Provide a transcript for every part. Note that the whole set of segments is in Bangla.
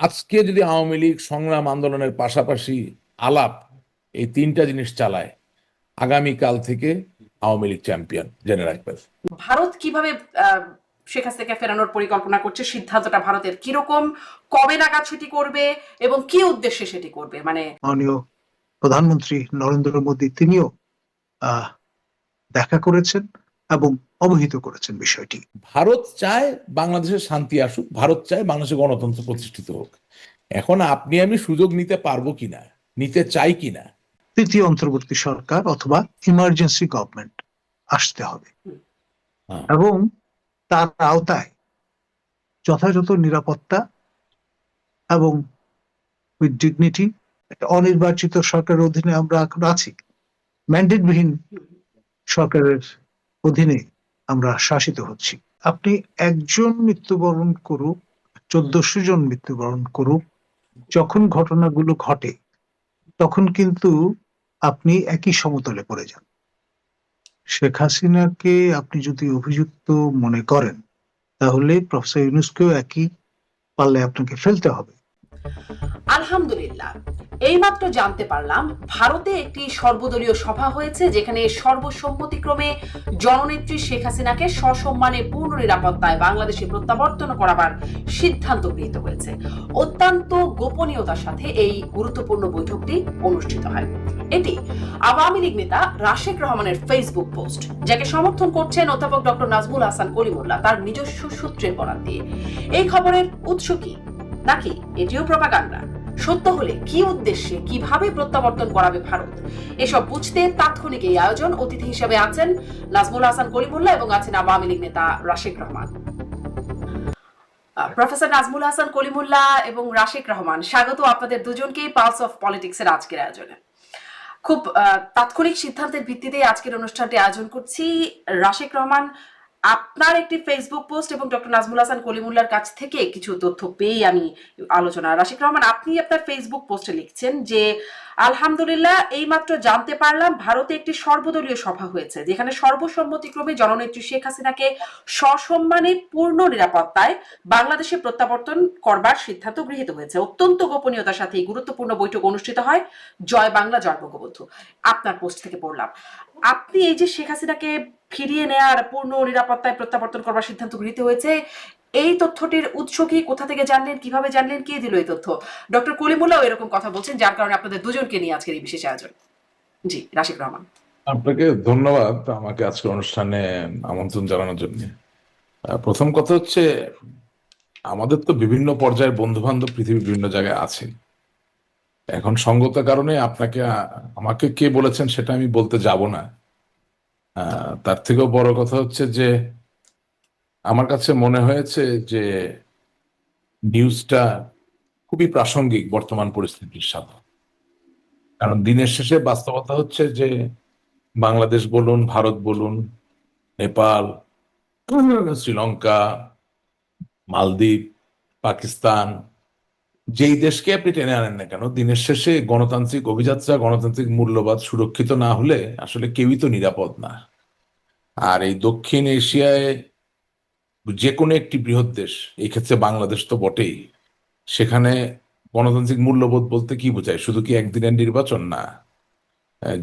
আজকে যদি আওয়ামী লীগ সংগ্রাম আন্দোলনের পাশাপাশি আলাপ এই তিনটা জিনিস চালায়, আগামীকাল থেকে আওয়ামী লীগ চ্যাম্পিয়ন, জেনে রাখবেন। ভারত কিভাবে শেখ হাসিনাকে ফেরানোর পরিকল্পনা করছে, সিদ্ধান্তটা ভারতের কিরকম, কবে নাগাদ সেটি করবে এবং কি উদ্দেশ্যে সেটি করবে? মানে মাননীয় প্রধানমন্ত্রী নরেন্দ্র মোদী তিনিও দেখা করেছেন এবং অবহিত করেছেন বিষয়টি। ভারত চায় বাংলাদেশের শান্তি আসুক, ভারত চায় বাংলাদেশের গণতন্ত্র প্রতিষ্ঠিত হোক। এখন আপনি আমি সুযোগ নিতে পারবো কিনা, নিতে চাই কিনা, তৃতীয় অন্তর্বর্তী সরকার অথবা ইমার্জেন্সি গভর্নমেন্ট আসতে হবে এবং তার আওতায় যথাযথ নিরাপত্তা এবং উইথ ডিগনিটি, অনির্বাচিত সরকারের অধীনে আমরা এখন আছি, ম্যান্ডেটবিহীন সরকারের অধীনে আমরা শাসিত হচ্ছি। আপনি একজন মৃত্যুবরণ করুক, 1400 জন মৃত্যুবরণ করুক, যখন ঘটনাগুলো ঘটে তখন কিন্তু আপনি একই সমতলে পড়ে যান। শেখ হাসিনাকে আপনি যদি অভিযুক্ত মনে করেন তাহলে প্রফেসর ইউনূসকেও একই পাল্লে আপনাকে ফেলতে হবে। আলহামদুলিল্লাহ, এইমাত্র জানতে পারলাম ভারতে একটি সর্বদলীয় সভা হয়েছে, যেখানে সর্বসম্মতিক্রমে জননেত্রী শেখ হাসিনাকে সসম্মানে পূর্ণ নিরাপত্তায় বাংলাদেশে প্রত্যাবর্তন করাবার সিদ্ধান্ত গৃহীত হয়েছে। অত্যন্ত গোপনীয়তার সাথে এই গুরুত্বপূর্ণ বৈঠকটি অনুষ্ঠিত হয়। এটি আওয়ামী লীগ নেতা রাশেক রহমানের ফেসবুক পোস্ট, যাকে সমর্থন করছেন অধ্যাপক ডক্টর নাজমুল হাসান কলিমুল্লাহ তার নিজস্ব সূত্রের বরাত দিয়ে। এই খবরের উৎস কি, নাকি এটিও প্রপাগান্ডা? সত্য হলে কি উদ্দেশ্যে, কিভাবে প্রত্যাবর্তন করাবে ভারত, এসব বুঝতে তাৎক্ষণিক এই আয়োজন। অতিথি হিসেবে আছেন নাজমুল হাসান কলিমুল্লাহ এবং আছেন আওয়ামী লীগ নেতা রাশেক রহমান। প্রফেসর নাজমুল হাসান কলিমুল্লাহ এবং রাশেক রহমান, স্বাগত আপনাদের দুজনকেই পালস অফ পলিটিক্স এর আজকের আয়োজনে। খুব তাৎক্ষণিক সিদ্ধান্তের ভিত্তিতে আজকের অনুষ্ঠানটি আয়োজন করছি। রাশেক রহমান, আপনার একটি ফেসবুক পোস্ট এবং ডক্টর নাজমুল হাসান কলিমুল্লাহর কাছ থেকে কিছু তথ্য পেয়ে আমি আলোচনা। রাশেক রহমান, আপনি আপনার ফেসবুক পোস্টে লিখছেন যে আলহামদুলিল্লাহ, এইমাত্র জানতে পারলাম ভারতে একটি সর্বদলীয় সভা হয়েছে, যেখানে সর্বসম্মতিক্রমে জননেত্রী শেখ হাসিনাকে সসম্মানে পূর্ণ নিরাপত্তায় বাংলাদেশে প্রত্যাবর্তন করবার সিদ্ধান্ত গৃহীত হয়েছে। অত্যন্ত গোপনীয়তার সাথে এই গুরুত্বপূর্ণ বৈঠক অনুষ্ঠিত হয়। জয় বাংলা, জয় বঙ্গবন্ধু। আপনার পোস্ট থেকে পড়লাম। আপনি এই যে শেখ হাসিনাকে ফিরিয়ে নেয়ার, পূর্ণ নিরাপত্তায় প্রত্যাবর্তন করবার সিদ্ধান্ত গৃহীত হয়েছে, এই তথ্যটির উৎস কি, কোথা থেকে জানলেন, কিভাবে জানলেন, কে দিল এই তথ্য? ডক্টর কলিমুল্লাহ এরকম কথা বলছেন, যার কারণে আপনাদের দুজনকে নিয়ে আজকের এই বিশেষ আয়োজন। জি, রাশেক রহমান। আপনাকে ধন্যবাদ আমাকে আজকের অনুষ্ঠানে আমন্ত্রণ জানানোর জন্য। প্রথম কথা হচ্ছে, আমাদের তো বিভিন্ন পর্যায়ের বন্ধু বান্ধব পৃথিবীর বিভিন্ন জায়গায় আছে। এখন সঙ্গত কারণে আপনাকে আমাকে কে বলেছেন সেটা আমি বলতে যাব না। তার থেকেও বড় কথা হচ্ছে যে আমার কাছে মনে হয়েছে যে নিউজটা খুবই প্রাসঙ্গিক বর্তমান পরিস্থিতির সাথে। কারণ দিনের শেষে বাস্তবতা হচ্ছে যে বাংলাদেশ বলুন, ভারত বলুন, নেপাল, শ্রীলঙ্কা, মালদ্বীপ, পাকিস্তান, যেই দেশকে আপনি টেনে আনেন না কেন, দিনের শেষে গণতান্ত্রিক অভিযাত্রা, গণতান্ত্রিক মূল্যবোধ সুরক্ষিত না হলে আসলে কেউই তো নিরাপদ না। আর এই দক্ষিণ এশিয়ায় যে কোনো একটি বৃহৎ দেশ, এই ক্ষেত্রে বাংলাদেশ তো বটেই, সেখানে গণতান্ত্রিক মূল্যবোধ বলতে কি বোঝায়? শুধু কি একদিনের নির্বাচন? না।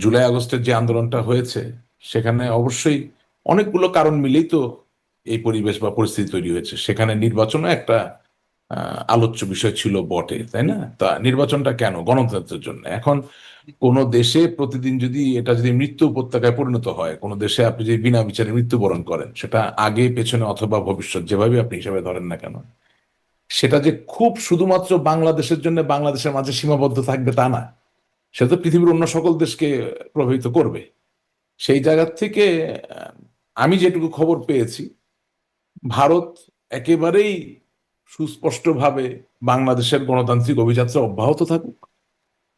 জুলাই আগস্টের যে আন্দোলনটা হয়েছে সেখানে অবশ্যই অনেকগুলো কারণ মিলেই তো এই পরিবেশ বা পরিস্থিতি তৈরি হয়েছে। সেখানে নির্বাচনও একটা আলোচ্য বিষয় ছিল বটে, তাই না? তা নির্বাচনটা কেন? গণতন্ত্রের জন্য। এখন কোন দেশে প্রতিদিন যদি এটা যদি মৃত্যু উপত্যকায় পরিণত হয়, কোন দেশে আপনি যদি বিনা বিচারে মৃত্যুবরণ করেন, সেটা আগে পেছনে অথবা ভবিষ্যৎ যেভাবে আপনি হিসাবে ধরেন না কেন, সেটা যে খুব শুধুমাত্র বাংলাদেশের জন্য, বাংলাদেশের মাঝে সীমাবদ্ধ থাকবে তা না, সেটা তো পৃথিবীর অন্য সকল দেশকে প্রভাবিত করবে। সেই জায়গা থেকে আমি যেটুকু খবর পেয়েছি, ভারত একেবারেই সুস্পষ্টভাবে বাংলাদেশের গণতান্ত্রিক অভিযাত্রা অব্যাহত থাকুক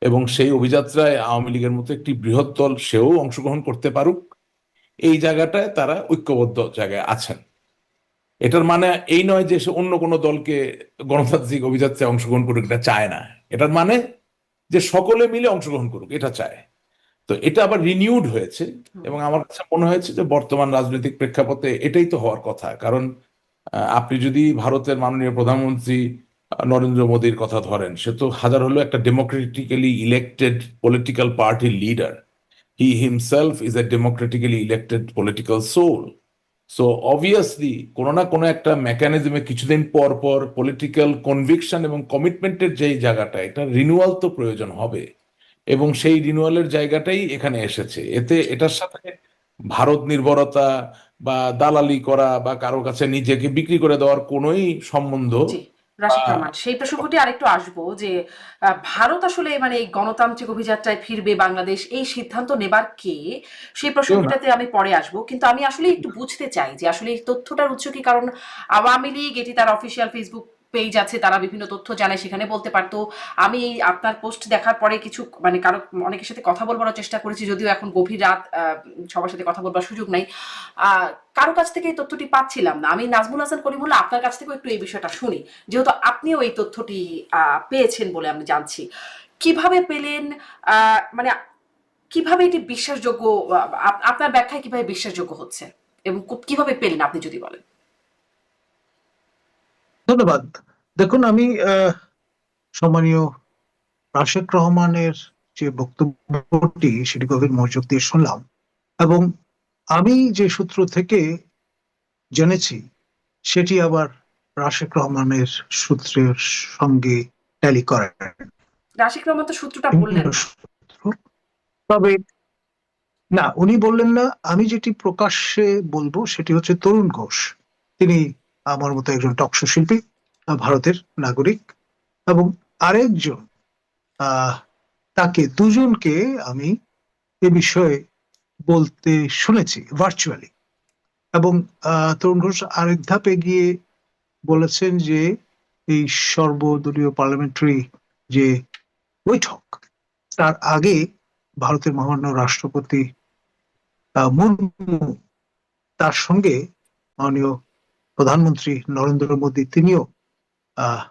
এবং সেই অভিযাত্রায় আওয়ামী লীগের মতো একটি বৃহৎ দল সেও অংশগ্রহণ করতে পারুক, এই জায়গাটায় তারা ঐক্যবদ্ধ জায়গায় আছেন। এটার মানে এই নয় যে সে অন্য কোনো দলকে গণতান্ত্রিক অভিযাত্রায় অংশগ্রহণ করুক, এটা চায় না। এটার মানে যে সকলে মিলে অংশগ্রহণ করুক, এটা চায়। তো এটা আবার রিনিউড হয়েছে এবং আমার কাছে মনে হয়েছে যে বর্তমান রাজনৈতিক প্রেক্ষাপটে এটাই তো হওয়ার কথা। কারণ আপনি যদি ভারতের মাননীয় প্রধানমন্ত্রী নরেন্দ্র মোদীর কথা ধরেন, সে তো হাজার হলো একটা ডেমোক্রেটিক্যালি ইলেক্টেড পলিটিক্যাল পার্টির leader. He himself is a democratically elected political soul. So obviously কোনো না কোনো একটা মেকানিজমে কিছুদিন পর পর পলিটিক্যাল কনভিকশন এবং কমিটমেন্টের যেই জায়গাটা, এটা রিনিউয়াল তো প্রয়োজন হবে, এবং সেই রিনিউয়ালের জায়গাটাই এখানে এসেছে। এটার সাথে ভারত নির্ভরতা বা দালালি করা বা কারো কাছে নিজেকে বিক্রি করে দেওয়ার কোনোই সম্বন্ধ জি, রাশিদ আহ, রহমান, সেই প্রসঙ্গটি আরেকটু আসবো যে ভারত আসলে মানে এই গণতান্ত্রিক অভিযাত্রায় ফিরবে বাংলাদেশ, এই সিদ্ধান্ত নেবার কে, সেই কেউ না। প্রসঙ্গটাতে আমি পরে আসবো। কিন্তু আমি আসলে একটু বুঝতে চাই যে আসলে এই তথ্যটার উৎস কি। কারণ আওয়ামী লীগ, এটি তার অফিসিয়াল ফেসবুক পেজ আছে, তারা বিভিন্ন তথ্য জানায়, সেখানে বলতে পারতো। আমি এই আপনার পোস্ট দেখার পরে কিছু মানে কারো অনেকের সাথে কথা বলবার চেষ্টা করেছি, যদিও এখন গভীর রাত, সবার সাথে কথা বলবার সুযোগ নাই। কারো কাছ থেকে এই তথ্যটি পাচ্ছিলাম না। আমি নাজমুল হাসান করিমুল্লাহ, আপনার কাছ থেকেও একটু এই বিষয়টা শুনি, যেহেতু আপনিও এই তথ্যটি পেয়েছেন বলে আমি জানছি। কিভাবে পেলেন? মানে কিভাবে এটি বিশ্বাসযোগ্য, আপনার ব্যাখ্যায় কিভাবে বিশ্বাসযোগ্য হচ্ছে, এবং কিভাবে পেলেন আপনি যদি বলেন। ধন্যবাদ। দেখুন, আমি সম্মানীয় রাশেক রহমানের যে বক্তব্যটি সেটি গভীর মনোযোগ দিয়ে শুনলাম, এবং আমি যে সূত্র থেকে জেনেছি সেটি আবার রাশেক রহমানের সূত্রের সঙ্গে ট্যালি করে রাশিক রহমান তো সূত্রটা বললেন না। সূত্র। তবে না, উনি বললেন না। আমি যেটি প্রকাশ্যে বলবো সেটি হচ্ছে তরুণ ঘোষ। তিনি আমার মতো একজন টকশো শিল্পী, ভারতের নাগরিক, এবং আরেকজন, আহ তাকে দুজনকে আমি এ বিষয়ে বলতে শুনেছি ভার্চুয়ালি। এবং তরুণ ঘোষ আরেক ধাপে গিয়ে বলেছেন যে এই সর্বদলীয় পার্লামেন্টারি যে বৈঠক, তার আগে ভারতের মহামান্য রাষ্ট্রপতি মুর্মু তার সঙ্গে মাননীয় প্রধানমন্ত্রী নরেন্দ্র মোদী তিনিও আহ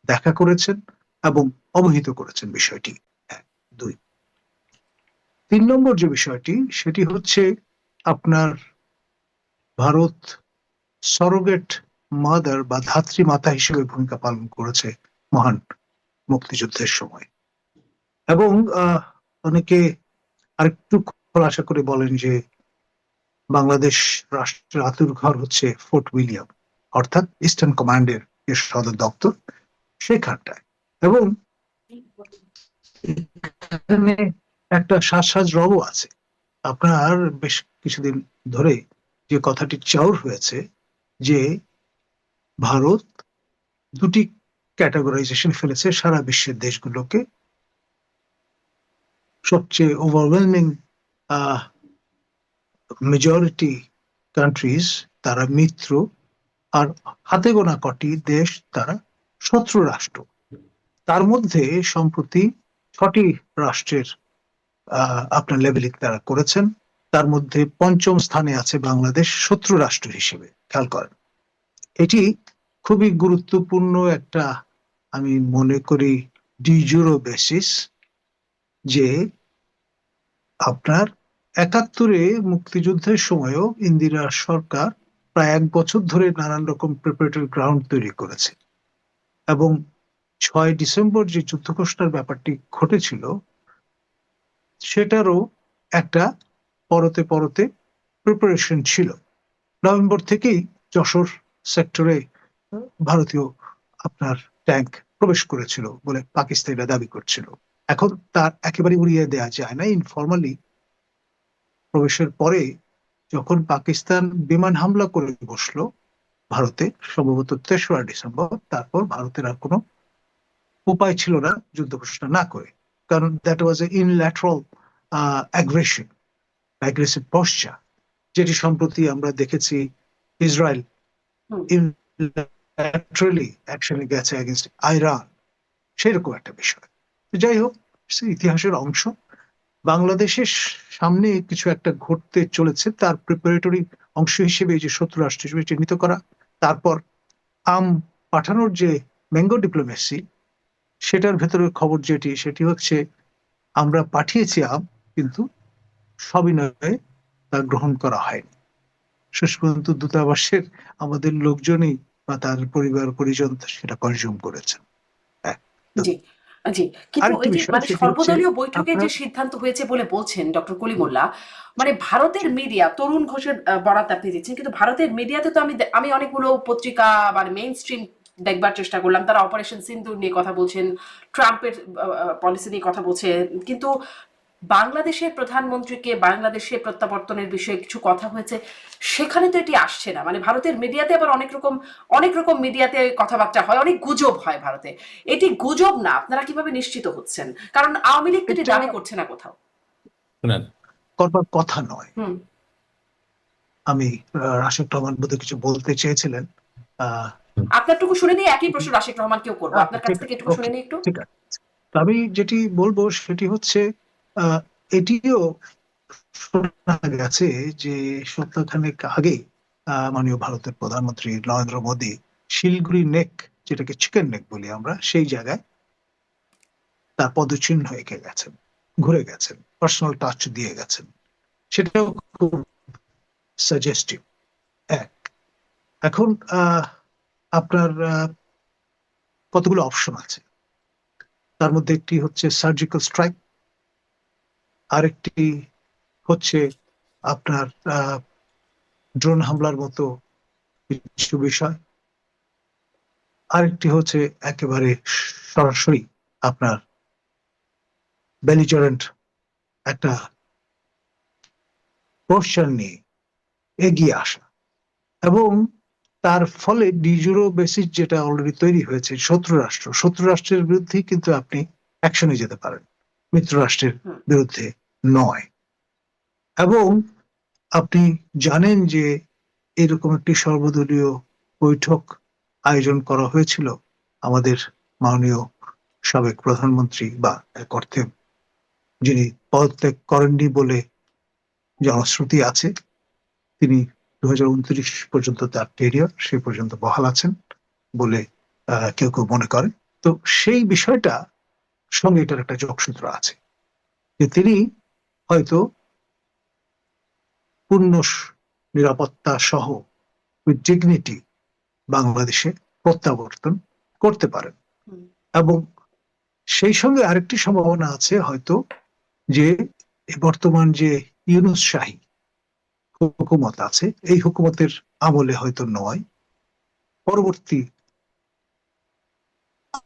দেখা করেছেন এবং অবহিত করেছেন বিষয়টি। এক, দুই। 3 নম্বর যে বিষয়টি সেটি হচ্ছে আপনার ভারত সরোগেট মাদার বা ধাত্রী মাতা হিসেবে ভূমিকা পালন করেছে মহান মুক্তিযুদ্ধের সময়। এবং অনেকে আরেকটু খোলাসা করে বলেন যে বাংলাদেশ রাষ্ট্রের আতুরঘর হচ্ছে ফোর্ট উইলিয়াম, অর্থাৎ ইস্টার্ন কমান্ডের যে সদর দপ্তর সেখানটায়। এবং এখানে একটা সাজ রবও আছে। আপনার বেশ কিছুদিন ধরে যে কথাটি চাউর হয়েছে যে ভারত দুটি ক্যাটাগরাইজেশন ফেলেছে সারা বিশ্বের দেশগুলোকে। সবচেয়ে ওভারওয়েলমিং মেজরিটি কান্ট্রিজ তারা মিত্র, আর হাতে গোনা কটি দেশ তারা শত্রু রাষ্ট্র। তার মধ্যে সম্প্রতি 6টি রাষ্ট্রের আপনার লেভেলিং তারা করেছেন। তার মধ্যে 5ম স্থানে আছে বাংলাদেশ শত্রু রাষ্ট্র হিসেবে। খেয়াল করেন, এটি খুবই গুরুত্বপূর্ণ একটা, আমি মনে করি, ডিজুরো বেসিস, যে আপনার 71-এ মুক্তিযুদ্ধের সময়ও ইন্দিরা সরকার প্রায় 1 বছর ধরে নানান রকম প্রিপারেটরি গ্রাউন্ড তৈরি করেছে, এবং 6 ডিসেম্বর যে যুদ্ধ ঘোষণার ব্যাপারটি ঘটেছিল সেটারও একটা পরতে পরতে প্রিপারেশন ছিল। নভেম্বর থেকেই যশোর সেক্টরে ভারতীয় আপনার ট্যাঙ্ক প্রবেশ করেছিল বলে পাকিস্তানিরা দাবি করছিল। এখন তার একেবারে উড়িয়ে দেওয়া যায় না। ইনফরমালি প্রবেশের পরে যখন পাকিস্তান বিমান হামলা করে বসলো ভারতে, সম্ভবত 3রা ডিসেম্বর, তারপর ভারতের আর কোনো উপায় ছিল না যুদ্ধ ঘোষণা না করে, কারণ that was a unilateral aggression, aggressive posture, যেটি সম্প্রতি আমরা দেখেছি ইসরায়েল হুম। ইউনিল্যাটারালি অ্যাকশনে গেছে এগেইনস্ট আইরান, সেরকম একটা বিষয়। যাই হোক, ইতিহাসের অংশ। বাংলাদেশের সামনে কিছু একটা ঘটতে চলেছে, তার প্রিপারেটরি অংশ হিসেবে এই যে শত্রু রাষ্ট্র হিসেবে চিহ্নিত করা, তারপর আম পাঠানোর যে ম্যাঙ্গো ডিপ্লোমেসি, সেটার ভেতরের খবর যেটি, সেটি হচ্ছে আমরা পাঠিয়েছি আম, কিন্তু সবিনয়ে তা গ্রহণ করা হয়নি। শেষ পর্যন্ত দূতাবাসের আমাদের লোকজনই বা তার পরিবার পরিজন সেটা কনজিউম করেছেন। এক। জি, জি। কিন্তু আরেকটি এই যে বিষয় মানে সেটি হচ্ছে সর্বদলীয় বৈঠকে যে আপনার সিদ্ধান্ত হয়েছে বলে বলছেন ডক্টর কলিমুল্লাহ, মানে ভারতের মিডিয়া তরুণ ঘোষের বরাত আপনি দিচ্ছেন। কিন্তু ভারতের মিডিয়াতে তো আমি অনেকগুলো পত্রিকা মানে মেইন স্ট্রিম দেখবার চেষ্টা করলাম। তারা অপারেশন সিন্দুর নিয়ে কথা বলছেন, ট্রাম্পের পলিসি নিয়ে কথা বলছেন। কিন্তু বাংলাদেশের প্রধানমন্ত্রীকে বাংলাদেশে প্রত্যাবর্তনের বিষয়ে কিছু কথা হয়েছে, সেখানে তো এটি আসছে না। মানে ভারতের মিডিয়াতে আবার অনেক রকম মিডিয়াতে কথাবার্তা হয়, অনেক গুজব হয় ভারতে। এটি গুজব না, আপনারা কিভাবে নিশ্চিত হচ্ছেন? কারণ আওয়ামী লীগ তো এটি এটা দাবি করছে না কোথাও। শুনেন, করবার কথা নয়। হুম। আমি রাশেদ রহমান বোধহয় কিছু বলতে চেয়েছিলেন। আহ, আপনারটুকু শুনে নিয়ে একই প্রশ্ন রাশিক রহমানকেও করবো। আপনার কাছ ঠিক থেকে আছে, এটুকু শুনে ওকে, নিই একটু। ঠিক আছে। তো আমি যেটি বলবো সেটি হচ্ছে আহ, এটিও শোনা গেছে যে সপ্তাহখানেক আগে মাননীয় ভারতের প্রধানমন্ত্রী নরেন্দ্র মোদী শিলিগুড়ি নেক, যেটাকে চিকেন নেক বলি আমরা, সেই জায়গায় তার পদচিহ্ন এঁকে গেছেন, ঘুরে গেছেন, পার্সোনাল টাচ দিয়ে গেছেন। সেটাও খুব সাজেস্টিভ। এক। এখন আপনার কতগুলো অপশন আছে, তার মধ্যে একটি হচ্ছে সার্জিক্যাল স্ট্রাইক, আরেকটি হচ্ছে আপনার ড্রোন হামলার মতো কিছু বিষয়, আরেকটি হচ্ছে একেবারে সরাসরি আপনার বেলিজারেন্ট একটা পোস্টার নিয়ে এগিয়ে আসা, এবং তার ফলে ডিজুরো বেসিস যেটা অলরেডি তৈরি হয়েছে, শত্রু রাষ্ট্রের বিরুদ্ধেই কিন্তু আপনি অ্যাকশনে যেতে পারেন, মিত্র রাষ্ট্রের হুম। বিরুদ্ধে নয়। এবং আপনি জানেন যে এরকম একটি সর্বদলীয় বৈঠক আয়োজন করা হয়েছিল আমাদের মাননীয় সাবেক প্রধানমন্ত্রী, বা এক অর্থে যিনি পদত্যাগ করেননি বলে জনশ্রুতি আছে, তিনি 2029 পর্যন্ত তার ক্যারিয়ার সে পর্যন্ত বহাল আছেন বলে কেউ কেউ মনে করে। তো সেই বিষয়টা সঙ্গে এটার একটা যোগসূত্র আছে যে তিনি হয়তো পূর্ণ নিরাপত্তা সহ উইথ ডিগনিটি বাংলাদেশে প্রত্যাবর্তন করতে পারেন। হুম। এবং সেই সঙ্গে আরেকটি সম্ভাবনা আছে হয়তো যে বর্তমান যে ইউনূস শাহী হুকুমত আছে, এই হুকুমতের আমলে হয়তো নয়, পরবর্তী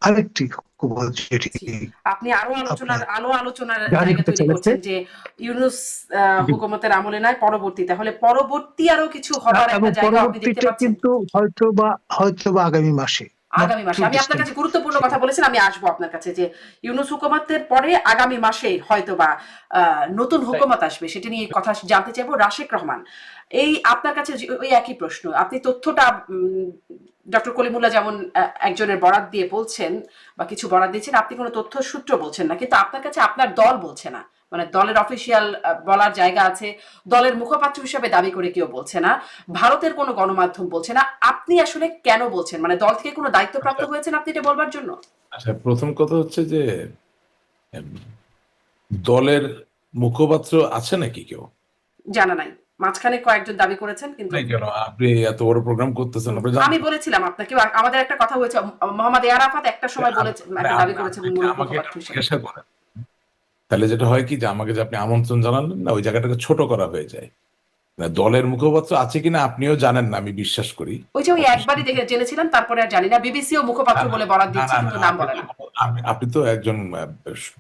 আরেকটি হুকুমত যেটি জি। আপনি আপনার আলোচনার জারি জায়গা হতে তৈরি চলেছে। করছেন যে ইউনূস জি। হুকুমতের আমলে নয়, পরবর্তী। তাহলে পরবর্তী আরো কিছু হবার এবং একটা জায়গা আপনি দেখতে পরবর্তীটা পাচ্ছেন? কিন্তু হয়তো বা আগামী মাসে, নট আগামী টু মাসে। আমি আপনার ডিস্টেন্ট। কাছে গুরুত্বপূর্ণ কথা বলেছেন, আমি আসবো আপনার কাছে যে ইউনূস হুকুমতের পরে আগামী মাসে হয়তোবা নতুন হুকুমত আসবে, সেটা নিয়ে কথা জানতে চাইবো। রাশেক রহমান, এই আপনার কাছে ওই একই প্রশ্ন। আপনি তথ্যটা ডক্টর কলিমুল্লাহ যেমন একজনের বরাত দিয়ে বলছেন বা কিছু বরাত দিচ্ছেন, আপনি কোনো তথ্য সূত্র বলছেন না, কিন্তু আপনার কাছে আপনার দল বলছে না। মানে দলের অফিসিয়াল বলার জায়গা আছে, দলের মুখপাত্র হিসাবে দাবি করে কেউ বলছে না, ভারতের কোনো গণমাধ্যম বলছে না। আপনি আসলে কেন বলছেন? মানে দল থেকে কোনো দায়িত্বপ্রাপ্ত আচ্ছা, হয়েছেন আপনি এটা বলবার জন্য? আচ্ছা, প্রথম কথা হচ্ছে যে এম, দলের মুখপাত্র আছে নাকি কেউ? জানা নাই। মাঝখানে কয়েকজন দাবি করেছেন, কিন্তু নাই কেন? আপনি এত বড় প্রোগ্রাম করতেছেন, আপনি আমি জানতেন? বলেছিলাম আপনাকে, আমাদের একটা কথা হয়েছে, মোহাম্মদ এ আরাফাত একটা সময় বলেছেন, মানে একটা দাবি করেছেন আপনি কি আমাকে এটা মুখপাত্র হিসেবে। জিজ্ঞাসা করেন? তাহলে যেটা হয় কি, যে আমাকে যে আপনি আমন্ত্রণ জানালেন না, ওই জায়গাটাকে ছোট করা হয়ে যায়। না, দলের মুখপাত্র আছে কিনা আপনিও জানেন না, আমি বিশ্বাস করি। ওই যে ওই অফিসিয়াল, একবারই দেখে জেনেছিলাম, তারপরে আর জানি না। বিবিসিও না মুখপাত্র না বলে বরাত না দিচ্ছে, না না, কিন্তু নাম আপনি বলে তো না। আপনি তো একজন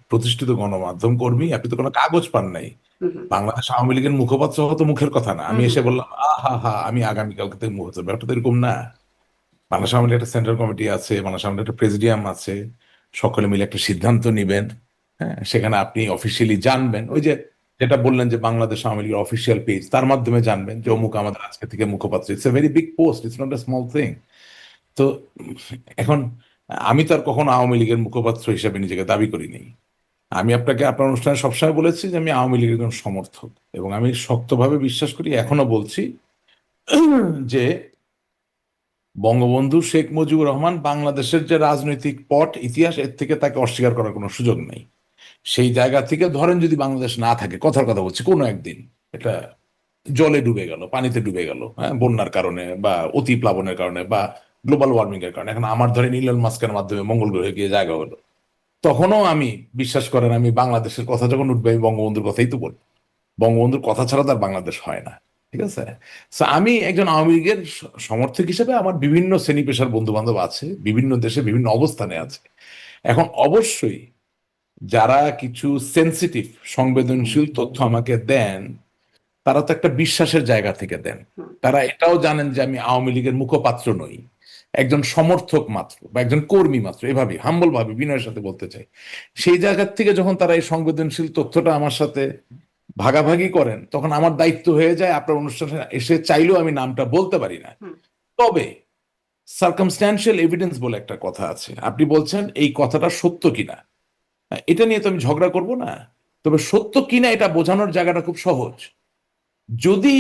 প্রতিষ্ঠিত গণমাধ্যম কর্মী, আপনি তো কোনো কাগজ পান নাই। হুম, হুম, বাংলাদেশ আওয়ামী লীগের মুখপাত্র হওয়া তো মুখের কথা না। হুম, আমি হুম, এসে হুম। বললাম আহা হা আমি আগামীকালকে থেকে মুহূর্ত, ব্যাপারটা তো এরকম না। বাংলাদেশ আওয়ামী লীগের একটা সেন্ট্রাল কমিটি আছে, বাংলাদেশ আওয়ামী লীগের একটা প্রেসিডিয়াম আছে, সকলে মিলে একটা সিদ্ধান্ত নিবেন। হ্যাঁ, সেখানে আপনি অফিসিয়ালি জানবেন, ওই যে যেটা বললেন যে বাংলাদেশ আওয়ামী লীগের অফিসিয়াল পেজ, তার মাধ্যমে জানবেন যে হুম। অমুক আমাদের আজকে থেকে মুখপাত্র। It's a very big post, it's not a small thing. তো এখন আমি তো আর কখনো আওয়ামী লীগের মুখপাত্র হিসেবে নিজেকে দাবি করিনি। আমি আপনাকে আপনার অনুষ্ঠানে সবসময় বলেছি যে আমি আওয়ামী লীগের একজন সমর্থক, এবং আমি শক্তভাবে বিশ্বাস করি, এখনো বলছি, যে বঙ্গবন্ধু শেখ মুজিবুর রহমান বাংলাদেশের যে রাজনৈতিক পট ইতিহাস, এর থেকে তাকে অস্বীকার করার কোনো সুযোগ নেই। সেই জায়গা থেকে ধরেন যদি বাংলাদেশ না থাকে, কথার কথা বলছি, কোনো একদিন এটা জলে ডুবে গেল, পানিতে ডুবে গেল, হ্যাঁ, বন্যার কারণে বা অতি প্লাবনের কারণে বা গ্লোবাল ওয়ার্মিং এর কারণে। এখন আমার ধরেন ইলন মাস্কের মাধ্যমে মঙ্গল গ্রহে গিয়ে জায়গা হলো, তখনও আমি বিশ্বাস করেন আমি বাংলাদেশের কথা যখন উঠবে আমি বঙ্গবন্ধুর কথাই তো বলবো। বঙ্গবন্ধুর কথা ছাড়া তার বাংলাদেশ হয় না, ঠিক আছে? So, আমি একজন আওয়ামী লীগের সমর্থক হিসেবে আমার বিভিন্ন শ্রেণী পেশার বন্ধু বান্ধব আছে, বিভিন্ন দেশে বিভিন্ন অবস্থানে আছে। এখন অবশ্যই যারা কিছু সেনসিটিভ সংবেদনশীল তথ্য আমাকে দেন, তারা তো একটা বিশ্বাসের জায়গা থেকে দেন। তারা এটাও জানেন যে আমি আওয়ামী লীগের মুখপাত্র নই, একজন সমর্থক মাত্র বা একজন কর্মী মাত্র, এভাবে হাম্বল ভাবে বিনয়ের সাথে বলতে চাই। সেই জায়গা থেকে যখন তারা এই সংবেদনশীল তথ্যটা আমার সাথে ভাগাভাগি করেন, তখন আমার দায়িত্ব হয়ে যায় আপনার অনুষ্ঠানে এসে চাইলেও আমি নামটা বলতে পারি না। তবে সার্কামস্ট্যান্সিয়াল এভিডেন্স বলে একটা কথা আছে, আপনি বলছেন এই কথাটা সত্য কিনা, এটা নিয়ে তো আমি ঝগড়া করব না। তবে সত্য কিনা এটা বোঝানোর জায়গাটা খুব সহজ। যদি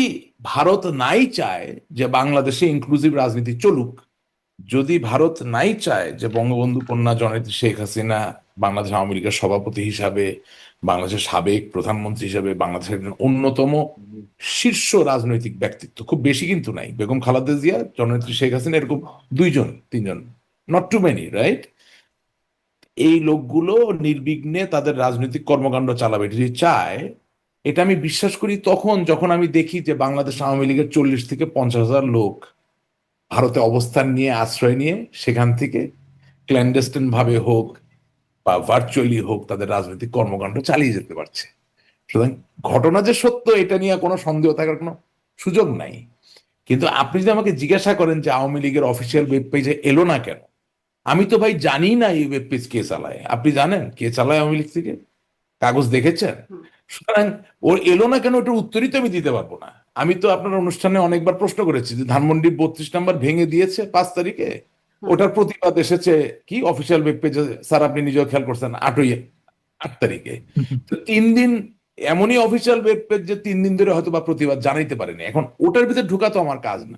ভারত নাই চায় যে বাংলাদেশে ইনক্লুসিভ রাজনীতি চলুক, যদি ভারত নাই চায় যে বঙ্গবন্ধু কন্যা জননেত্রী শেখ হাসিনা বাংলাদেশ আওয়ামী লীগের সভাপতি হিসাবে, বাংলাদেশের সাবেক প্রধানমন্ত্রী হিসাবে, বাংলাদেশের একজন অন্যতম শীর্ষ রাজনৈতিক ব্যক্তিত্ব, খুব বেশি কিন্তু নাই, বেগম খালেদা জিয়া, জননেত্রী শেখ হাসিনা, এরকম দুইজন তিনজন, নট টু মেনি, রাইট? এই লোকগুলো নির্বিঘ্নে তাদের রাজনৈতিক কর্মকাণ্ড চালাবে যদি চায়, এটা আমি বিশ্বাস করি তখন যখন আমি দেখি যে বাংলাদেশ আওয়ামী লীগের 40,000 থেকে 50,000 লোক ভারতে অবস্থান নিয়ে, আশ্রয় নিয়ে, সেখান থেকে ক্ল্যান্ডেস্টিন ভাবে হোক বা ভার্চুয়ালি হোক তাদের রাজনৈতিক কর্মকাণ্ড চালিয়ে যেতে পারছে। সুতরাং ঘটনা যে সত্য এটা নিয়ে কোনো সন্দেহ থাকার কোনো সুযোগ নাই। কিন্তু আপনি যদি আমাকে জিজ্ঞাসা করেন যে আওয়ামী লীগের অফিসিয়াল ওয়েব পেজে এলো না কেন, আমি তো ভাই জানি না এই ওয়েব পেজ কে চালায়। আপনি জানেন কে চালায় আওয়ামী লীগ থেকে? কাগজ দেখেছেন? সুতরাং ওর এলো না কেন ওটার উত্তরই তো আমি দিতে পারবো না। আমি তো আপনার অনুষ্ঠানে অনেকবার প্রশ্ন করেছি যে ধানমন্ডি 32 নম্বর ভেঙে দিয়েছে 5 তারিখে, ওটার প্রতিবাদ এসেছে কি অফিসিয়াল ওয়েব পেজে, স্যার আপনি নিজেও খেয়াল করছেন 8 তারিখে। তো 3 দিন এমনই অফিসিয়াল ওয়েব পেজ যে 3 দিন ধরে হয়তো বা প্রতিবাদ জানাইতে পারেনি। এখন ওটার ভিতরে ঢুকা তো আমার কাজ না।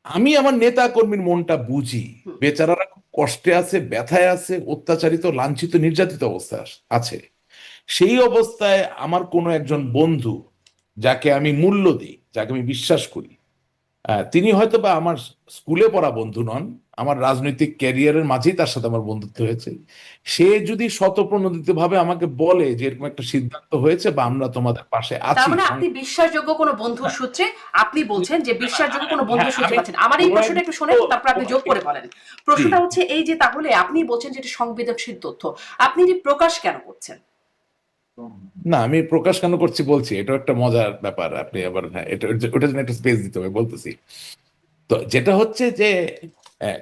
আমি আমার নেতা কর্মীর মনটা বুঝি, বেচারারা খুব কষ্টে আছে, ব্যথায় আছে, অত্যাচারিত, লাঞ্ছিত, নির্যাতিত অবস্থায় আছে। সেই অবস্থায় আমার কোনো একজন বন্ধু যাকে আমি মূল্য দিই, যাকে আমি বিশ্বাস করি, তিনি হয়তো বা আমার স্কুলে পড়া বন্ধু নন, আমার রাজনৈতিক ক্যারিয়ারের মাঝেই তার সাথে আমার বন্ধুত্ব হয়েছে, সে যদি স্বতঃপ্রণোদিত ভাবে আমাকে বলে যে এরকম একটা সিদ্ধান্ত হয়েছে বা আমরা তোমাদের পাশে তার আছি। মানে আপনি বিশ্বাসযোগ্য কোনো বন্ধুর সূত্রে আপনি বলছেন যে বিশ্বাসযোগ্য কোনো বন্ধুর সূত্রে পাচ্ছেন। আমার এই প্রশ্নটা একটু শোনেন, তারপর আপনি যোগ করে বলেন। প্রশ্নটা হচ্ছে এই যে তাহলে আপনি বলছেন যে এটা সংবেদনশীল তথ্য, আপনি এটি প্রকাশ কেন করছেন? না, আমি প্রকাশ কেন করছি বলছি, এটা একটা মজার ব্যাপার। আপনি আবার হ্যাঁ, এটা ওটার জন্য একটা স্পেস দিতে হবে, বলতেছি। তো যেটা হচ্ছে যে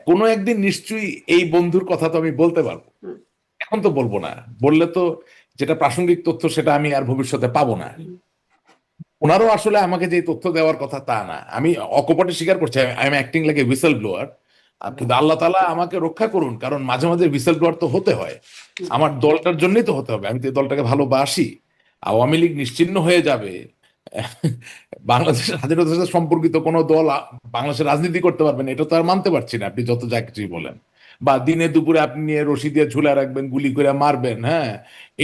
কোনো একদিন নিশ্চয়ই এই বন্ধুর কথা তো আমি বলতে পারবো, এখন তো বলবো না। বললে তো যেটা প্রাসঙ্গিক তথ্য সেটা আমি আর ভবিষ্যতে পাবো না। ওনারও আসলে আমাকে যে তথ্য দেওয়ার কথা তা না, আমি অকপটে স্বীকার করছি I am acting like a whistle blower. কিন্তু আল্লাহ তাআলা আমাকে রক্ষা করুন, কারণ মাঝে মাঝে হুইসেল ব্লোয়ার তো হতে হয়, আমার দলটার জন্যই তো হতে হবে। আমি তো এই দলটাকে ভালোবাসি। আওয়ামী লীগ নিশ্চিহ্ন হয়ে যাবে, বাংলাদেশের স্বাধীনতার সাথে সম্পর্কিত কোনো দল বাংলাদেশের রাজনীতি করতে পারবে না, এটা তো আর মানতে পারছি না। আপনি যত যা কিছুই বলেন, বা দিনে দুপুরে আপনি নিয়ে রশি দিয়ে ঝুলা রাখবেন, গুলি করে মারবেন, হ্যাঁ,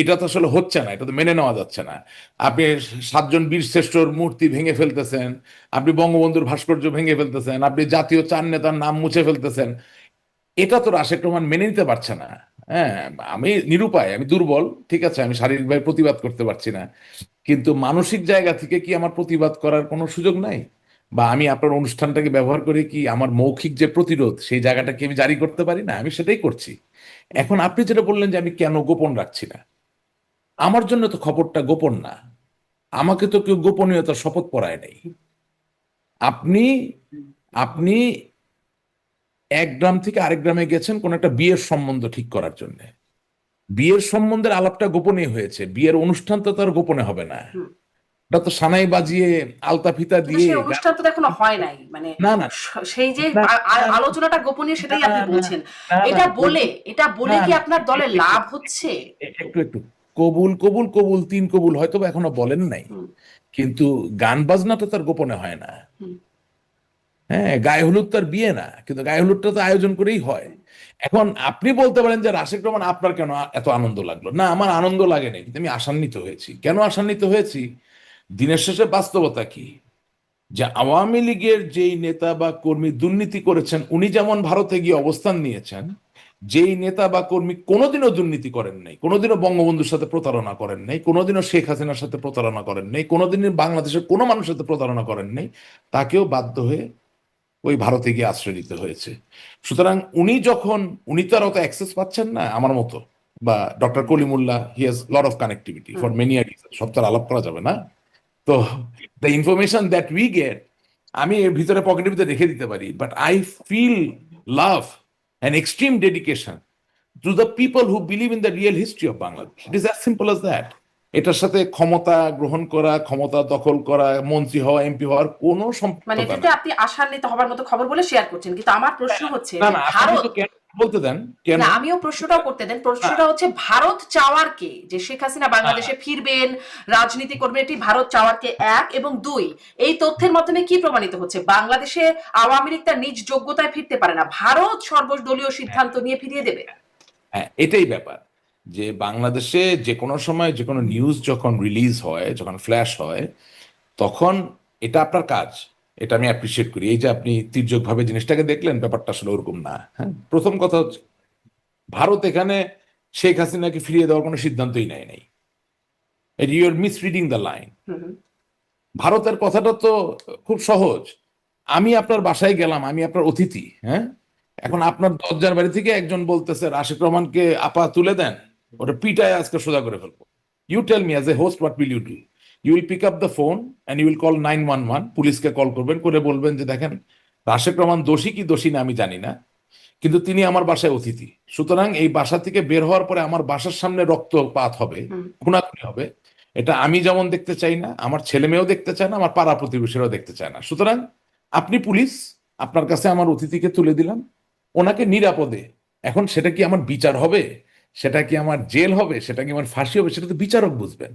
এটা তো আসলে হচ্ছে না, এটা তো মেনে নেওয়া যাচ্ছে না। আপনি 7 জন বীর শ্রেষ্ঠর মূর্তি ভেঙে ফেলতেছেন, আপনি বঙ্গবন্ধুর ভাস্কর্য ভেঙে ফেলতেছেন, আপনি জাতীয় 4 নেতার নাম মুছে ফেলতেছেন, এটা তো রাশেক রহমান মেনে নিতে পারছে না। হ্যাঁ, আমি নিরুপায়, আমি দুর্বল, ঠিক আছে, আমি শারীরিকভাবে প্রতিবাদ করতে পারছি না, কিন্তু মানসিক জায়গা থেকে কি আমার প্রতিবাদ করার কোনো সুযোগ নাই? বা আমি আপনার অনুষ্ঠানটাকে ব্যবহার করে কি আমার মৌখিক যে প্রতিরোধ সেই জায়গাটাকে আমি জারি করতে পারি না? আমি সেটাই করছি। এখন আপনি যেটা বললেন যে আমি কেন গোপন রাখছি না, আমার জন্য তো খবরটা গোপন না, আমাকে তো কেউ গোপনীয়তার শপথ পড়ায় নাই। আপনি আপনি এক গ্রাম থেকে আরেক গ্রামে গেছেন কোন একটা বিয়ের সম্বন্ধ ঠিক করার জন্য, বিয়ের সম্বন্ধের আলাপটা গোপনে হয়েছে, বিয়ের অনুষ্ঠান তো তার গোপনে হবে না। এটা তো সানাই বাজিয়ে আলতা ফিতা কিন্তু দিয়ে সেই অনুষ্ঠান তো এখনো হয় নাই, মানে না না সেই যে না, আলোচনাটা গোপনীয় সেটাই আপনি না, বলছেন। না, না, এটা বলে না, কি না, আপনার দলের লাভ হচ্ছে? একটু একটু কবুল কবুল কবুল 3 কবুল হয়তো বা এখনো বলেন নাই, কিন্তু গান বাজনা তো তার গোপনে হয় না। হ্যাঁ, গায়ে হলুদ তার বিয়ে না, কিন্তু গায়ে হলুদটা তো আয়োজন করেই হয়। এখন আপনি বলতে পারেন যে রাশেক রহমান আপনার কেন এত আনন্দ লাগলো না? আমার আনন্দ লাগেনি, কিন্তু আমি আশান্বিত হয়েছি। কেন আশান্বিত হয়েছি? দিনের শেষে বাস্তবতা কি, যে আওয়ামী লীগের যেই নেতা বা কর্মী দুর্নীতি করেছেন উনি যেমন ভারতে গিয়ে অবস্থান নিয়েছেন, যেই নেতা বা কর্মী কোনোদিনও দুর্নীতি করেন নাই, কোনোদিনও বঙ্গবন্ধুর সাথে প্রতারণা করেন নাই, কোনোদিনও শেখ হাসিনার সাথে প্রতারণা করেন নাই, কোনোদিনই বাংলাদেশের কোনো মানুষের সাথে প্রতারণা করেন নাই, তাকেও বাধ্য হয়ে ওই ভারতে গিয়ে আশ্রয় নিতে হয়েছে। সুতরাং উনি তো আর অত অ্যাক্সেস পাচ্ছেন না আমার মতো, বা doctor Kalimullah, he has lot of connectivity for many reason, সব তো আর আলাপ করা যাবে না। তো the information that we get, আমি এর ভিতরে পকেটের ভিতরে রেখে দিতে পারি, but I feel love and extreme dedication to the people who believe in the real history of Bangladesh. It is as simple as that. এটার সাথে ক্ষমতা গ্রহণ করা, ক্ষমতা দখল করা, মন্ত্রী হওয়া, এমপি হওয়ার কোনো মানে সম্পর্কতা এটাতে নেই। আপনি আশান্বিত হবার মতো খবর বলে শেয়ার করছেন, কিন্তু আমার প্রশ্ন হচ্ছে না যে না, আপনি ভারত, তো কেন বলতে দেন কেন? না আমিও প্রশ্নটাও করতে দেন, প্রশ্নটা হচ্ছে ভারত চাওয়ার কে, যে শেখ হাসিনা বাংলাদেশে ফিরবেন, রাজনীতি করবেন, এটি ভারত চাওয়ার কে, এক, এবং দুই, এই তথ্যের মাধ্যমে কি প্রমাণিত হচ্ছে? বাংলাদেশে আওয়ামী লীগ তার নিজ যোগ্যতায় ফিরতে পারে না, ভারত সর্বদলীয় সিদ্ধান্ত নিয়ে ফিরিয়ে দেবে। হ্যাঁ, এটাই ব্যাপার, যে বাংলাদেশে যে কোনো সময় যে কোনো নিউজ যখন রিলিজ হয়, যখন ফ্ল্যাশ হয়, তখন এটা আপনার কাজ, এটা আমি অ্যাপ্রিসিয়েট করি। এই যে আপনি তির্যকভাবে জিনিসটাকে দেখলেন, ব্যাপারটা আসলে ওরকম না। হ্যাঁ, প্রথম কথা হচ্ছে ভারত এখানে শেখ হাসিনাকে ফিরিয়ে দেওয়ার কোনো সিদ্ধান্তই নেয় নাই। You are misreading the line. ভারতের কথাটা তো খুব সহজ। আমি আপনার বাসায় গেলাম, আমি আপনার অতিথি, হ্যাঁ, এখন আপনার দরজার বাড়ি থেকে একজন বলতেছে রাশেক রহমানকে আপা তুলে দেন, ওটা পিটায় আজকে সোজা করে ফেলবো। You tell me as a host, what will you do? You will pick up the phone and you will call 911, পুলিশকে কল করবেন, করে বলবেন যে দেখেন রাশেক রহমান দোষী কি দোষী না আমি জানি না, কিন্তু তিনি আমার বাসায় অতিথি, সুতরাং এই বাসা থেকে বের হওয়ার পরে আমার বাসার সামনে রক্তপাত হবে, খুনাখুনি হবে, এটা আমি যেমন দেখতে চাই না, আমার ছেলে মেয়েও দেখতে চায় না, আমার পাড়া প্রতিবেশীরাও দেখতে চায় না। সুতরাং আপনি পুলিশ, আপনার কাছে আমার অতিথিকে তুলে দিলাম, ওনাকে নিরাপদে, এখন সেটা কি আমার বিচার হবে, সেটা কি আমার জেল হবে, সেটা কি আমার ফাঁসি হবে, সেটা তো বিচারক বুঝবেন।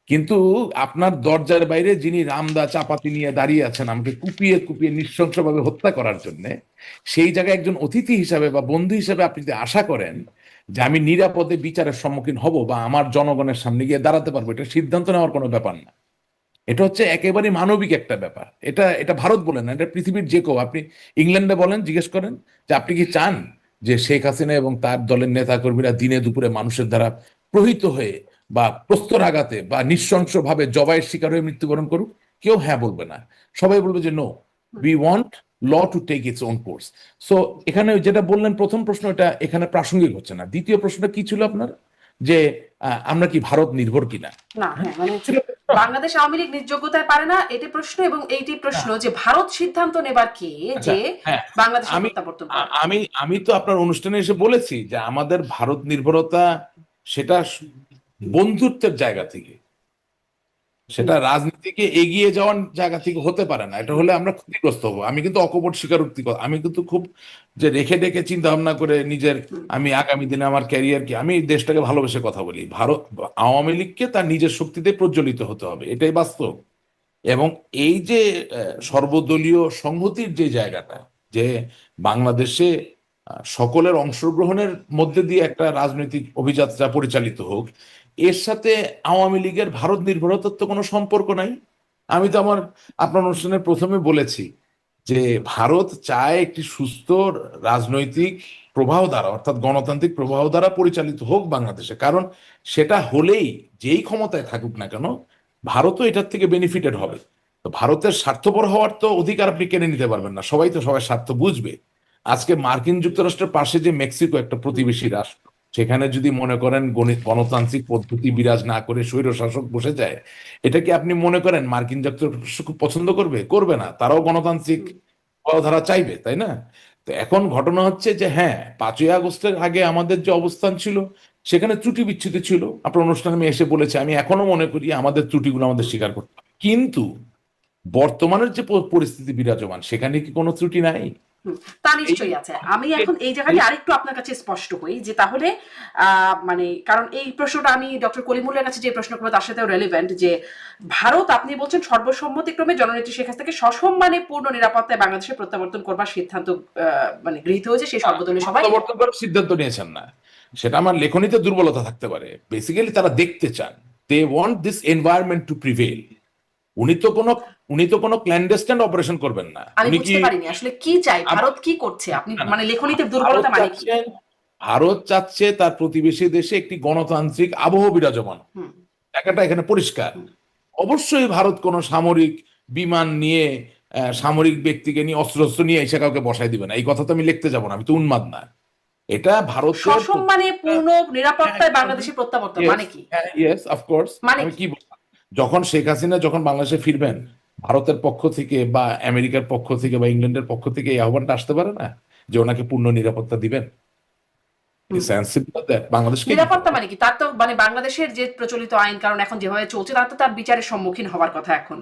কিন্তু আপনার দরজার বাইরে যিনি রামদা চাপাতি নিয়ে দাঁড়িয়ে আছেন আমাকে কুপিয়ে কুপিয়ে নৃশংসভাবে হত্যা করার জন্য, সেই জায়গায় একজন অতিথি হিসাবে বা বন্ধু হিসাবে আপনি যদি আশা করেন যে আমি নিরাপদে বিচারের সম্মুখীন হব বা আমার জনগণের সামনে গিয়ে দাঁড়াতে পারবো, এটা সিদ্ধান্ত নেওয়ার কোনো ব্যাপার না। এটা হচ্ছে একেবারে মানবিক একটা ব্যাপার। এটা এটা ভারত বলেন না, এটা পৃথিবীর যে কেউ, আপনি ইংল্যান্ডে বলেন, জিজ্ঞেস করেন যে আপনি কি চান যে শেখ হাসিনা এবং তার দলের নেতাকর্মীরা দিনে দুপুরে মানুষের দ্বারা প্রহিত হয়ে বা প্রস্তরাঘাতে বা নৃশংসভাবে জবাইয়ের শিকার হয়ে মৃত্যুবরণ করুক? কেউ হ্যাঁ বলবে না, সবাই বলবে যে no, we want law to take its own course. So এখানে যেটা বললেন প্রথম প্রশ্ন, এটা এখানে প্রাসঙ্গিক হচ্ছে না। দ্বিতীয় প্রশ্নটা কি ছিল আপনার, যে আমরা কি ভারত নির্ভর কিনা? না, হ্যাঁ, মানে বাংলাদেশ আওয়ামী লীগ নিজ যোগ্যতায় পারে না, এটি প্রশ্ন, এবং এইটি প্রশ্ন যে ভারত সিদ্ধান্ত নেবার কে যে হ্যাঁ, বাংলাদেশের আমি প্রত্যাবর্তন করবে। আমি আমি তো আপনার অনুষ্ঠানে এসে বলেছি যে আমাদের ভারত নির্ভরতা সেটা বন্ধুত্বের জায়গা থেকে, সেটা রাজনীতিকে এগিয়ে যাওয়ার জায়গা থেকে হতে পারে না। এটা হলে আমরা ক্ষতিগ্রস্ত হবো। আমি কিন্তু অকপট স্বীকারোক্তি, আমি কিন্তু খুব যে রেখে ডেকে চিন্তা ভাবনা করে নিজের, আমি আগামী দিনে আমার ক্যারিয়ার কি, আমি দেশটাকে ভালোবেসে কথা বলি। ভারত আওয়ামী লীগকে তার নিজের শক্তিতে প্রজ্বলিত হতে হবে, এটাই বাস্তব। এবং এই যে সর্বদলীয় সংহতির যে জায়গাটা, যে বাংলাদেশে সকলের অংশগ্রহণের মধ্যে দিয়ে একটা রাজনৈতিক অভিযাত্রা পরিচালিত হোক, এর সাথে আওয়ামী লীগের ভারত নির্ভরতার তো কোনো সম্পর্ক নাই। আমি তো আপনার অনুষ্ঠানের প্রথমে বলেছি যে ভারত চায় একটি সুস্থ রাজনৈতিক প্রবাহ দ্বারা, অর্থাৎ গণতান্ত্রিক প্রবাহ দ্বারা পরিচালিত হোক বাংলাদেশে, কারণ সেটা হলেই যেই ক্ষমতায় থাকুক না কেন ভারতও এটার থেকে বেনিফিটেড হবে। তো ভারতের স্বার্থপর হওয়ার তো অধিকার আপনি কেড়ে নিতে পারবেন না, সবাই তো সবার স্বার্থ বুঝবে। আজকে মার্কিন যুক্তরাষ্ট্রের পাশে যে মেক্সিকো একটা প্রতিবেশী রাষ্ট্র, সেখানে যদি মনে করেন গণতান্ত্রিক পদ্ধতি বিরাজ না করে স্বৈরশাসক বসে যায়, এটা কি আপনি মনে করেন মার্কিন যুক্তরাষ্ট্র খুব পছন্দ করবে? করবে না, তারাও গণতান্ত্রিক ধারা চাইবে, তাই না? তো এখন ঘটনা হচ্ছে যে হ্যাঁ, 5ই আগস্টের আগে আমাদের যে অবস্থান ছিল সেখানে ত্রুটি বিচ্ছুতি ছিল, আপনার অনুষ্ঠানে আমি এসে বলেছি, আমি এখনো মনে করি আমাদের ত্রুটিগুলো আমাদের স্বীকার করতে হবে। কিন্তু বর্তমানের যে পরিস্থিতি বিরাজমান, সেখানে কি কোনো ত্রুটি নাই? তা নিশ্চয়ই আছে। আমি এখন এই জায়গাটা আরেকটু আপনার কাছে স্পষ্ট হই যে তাহলে মানে, কারণ এই প্রশ্নটা আমি ডক্টর কলিমুল্লার কাছে যে প্রশ্ন করবো তার সাথেও রেলিভেন্ট, যে ভারত, আপনি বলছেন সর্বসম্মতিক্রমে জননেত্রী শেখ হাসিনাকে সসম্মানে পূর্ণ নিরাপত্তায় বাংলাদেশে প্রত্যাবর্তন করবার সিদ্ধান্ত মানে গৃহীত হয়েছে সেই সর্বদলীয় সভায়। প্রত্যাবর্তন করার সিদ্ধান্ত নিয়েছেন না, সেটা আমার লেখনীতে দুর্বলতা থাকতে পারে। বেসিক্যালি তারা দেখতে চান, they want this environment to prevail, উনি তো কোনো ক্ল্যান্ডেস্টাইন অপারেশন করবেন না। আমি উনি কি বুঝতে পারিনি আসলে কি চাই, ভারত কি করছে, আপনি না, না, মানে লেখনীতে ভারত দুর্বলতা মানে কি? চাচ্ছেন, ভারত চাচ্ছে তার প্রতিবেশী দেশে একটি গণতান্ত্রিক আবহ বিরাজমান, হুম, জায়গাটা এখানে পরিষ্কার। হুম। অবশ্যই ভারত কোনো সামরিক বিমান নিয়ে সামরিক ব্যক্তিকে নিয়ে অস্ত্র নিয়ে এসে কাউকে বসাই দিবে না, এই কথা তো আমি লিখতে যাব না, আমি তো উন্মাদ না। এটা ভারতের সসম্মানে পূর্ণ নিরাপত্তায় বাংলাদেশে প্রত্যাবর্তন মানে কি? Yes of course. মানে আমি কি? কি বললাম, যখন শেখ হাসিনা যখন বাংলাদেশে ফিরবেন, ভারতের পক্ষ থেকে বা আমেরিকার পক্ষ থেকে বা ইংল্যান্ডের পক্ষ থেকে এই আহ্বানটা আসতে পারে না যে ওনাকে পূর্ণ নিরাপত্তা দিবেন? হুম। বাংলাদেশকে দিতে নিরাপত্তা হবে। মানে কি? তার তো মানে বাংলাদেশের যে প্রচলিত আইন কারণ এখন যেভাবে চলছে তার তো তার বিচারের সম্মুখীন হওয়ার কথা এখন।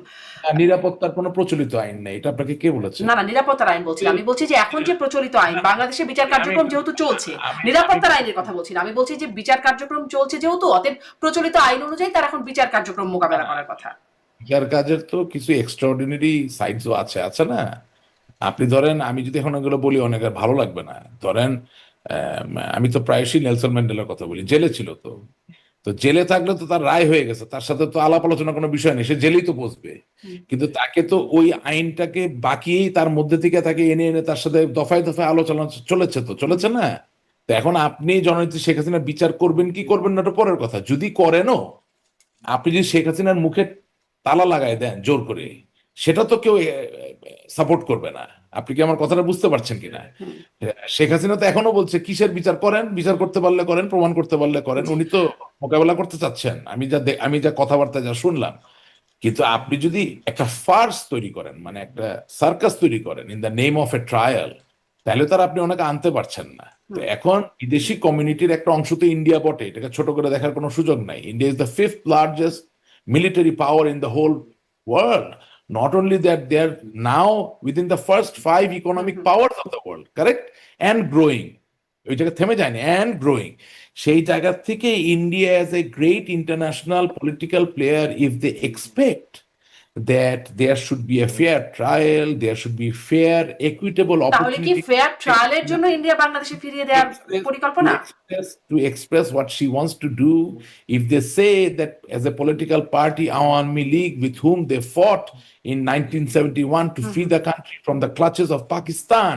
নিরাপত্তার কোনো প্রচলিত আইন নেই, এটা আপনাকে কে বলেছে? না, না, নিরাপত্তার আইন বলছি না। আমি বলছি যে এখন যে প্রচলিত আইন বাংলাদেশে বিচার কার্যক্রম যেহেতু চলছে, নিরাপত্তার আইনের কথা বলছি না। আমি বলছি যে বিচার কার্যক্রম চলছে যেহেতু, অতএব প্রচলিত আইন অনুযায়ী তার এখন বিচার কার্যক্রম মোকাবেলা করার কথা। বিচার কাজের তো কিছু এক্সট্রাঅর্ডিনারি সাইডসও আছে না? আপনি ধরেন, আমি যদি এখন এগুলো বলি অনেকের ভালো লাগবে না। ধরেন আমি তো প্রায়শই নেলসন ম্যান্ডেলার কথা বলি, জেলে ছিল তো। তো জেলে থাকলে তো তার রায় হয়ে গেছে, তার সাথে তো আলাপ আলোচনা কোনো বিষয় নেই, সে জেলেই তো বসবে। হুম। কিন্তু তাকে তো ওই আইনটাকে বাকিয়েই তার মধ্যে থেকে তাকে এনে এনে তার সাথে দফায় দফায় আলোচনা চলেছে না? তো এখন আপনি জননেত্রী শেখ হাসিনার বিচার করবেন কি করবেন না, ওটা পরের কথা। যদি করেনও, আপনি যদি শেখ হাসিনার মুখে তালা লাগায় দেন জোর করে, সেটা তো কেউ সাপোর্ট করবে না। আপনি কি আমার কথাটা বুঝতে পারছেন কিনা? হুম। শেখ হাসিনা তো এখনো বলছে কিসের বিচার করেন, বিচার করতে পারলে করেন, প্রমাণ করতে পারলে করেন। উনি তো মোকাবেলা করতে চাচ্ছেন, আমি যা কথাবার্তা যা শুনলাম। কিন্তু আপনি যদি একটা ফার্স তৈরি করেন, মানে একটা সার্কাস তৈরি করেন in the name of A trial, তাহলে তার আপনি ওনাকে আনতে পারছেন না। তো এখন বিদেশি কমিউনিটির একটা অংশ তো ইন্ডিয়া বটে, এটাকে ছোট করে দেখার কোনো সুযোগ নাই। India is the 5th largest military power in the whole world. Not only that, they are now within the first 5 economic powers of the world, correct? And growing. ওই জায়গা থেমে যায়নি, and growing. সেই জায়গা থেকে India as a great international political player, if they expect that there should be a fair trial, there should be fair, equitable তাহলে কি opportunity ফেয়ার ট্রায়ালের জন্য ইন্ডিয়া বাংলাদেশে ফিরিয়ে দেওয়ার পরিকল্পনা? to express what she wants to do. If they say that as a political party, Awami League, with whom they fought in 1971 to free the country from the clutches of Pakistan,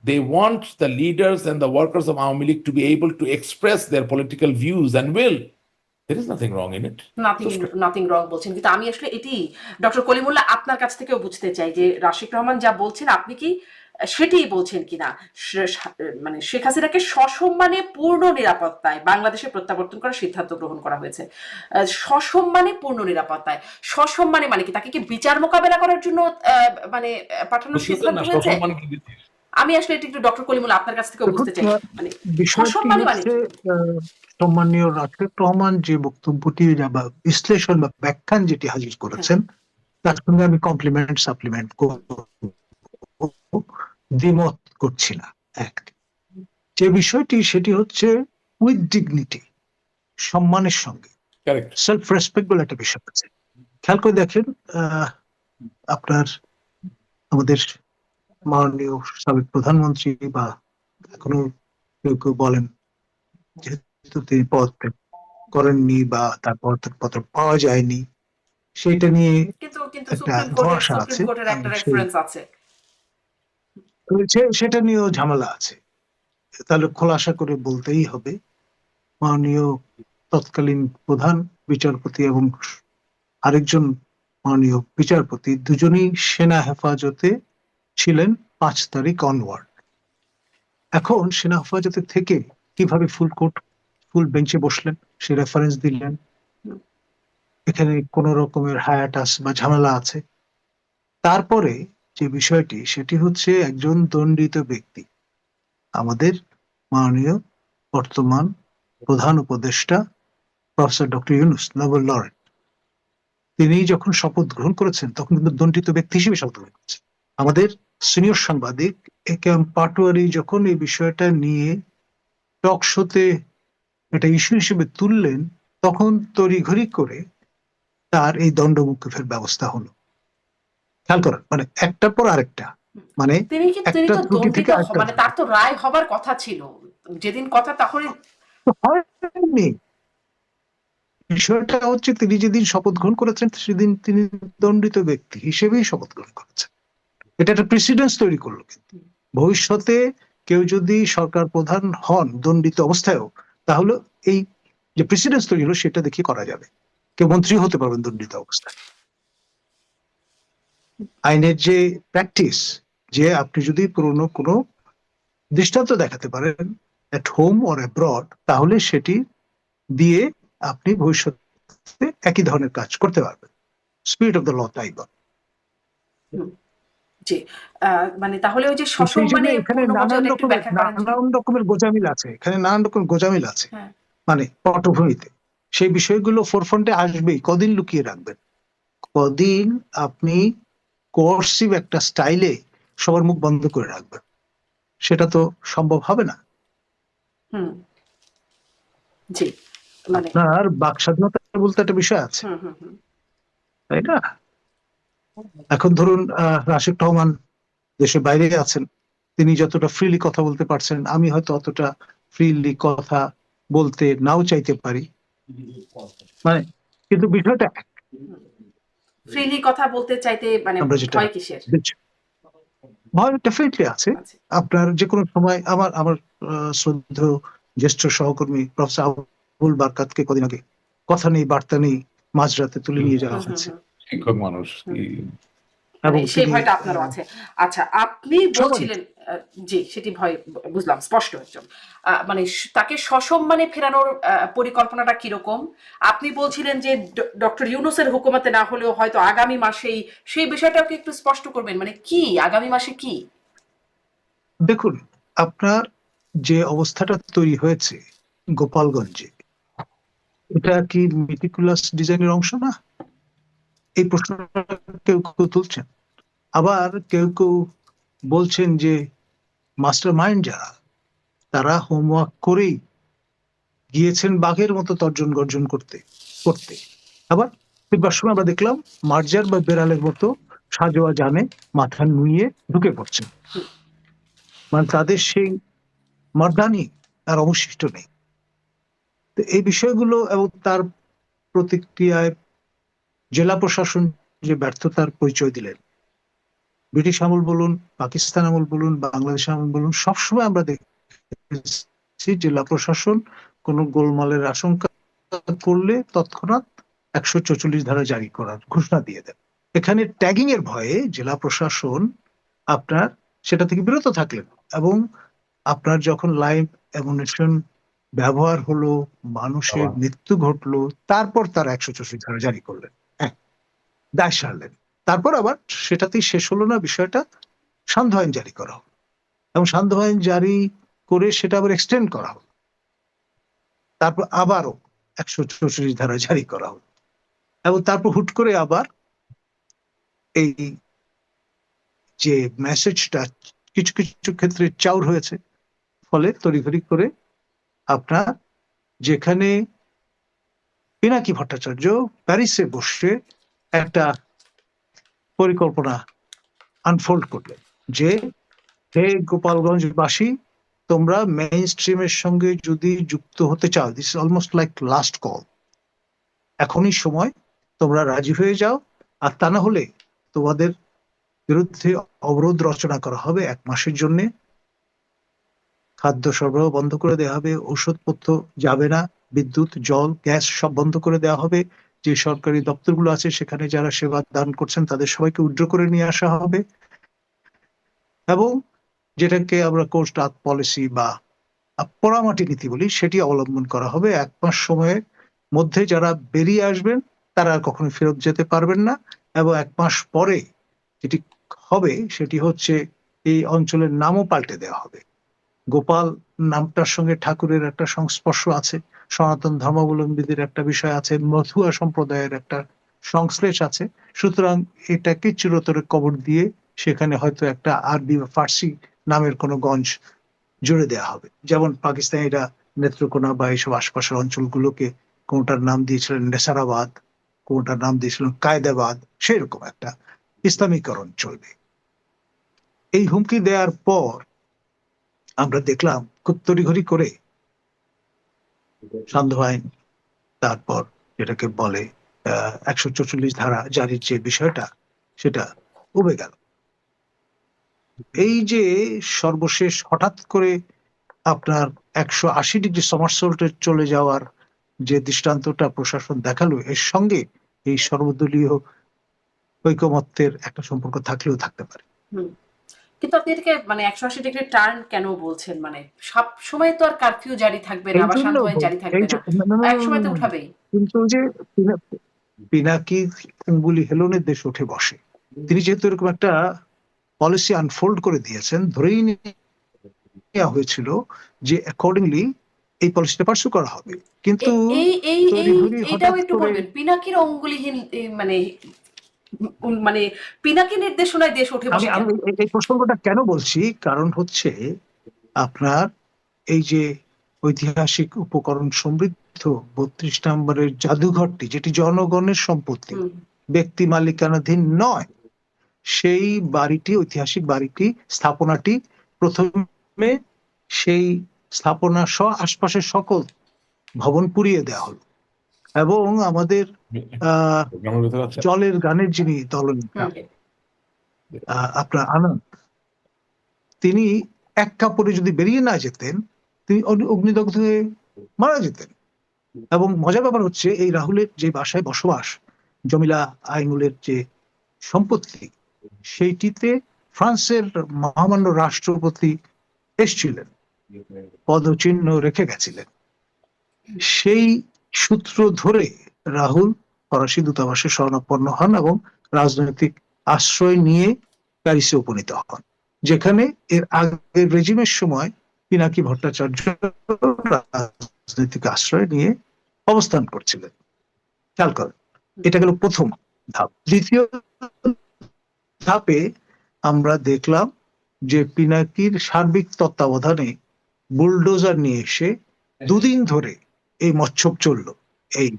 they want the leaders and the workers of Awami League to be able to express their political views and will. There is nothing wrong in it. Nothing wrong বলছেন, কিন্তু আমি আসলে এটি ডক্টর কলিমুল্লাহ আপনার কাছ থেকেও বুঝতে চাই যে রাশিক রহমান যা বলছেন আপনি কি সেটাই বলছেন কিনা। মানে শেখ হাসিনাকে সসম্মানে পূর্ণ নিরাপত্তায় বাংলাদেশে প্রত্যাবর্তন করার সিদ্ধান্ত গ্রহণ করা হয়েছে। সসম্মানে পূর্ণ নিরাপত্তায়, সসম্মানে মানে কি তাকে কি বিচার মোকাবেলা করার জন্য মানে পাঠানোর সিদ্ধান্ত হয়েছে? আমি আসলে এটা একটু ডক্টর কলিমুল্লাহ আপনার কাছ থেকেও বুঝতে চাই, মানে বিষয়টি সসম্মানে মানে হচ্ছে কি? সম্মানীয় রাশেক রহমান যে বক্তব্যটি বা বিশ্লেষণ বা ব্যাখ্যান যেটি হাজির করেছেন, তার সঙ্গে আমি কমপ্লিমেন্ট সাপ্লিমেন্ট দ্বিমত করছি না। এক, যে বিষয়টি সেটি হচ্ছে উইথ ডিগনিটি, সম্মানের সঙ্গে Correct. সেলফ রেসপেক্ট বলে একটা বিষয় আছে। খেয়াল করে দেখেন, আপনার আমাদের মাননীয় সাবেক প্রধানমন্ত্রী বা এখনো কেউ কেউ বলেন যেহেতু তিনি পদত্যাগ করেননি বা তার পদত্যাগপত্র পাওয়া যায়নি, সেটা নিয়ে কিন্তু একটা সুপ্রিম ধোঁয়াশা আছে। কোর্টের একটা রেফারেন্স আছে। সেটা নিয়েও ঝামেলা আছে। তাহলে খোলাসা করে বলতেই হবে, মাননীয় তৎকালীন প্রধান বিচারপতি এবং আরেকজন মাননীয় বিচারপতি দুজনেই সেনা হেফাজতে ছিলেন 5 তারিখ অনওয়ার্ড। এখন সেনা হেফাজতে থেকে কিভাবে ফুল বেঞ্চে বসলেন সে রেফারেন্স দিলেন। এখানে কোন রকমের হায়াটাস বা ঝামেলা আছে। তারপরে যে বিষয়টি সেটি হচ্ছে একজন দণ্ডিত ব্যক্তি, আমাদের মাননীয় বর্তমান প্রধান উপদেষ্টা professor doctor Yunus, Nobel laureate, তিনি যখন শপথ গ্রহণ করেছেন তখন কিন্তু দণ্ডিত ব্যক্তি হিসেবে শপথ গ্রহণ করেছেন। আমাদের সিনিয়র সাংবাদিক এ কে এম পাটোয়ারি যখন এই বিষয়টা নিয়ে টক শোতে এটা ইস্যু হিসেবে তুললেন, তখন তড়িঘড়ি করে তার এই দণ্ডমুক্তির ব্যবস্থা হলো। খেয়াল করেন, মানে একটার পর আরেকটা, মানে তিনি একটা তো ত্রুটি থেকে দণ্ডিত, মানে তার তো রায় হবার কথা ছিল যেদিন কথা, তখনই হয়নি। বিষয়টা হচ্ছে তিনি যেদিন শপথ গ্রহণ করেছেন সেদিন তিনি দণ্ডিত ব্যক্তি হিসেবেই শপথ গ্রহণ করেছেন। এটা একটা প্রেসিডেন্স তৈরি করলো। কিন্তু ভবিষ্যতে কেউ যদি সরকার প্রধান হন দণ্ডিত অবস্থায়ও, তাহলে এই যে প্রেসিডেন্স তৈরি হলো সেটা দেখে করা যাবে, কেউ মন্ত্রী হতে পারবেন দণ্ডিত অবস্থায়। আইনের যে প্র্যাকটিস, যে আপনি যদি পুরনো কোনো দৃষ্টান্ত দেখাতে পারেন এট হোম অর অ্যাব্রড, তাহলে সেটি দিয়ে আপনি ভবিষ্যতে একই ধরনের কাজ করতে পারবেন। স্পিরিট অফ দ্য ল তাই বলে। জি, মানে তাহলে ওই যে তো সেই জন্য সসম্মানে এখানে পূর্ণ মর্যাদা একটু ব্যাখ্যা করেন যদি। নানান রকমের গোজামিল আছে, এখানে নানান রকমের গোজামিল আছে হ্যাঁ, মানে পটভূমিতে। সেই বিষয়গুলো ফোরফ্রন্টে আসবেই। কদিন লুকিয়ে রাখবেন? কদিন আপনি কোর্সিভ একটা স্টাইলে সবার মুখ বন্ধ করে রাখবেন? সেটা তো সম্ভব হবে না। হুম, জি, মানে আপনার বাক স্বাধীনতা বলতে একটা বিষয় আছে, হুম হুম হুম তাই না? এখন ধরুন রাশিদ রহমান দেশের বাইরে আছেন, তিনি যতটা ফ্রিলি কথা বলতে পারছেন, আমি হয়তো অতটা ফ্রিলি কথা বলতে নাও চাইতে পারি, মানে কিন্তু বিষয়টা এক। ফ্রিলি কথা বলতে চাইতে মানে আমরা যেটা ভয় কিসের দেখছি, ভয় ডেফিনেটলি আছে। আছে? আপনার যে কোনো সময় আমার আমার শ্রদ্ধেয় জ্যেষ্ঠ সহকর্মী প্রফেসর আবুল বারকাতকে কদিন আগে কথা নেই বার্তা নেই মাঝরাতে তুলে নিয়ে যাওয়া হুম হুম হয়েছে, হুম শিক্ষক মানুষ হুম। মানে এবং সেই তিনি ভয়টা আপনারও আছে। আচ্ছা, আপনি সবারই। বলছিলেন জি, সেটি ভয় বুঝলাম স্পষ্ট একদম। মানে তাকে সসম্মানে ফেরানোর পরিকল্পনাটা কিরকম? আপনি বলছিলেন যে ডক্টর ইউনূসের হুকুমতে না হলেও হয়তো আগামী মাসেই, সেই বিষয়টাকে একটু স্পষ্ট করবেন। মানে কি আগামী মাসে কি? দেখুন, আপনার যে অবস্থাটা তৈরি হয়েছে গোপালগঞ্জে, এটা কি মেটিকুলাস ডিজাইনের অংশ না? এই প্রশ্নটা কেউ কেউ তুলছেন। আবার কেউ কেউ বলছেন যে মাস্টার মাইন্ড যারা, তারা হোমওয়ার্ক করেই গিয়েছেন বাঘের মতো তর্জন গর্জন করতে করতে। আবার ফিরবার সময় আমরা দেখলাম মার্জার বা বেড়ালের মতো সাজোয়া জানে মাথা নুইয়ে ঢুকে পড়ছেন। মানে তাদের সেই মর্দানি আর অবশিষ্ট নেই। তো এই বিষয়গুলো এবং তার প্রতিক্রিয়ায় জেলা প্রশাসন যে ব্যর্থতার পরিচয় দিলেন, ব্রিটিশ আমল বলুন, পাকিস্তান আমল বলুন, বাংলাদেশ আমল বলুন, সবসময় আমরা দেখেছি জেলা প্রশাসন কোনো গোলমালের আশঙ্কা করলে তৎক্ষণাৎ 144 ধারা জারি করার ঘোষণা দিয়ে দেন। এখানে ট্যাগিং এর ভয়ে জেলা প্রশাসন আপনার সেটা থেকে বিরত থাকলেন, এবং আপনার যখন লাইভ অ্যামুনিশন ব্যবহার হলো, মানুষের মৃত্যু ঘটলো, তারপর তারা 144 ধারা জারি করলেন, এক দায় সারলেন। তারপর আবার সেটাতেই শেষ হলো না, বিষয়টা সান্ধ্য আইন জারি করা হলো, এবং সান্ধ্য আইন জারি করে সেটা আবার এক্সটেন্ড করা হলো, তারপর আবারও 144 ধারা জারি করা হলো, এবং তারপর হুট করে আবার এই যে মেসেজটা কিছু কিছু ক্ষেত্রে চাউর হয়েছে, ফলে তড়িঘড়ি করে আপনার যেখানে পিনাকি ভট্টাচার্য প্যারিসে বসে একটা পরিকল্পনা আনফোল্ড করলেন যে হে গোপালগঞ্জবাসী, তোমরা মেইন স্ট্রিমের সঙ্গে যদি যুক্ত হতে চাও, this is almost like last call, এখনই সময়, তোমরা রাজি হয়ে যাও, আর তা না হলে তোমাদের বিরুদ্ধে অবরোধ রচনা করা হবে 1 মাসের জন্য, খাদ্য সরবরাহ বন্ধ করে দেওয়া হবে, ওষুধপত্র যাবে না, বিদ্যুৎ জল গ্যাস সব বন্ধ করে দেওয়া হবে, যে সরকারি দপ্তরগুলো আছে সেখানে যারা সেবা দান করছেন তাদের সবাইকে উইথড্র করে নিয়ে আসা হবে, এবং যেটাকে আমরা কোস্ট আর্থ পলিসি বা পোড়ামাটি নীতি বলি সেটি অবলম্বন করা হবে। 1 মাস সময়ের মধ্যে যারা বেরিয়ে আসবেন তারা আর কখনো ফেরত যেতে পারবেন না, এবং 1 মাস পরে যেটি হবে সেটি হচ্ছে এই অঞ্চলের নামও পাল্টে দেওয়া হবে। গোপাল নামটার সঙ্গে ঠাকুরের একটা সংস্পর্শ আছে, সনাতন ধর্মাবলম্বীদের একটা বিষয় আছে, মথুয়া সম্প্রদায়ের একটা সংশ্লেষ আছে, সুতরাং এটাকে চিরতরে কবর দিয়ে সেখানে হয়তো একটা আরবি বা ফার্সি নামের কোনো গঞ্জ জুড়ে দেওয়া হবে। যেমন পাকিস্তানিরা নেত্রকোনা বা এইসব আশপাশের অঞ্চলগুলোকে কোনটার নাম দিয়েছিলেন নেসারাবাদ, কোনটার নাম দিয়েছিলেন কায়দাবাদ, সেরকম একটা ইসলামীকরণ চলবে। এই হুমকি দেওয়ার পর আমরা দেখলাম খুব তড়িঘড়ি করে সান্ধ্য আইন, তারপর যেটাকে বলে 144 ধারা জারির যে বিষয়টা, সেটা উবে গেল। এই যে সর্বশেষ হঠাৎ করে আপনার 180 ডিগ্রি সমারসল্টে চলে যাওয়ার যে দৃষ্টান্তটা প্রশাসন দেখালো, এর সঙ্গে এই সর্বদলীয় ঐকমত্যের একটা সম্পর্ক থাকলেও থাকতে পারে। হুম। কিন্তু আপনি এটাকে মানে 180 ডিগ্রি টার্ন কেন বলছেন? মানে সব সময় তো আর কারফিউ জারি থাকবে না এই বা জন্য শান্ত আইন জারি থাকবে না, না, না, না, এক সময় তো না, না। উঠাবেই। কিন্তু ওই যে পিনাকি অঙ্গুলি হেলনের দেশ উঠে বসে, তিনি যেহেতু এরকম একটা পলিসি আনফোল্ড করে দিয়েছেন, ধরেই নেওয়া হয়েছিল যে অ্যাকর্ডিংলি এই পলিসিটা পার্সু করা হবে। কিন্তু এ- এই এই এই তড়িঘড়ি এইটাও হঠাৎ একটু করে বলবেন, পিনাকির অঙ্গুলিহীন মানে মানে পিনাকি নির্দেশনায় দেশ উঠে আমি বসে আমি কেন? এই প্রসঙ্গটা কেন বলছি, কারণ হচ্ছে আপনার এই যে ঐতিহাসিক উপকরণ সমৃদ্ধ 32 নম্বরের জাদুঘরটি, যেটি জনগণের সম্পত্তি, হুম, ব্যক্তি মালিকানাধীন নয়, সেই বাড়িটি, ঐতিহাসিক বাড়িটি, স্থাপনাটি প্রথমে সেই স্থাপনা সহ আশপাশের সকল ভবন পুড়িয়ে দেওয়া হলো, এবং আমাদের আহ প্রোগ্রামের ভিতরে আছে। জলের গানের যিনি দলনেতা হুম, আপনার আনন্দ, তিনি এক কাপড়ে যদি বেরিয়ে না যেতেন, তিনি অগ্নিদগ্ধ হয়ে মারা যেতেন। এবং মজার ব্যাপার হচ্ছে, এই রাহুলের যে বাসায় বসবাস, জমিলা আইনুলের যে সম্পত্তি, সেইটিতে ফ্রান্সের মহামান্য রাষ্ট্রপতি এসছিলেন, পদচিহ্ন রেখে গেছিলেন। সেই সূত্র ধরে রাহুল ফরাসি দূতাবাসে শরণাপন্ন হন এবং রাজনৈতিক আশ্রয় নিয়ে প্যারিসে উপনীত হন, যেখানে এর আগের রেজিমের সময় পিনাকি ভট্টাচার্য রাজনৈতিক আশ্রয় নিয়ে অবস্থান করছিলেন। খেয়াল করেন, এটা গেল প্রথম ধাপ। দ্বিতীয় ধাপে আমরা দেখলাম যে পিনাকির সার্বিক তত্ত্বাবধানে বুলডোজার নিয়ে এসে দুদিন ধরে এই মচ্ছব চললো, এই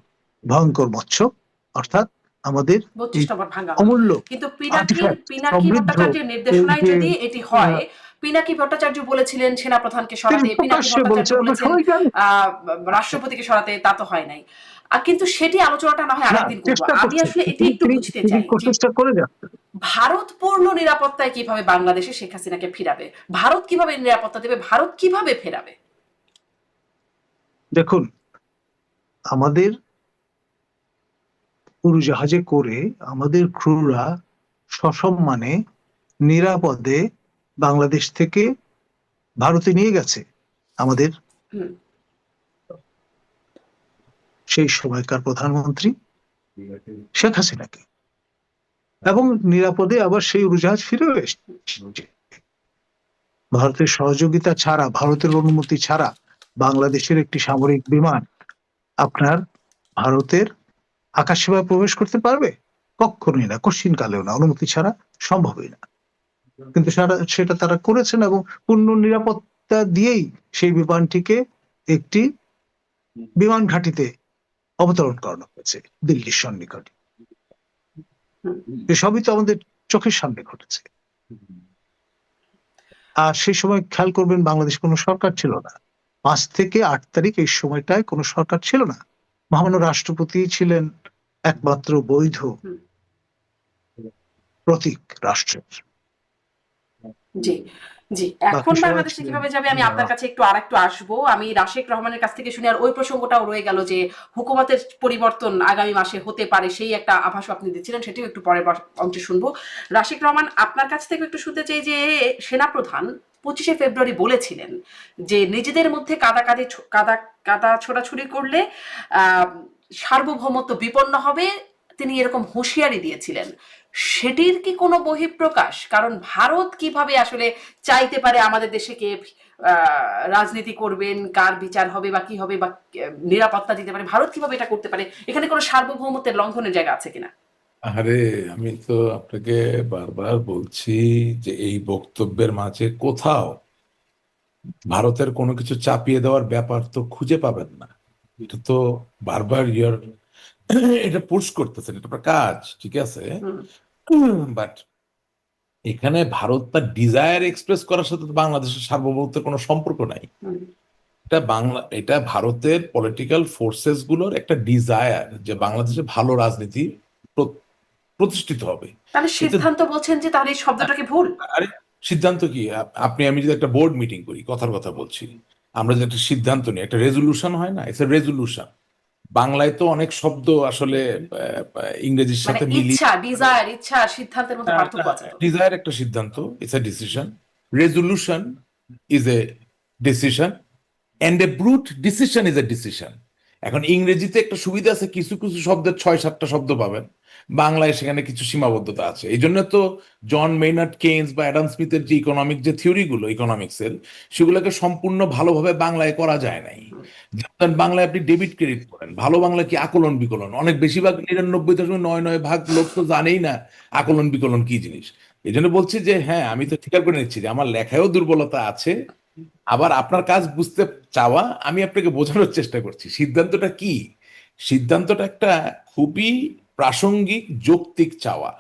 ভয়ঙ্কর মচ্ছব, অর্থাৎ আমাদের 32 এই নম্বর ভাঙা হলো। অমূল্য কিন্তু আর্টিফ্যাক্ট পিনাকি সমৃদ্ধ ভট্টাচার্যের এই নির্দেশনায় যে যদি এটি হয়, পিনাকি ভট্টাচার্য বলেছিলেন সেনাপ্রধানকে তিনি সরাতে, পিনাকি প্রকাশ্যে ভট্টাচার্য বলছেন, আমরা বলেছেন সবাই জানি। আহ রাষ্ট্রপতিকে সরাতে, তা তো হয় নাই। কিন্তু সেটি আলোচনাটা না হয় না, আরেকদিন করবো। চেষ্টা আমি করছেন, আসলে এটি তিনি একটু তিনি বুঝতে তিনি চাই যে চেষ্টা করে যাচ্ছেন। ভারত পূর্ণ নিরাপত্তায় কিভাবে বাংলাদেশে শেখ হাসিনাকে ফিরাবে, ভারত কিভাবে নিরাপত্তা দেবে, ভারত কিভাবে ফেরাবে? দেখুন, আমাদের উড়োজাহাজে করে আমাদের ক্রুরা সসম্মানে নিরাপদে বাংলাদেশ থেকে ভারতে নিয়ে গেছে আমাদের হুম, সেই সময়কার প্রধানমন্ত্রী শেখ হাসিনাকে, এবং নিরাপদে আবার সেই উড়োজাহাজ ফিরেও এসেছে। ভারতের সহযোগিতা ছাড়া, ভারতের অনুমতি ছাড়া বাংলাদেশের একটি সামরিক বিমান আপনার ভারতের আকাশসীমায় প্রবেশ করতে পারবে? কখনোই না, কশ্চিন কালেও না, অনুমতি ছাড়া সম্ভবই না। কিন্তু সেটা তারা করেছেন, এবং পূর্ণ নিরাপত্তা দিয়েই সেই বিমানটিকে একটি বিমান ঘাঁটিতে অবতরণ করানো হয়েছে দিল্লির সন্নিকটে। হুম। এসবই তো আমাদের চোখের সামনে ঘটেছে। আর সেই সময় খেয়াল করবেন, বাংলাদেশ কোনো সরকার ছিল না। 5 থেকে 8 তারিখ এই সময়টায় কোনো সরকার ছিল না। মহামান্য রাষ্ট্রপতি ছিলেন একমাত্র বৈধ হুম। প্রতীক রাষ্ট্রের। জি, জি। এখন বাকি সবাই বাংলাদেশে ছিলেন কিভাবে যাবে আমি আপনার কাছে একটু আরেকটু আসবো। আমি রাশেক রহমানের কাছ থেকে শুনি, আর ওই প্রসঙ্গটাও রয়ে গেল যে হুকুমতের পরিবর্তন আগামী মাসে হতে পারে, সেই একটা আভাসও আপনি দিচ্ছিলেন, সেটিও একটু পরের অংশে শুনবো। রাশেক রহমান, আপনার কাছ থেকে একটু শুনতে চাই যে সেনাপ্রধান 25শে ফেব্রুয়ারি বলেছিলেন যে নিজেদের মধ্যে কাদা ছোড়াছুড়ি করলে আহ সার্বভৌমত্ব বিপন্ন হবে, তিনি এরকম হুঁশিয়ারি দিয়েছিলেন। সেটির কি কোনো বহিঃপ্রকাশ? কারণ ভারত কিভাবে আসলে চাইতে পারে আমাদের দেশে কে রাজনীতি করবেন, কার বিচার হবে বা কি হবে, বা নিরাপত্তা দিতে পারে, ভারত কিভাবে এটা করতে পারে? এখানে কোনো সার্বভৌমত্বের লঙ্ঘনের জায়গা আছে কিনা? আরে, আমি তো আপনাকে বারবার বলছি যে এই বক্তব্যের মাঝে কোথাও ভারতের কোনো কিছু চাপিয়ে দেওয়ার ব্যাপার তো খুঁজে পাবেন না। এটা তো বারবার এটা পুশ করতেছেন, এটা আপনার কাজ, ঠিক আছে। বাট এখানে ভারত তার ডিজায়ার এক্সপ্রেস করার সাথে তো বাংলাদেশের সার্বভৌমত্বের কোনো সম্পর্ক নাই। এটা ভারতের পলিটিক্যাল ফোর্সেস গুলোর একটা ডিজায়ার যে বাংলাদেশে ভালো রাজনীতি প্র- প্রতিষ্ঠিত হবে। তাহলে এতে সিদ্ধান্ত বলছেন যে তাহলে এই শব্দটা কি ভুল? আরে সিদ্ধান্ত কি? আমি যদি একটা বোর্ড মিটিং করি, কথার কথা বলছি, আমরা যে একটা সিদ্ধান্ত নিই, একটা রেজলিউশন হয় না, ইটস এ রেজলিউশন। বাংলায় তো অনেক শব্দ আসলে ইংরেজির মানে সাথে মিলিয়ে। ইচ্ছা, ডিজায়ার, ইচ্ছা আর সিদ্ধান্তের মধ্যে পার্থক্য আছে তো। ডিজায়ার একটা সিদ্ধান্ত, it's a decision. Resolution is a decision, and a brute decision is a decision. এখন ইংরেজিতে একটা সুবিধা আছে, কিছু কিছু শব্দের 6-7টা শব্দ পাবেন, বাংলায় সেখানে কিছু সীমাবদ্ধতা আছে। এই জন্য তো জন মেইনার্ড কেইনস বা অ্যাডাম স্মিথের যে ইকোনমিক যে থিওরিগুলো ইকোনমিক্সের, সেগুলোকে সম্পূর্ণ ভালোভাবে বাংলায় করা যায় নাই। যেমন বাংলায় আপনি ডেবিট ক্রেডিট করেন, ভালো বাংলা কি আকলন বিকলন, অনেক বেশিরভাগ 99.99 ভাগ লোক তো জানেই না আকলন বিকলন কি জিনিস। এই জন্য বলছি যে হ্যাঁ, আমি তো স্বীকার করে নিচ্ছি যে আমার লেখায়ও দুর্বলতা আছে। আবার আপনার কাজ বুঝতে চাওয়া, আমি আপনাকে বোঝানোর চেষ্টা করছি সিদ্ধান্তটা কি। সিদ্ধান্তটা একটা খুবই প্রাসঙ্গিক যৌক্তিক চাওয়া।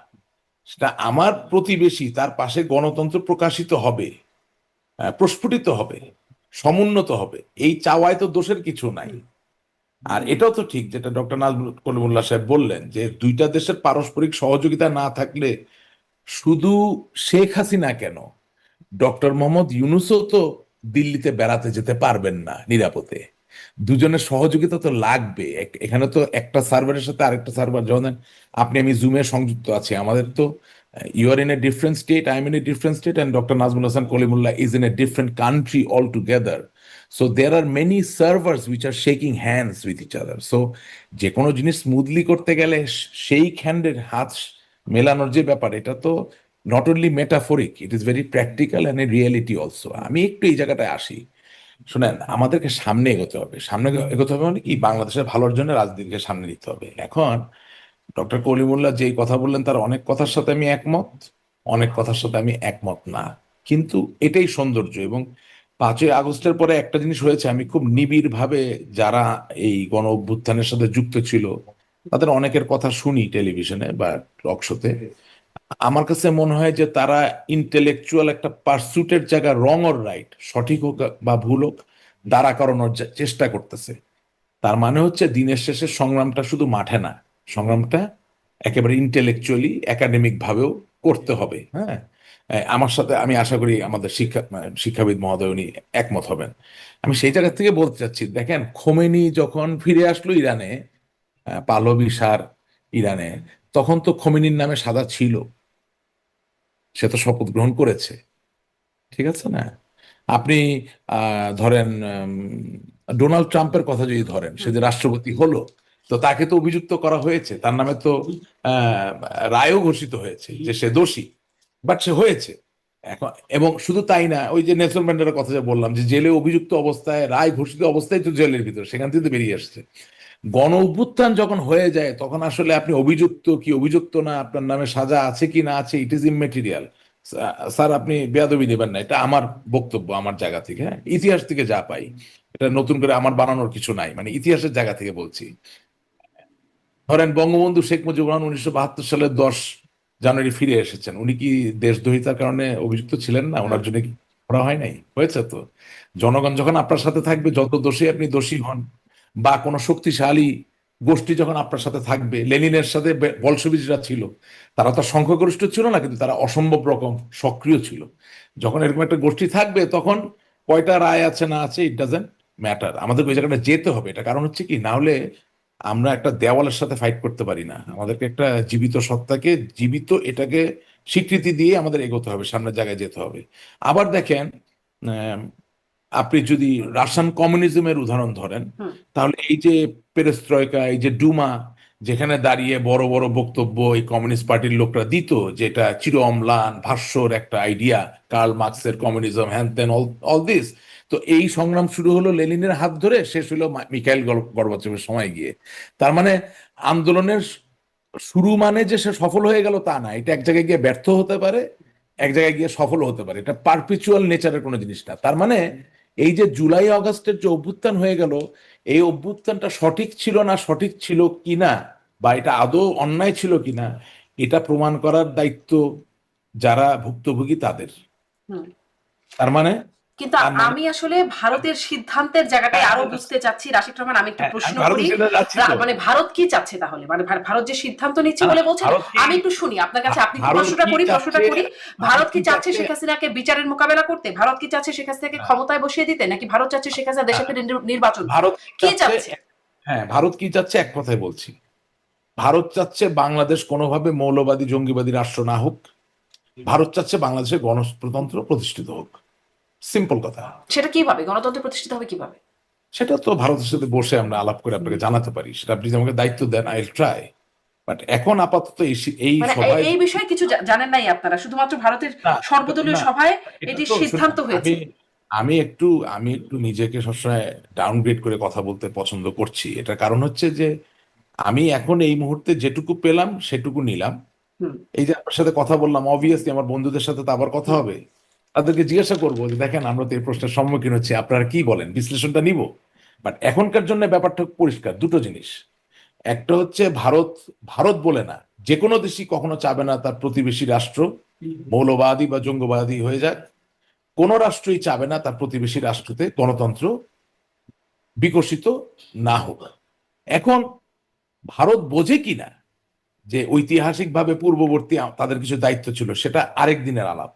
সেটা আমার প্রতিবেশী, তার পাশে গণতন্ত্র প্রকাশিত হবে, প্রস্ফুটিত হবে, সমুন্নত হবে, এই চাওয়ায় তো দোষের কিছু নাই। আর এটাও তো ঠিক যেটা ডক্টর নাজমুল কলিমুল্লাহ সাহেব বললেন, যে দুইটা দেশের পারস্পরিক সহযোগিতা না থাকলে শুধু শেখ হাসিনা কেন, ডক্টর মোহাম্মদ ইউনূসও তো দিল্লিতে বেড়াতে যেতে পারবেন না নিরাপদে। দুজনের সহযোগিতা তো লাগবে। এখানে তো একটা সার্ভারের সাথে আরেকটা সার্ভার, যখন আপনি আমি জুমে সংযুক্ত আছি, আমাদের তো you are in a different state, I am in a different state, and doctor Nazmul Hasan Kalimullah is in a different country all together. So there are many servers which are shaking hands with each other. So যে কোনো জিনিস স্মুথলি করতে গেলে সেই হ্যান্ডের হাত মেলানোর যে ব্যাপার, এটা তো not only metaphoric, it is very practical and a reality also. আমি একটু এই জায়গাটায় আসি। শোনেন, আমাদেরকে সামনে এগোতে হবে। সামনে এগোতে হবে মানে কি, বাংলাদেশের ভালোর জন্য রাজনীতিকে সামনে নিতে হবে। এখন ডক্টর কলিমুল্লাহ যেই কথা বললেন, তার অনেক কথার সাথে আমি একমত, অনেক কথার সাথে আমি একমত না। কিন্তু এটাই সৌন্দর্য। এবং 5ই আগস্টের পরে একটা জিনিস হয়েছে, আমি খুব নিবিড় ভাবে যারা এই গণ অভ্যুত্থানের সাথে যুক্ত ছিল তাদের অনেকের কথা শুনি টেলিভিশনে বা টক শোতে। আমার কাছে মনে হয় যে তারা ইন্টেলেকচুয়াল একটা পার্সুটের জায়গা, রং অর রাইট, সঠিক হোক বা ভুল হোক, দাঁড়া করানোর চেষ্টা করতেছে। তার মানে হচ্ছে দিনের শেষে সংগ্রামটা শুধু মাঠে না, সংগ্রামটা একেবারে ইন্টেলেকচুয়ালি একাডেমিক ভাবেও করতে হবে। হ্যাঁ, আমার সাথে আমি আশা করি আমাদের শিক্ষাবিদ মহোদয় উনি একমত হবেন। আমি সেই জায়গা থেকে বলতে চাচ্ছি, দেখেন খোমেনি যখন ফিরে আসলো ইরানে, পাহলভি সার ইরানে, তখন তো খোমেনির নামে সাদা ছিল, সে তো শপথ গ্রহণ করেছে, ঠিক আছে না? আপনি ধরেন ডোনাল্ড ট্রাম্পের কথা যদি ধরেন, সে যে রাষ্ট্রপতি হলো, তো তাকে তো অভিযুক্ত করা হয়েছে, তার নামে তো আহ, রায়ও ঘোষিত হয়েছে যে সে দোষী, বাট সে হয়েছে এখন। এবং শুধু তাই না, ওই যে নেলসন ম্যান্ডেলার কথা যে বললাম, যে জেলে অভিযুক্ত অবস্থায়, রায় ঘোষিত অবস্থায় তো জেলের ভিতরে, সেখান থেকে তো বেরিয়ে আসছে। গণ অভ্যুত্থান যখন হয়ে যায়, তখন আসলে আপনি অভিযুক্ত কি অভিযুক্ত না, আপনার নামে সাজা আছে কি না আছে, ইট ইজ ইমমেটেরিয়াল। স্যার, আপনি বেয়াদবি নেবেন না, এটা আমার বক্তব্য, আমার জায়গা থেকে, হ্যাঁ, ইতিহাস থেকে যা পাই, এটা নতুন করে আমার বানানোর কিছু নাই, মানে ইতিহাসের জায়গা থেকে বলছি। ধরেন বঙ্গবন্ধু শেখ মুজিবুর রহমান 1972 সালের 10 জানুয়ারি ফিরে এসেছেন, উনি কি দেশদ্রোহিতার কারণে অভিযুক্ত ছিলেন না? ওনার জন্য কি করা হয় নাই? হয়েছে তো। জনগণ যখন আপনার সাথে থাকবে, যত দোষী আপনি দোষী হন, বা কোনো শক্তিশালী গোষ্ঠী যখন আপনার সাথে থাকবে, লেনিনের সাথে বলশবিজরা ছিল, তারা তো সংখ্যাগরিষ্ঠ ছিল না, কিন্তু তারা অসম্ভব রকম সক্রিয় ছিল। যখন এরকম একটা গোষ্ঠী থাকবে, তখন কয়টা রায় আছে না আছে, ইট ডাজেন্ট ম্যাটার। আমাদের ওই জায়গাটা যেতে হবে। এটা কারণ হচ্ছে কি, না হলে আমরা একটা দেওয়ালের সাথে ফাইট করতে পারি না। আমাদেরকে একটা জীবিত সত্তাকে, জীবিত এটাকে স্বীকৃতি দিয়ে আমাদের এগোতে হবে, সামনের জায়গায় যেতে হবে। আবার দেখেন, আহ, আপনি যদি রাশিয়ান কমিউনিজমের উদাহরণ ধরেন, হুম। তাহলে এই যে পেরেস্ত্রয়কা, এই যে ডুমা, যেখানে দাঁড়িয়ে বড় বড় বক্তব্য এই কমিউনিস্ট পার্টির লোকরা দিত, যেটা চির অম্লান ভাষ্যর একটা আইডিয়া, কার্ল মার্কসের কমিউনিজম, হ্যান ত্যান, অল অল দিস। তো এই সংগ্রাম শুরু হলো লেনিনের হাত ধরে, শেষ হলো মিখাইল গর্বাচেভের সময় গিয়ে। তার মানে আন্দোলনের শুরু মানে যে সে সফল হয়ে গেল তা না, এটা এক জায়গায় গিয়ে ব্যর্থ হতে পারে, এক জায়গায় গিয়ে সফল হতে পারে। এটা পারপিচুয়াল নেচারের কোনো জিনিস না। তার মানে এই যে জুলাই আগস্টের যে অভ্যুত্থান হয়ে গেল, এই অভ্যুত্থানটা সঠিক ছিল না, সঠিক ছিল কিনা, বা এটা আদৌ অন্যায় ছিল কিনা, এটা প্রমাণ করার দায়িত্ব যারা ভুক্তভোগী তাদের। হুম। তার মানে কিন্তু তার মানে আমি আসলে ভারতের সিদ্ধান্তের জায়গাটাই আরো বুঝতে চাচ্ছি রাশিদ রহমান। আমি একটু হ্যাঁ, প্রশ্ন আমি ভারতে করি, সেটা যাচ্ছি তো। মানে ভারত কি চাচ্ছে তাহলে, মানে ভারত যে সিদ্ধান্ত নিচ্ছে না, বলে বলছেন, ভারত কি আমি একটু শুনি আপনার কাছে, আপনি একটু ভারত প্রশ্নটা কি করি, চাচ্ছে? ভারত কি চাচ্ছে শেখ হাসিনাকে বিচারের মোকাবেলা করতে? ভারত কি চাচ্ছে শেখ হাসিনাকে না, ক্ষমতায় বসিয়ে দিতে, নাকি ভারত চাচ্ছে শেখ হাসিনা দেশে ফিরে নির্বাচন করুক? ভারত কি কি চাচ্ছে? চাচ্ছে? হ্যাঁ, ভারত কি চাচ্ছে এক কথায় বলছি। ভারত চাচ্ছে বাংলাদেশ কোনোভাবে মৌলবাদী জঙ্গিবাদী রাষ্ট্র না হোক। ভারত চাচ্ছে বাংলাদেশের গণতন্ত্র প্রতিষ্ঠিত হোক। সিম্পল কথা। সেটা কিভাবে গণতন্ত্র প্রতিষ্ঠিত হবে, কিভাবে? সেটা তো ভারতের সাথে বসে আমরা আলাপ করে আপনাকে জানাতে পারি। সেটা আপনি যদি আমাকে দায়িত্ব দেন, আই উইল ট্রাই। বাট এখন আপাতত এই মানে সভায় এই বিষয়ে কিছু জানেন নাই আপনারা, শুধুমাত্র ভারতের না, সর্বদলীয় না, সভায় এটা এটি তো শুনুন, সিদ্ধান্ত হয়েছে। আমি একটু নিজেকে সবসময় ডাউনগ্রেড করে কথা বলতে পছন্দ করছি। এটার কারণ হচ্ছে যে আমি এখন এই মুহূর্তে যেটুকু পেলাম সেটুকু নিলাম। হুম এই যে আপনার সাথে কথা বললাম, অবভিয়াসলি আমার বন্ধুদের সাথে তো আবার কথা হুম। হবে। তাদেরকে জিজ্ঞাসা করবো যে দেখেন আমরা তো এই প্রশ্নের সম্মুখীন হচ্ছি, আপনারা কি বলেন, বিশ্লেষণটা নিব। বাট এখনকার জন্য ব্যাপারটা পরিষ্কার, দুটো জিনিস। একটা হচ্ছে ভারত, ভারত বলে না, যে কোনো দেশই কখনো চাবে না তার প্রতিবেশী রাষ্ট্র মৌলবাদী বা জঙ্গবাদী হয়ে যাক। কোন রাষ্ট্রই চাবে না তার প্রতিবেশী রাষ্ট্রতে গণতন্ত্র বিকশিত না হোক। এখন ভারত বোঝে কিনা যে ঐতিহাসিকভাবে পূর্ববর্তী তাদের কিছু দায়িত্ব ছিল, সেটা আরেক দিনের আলাপ।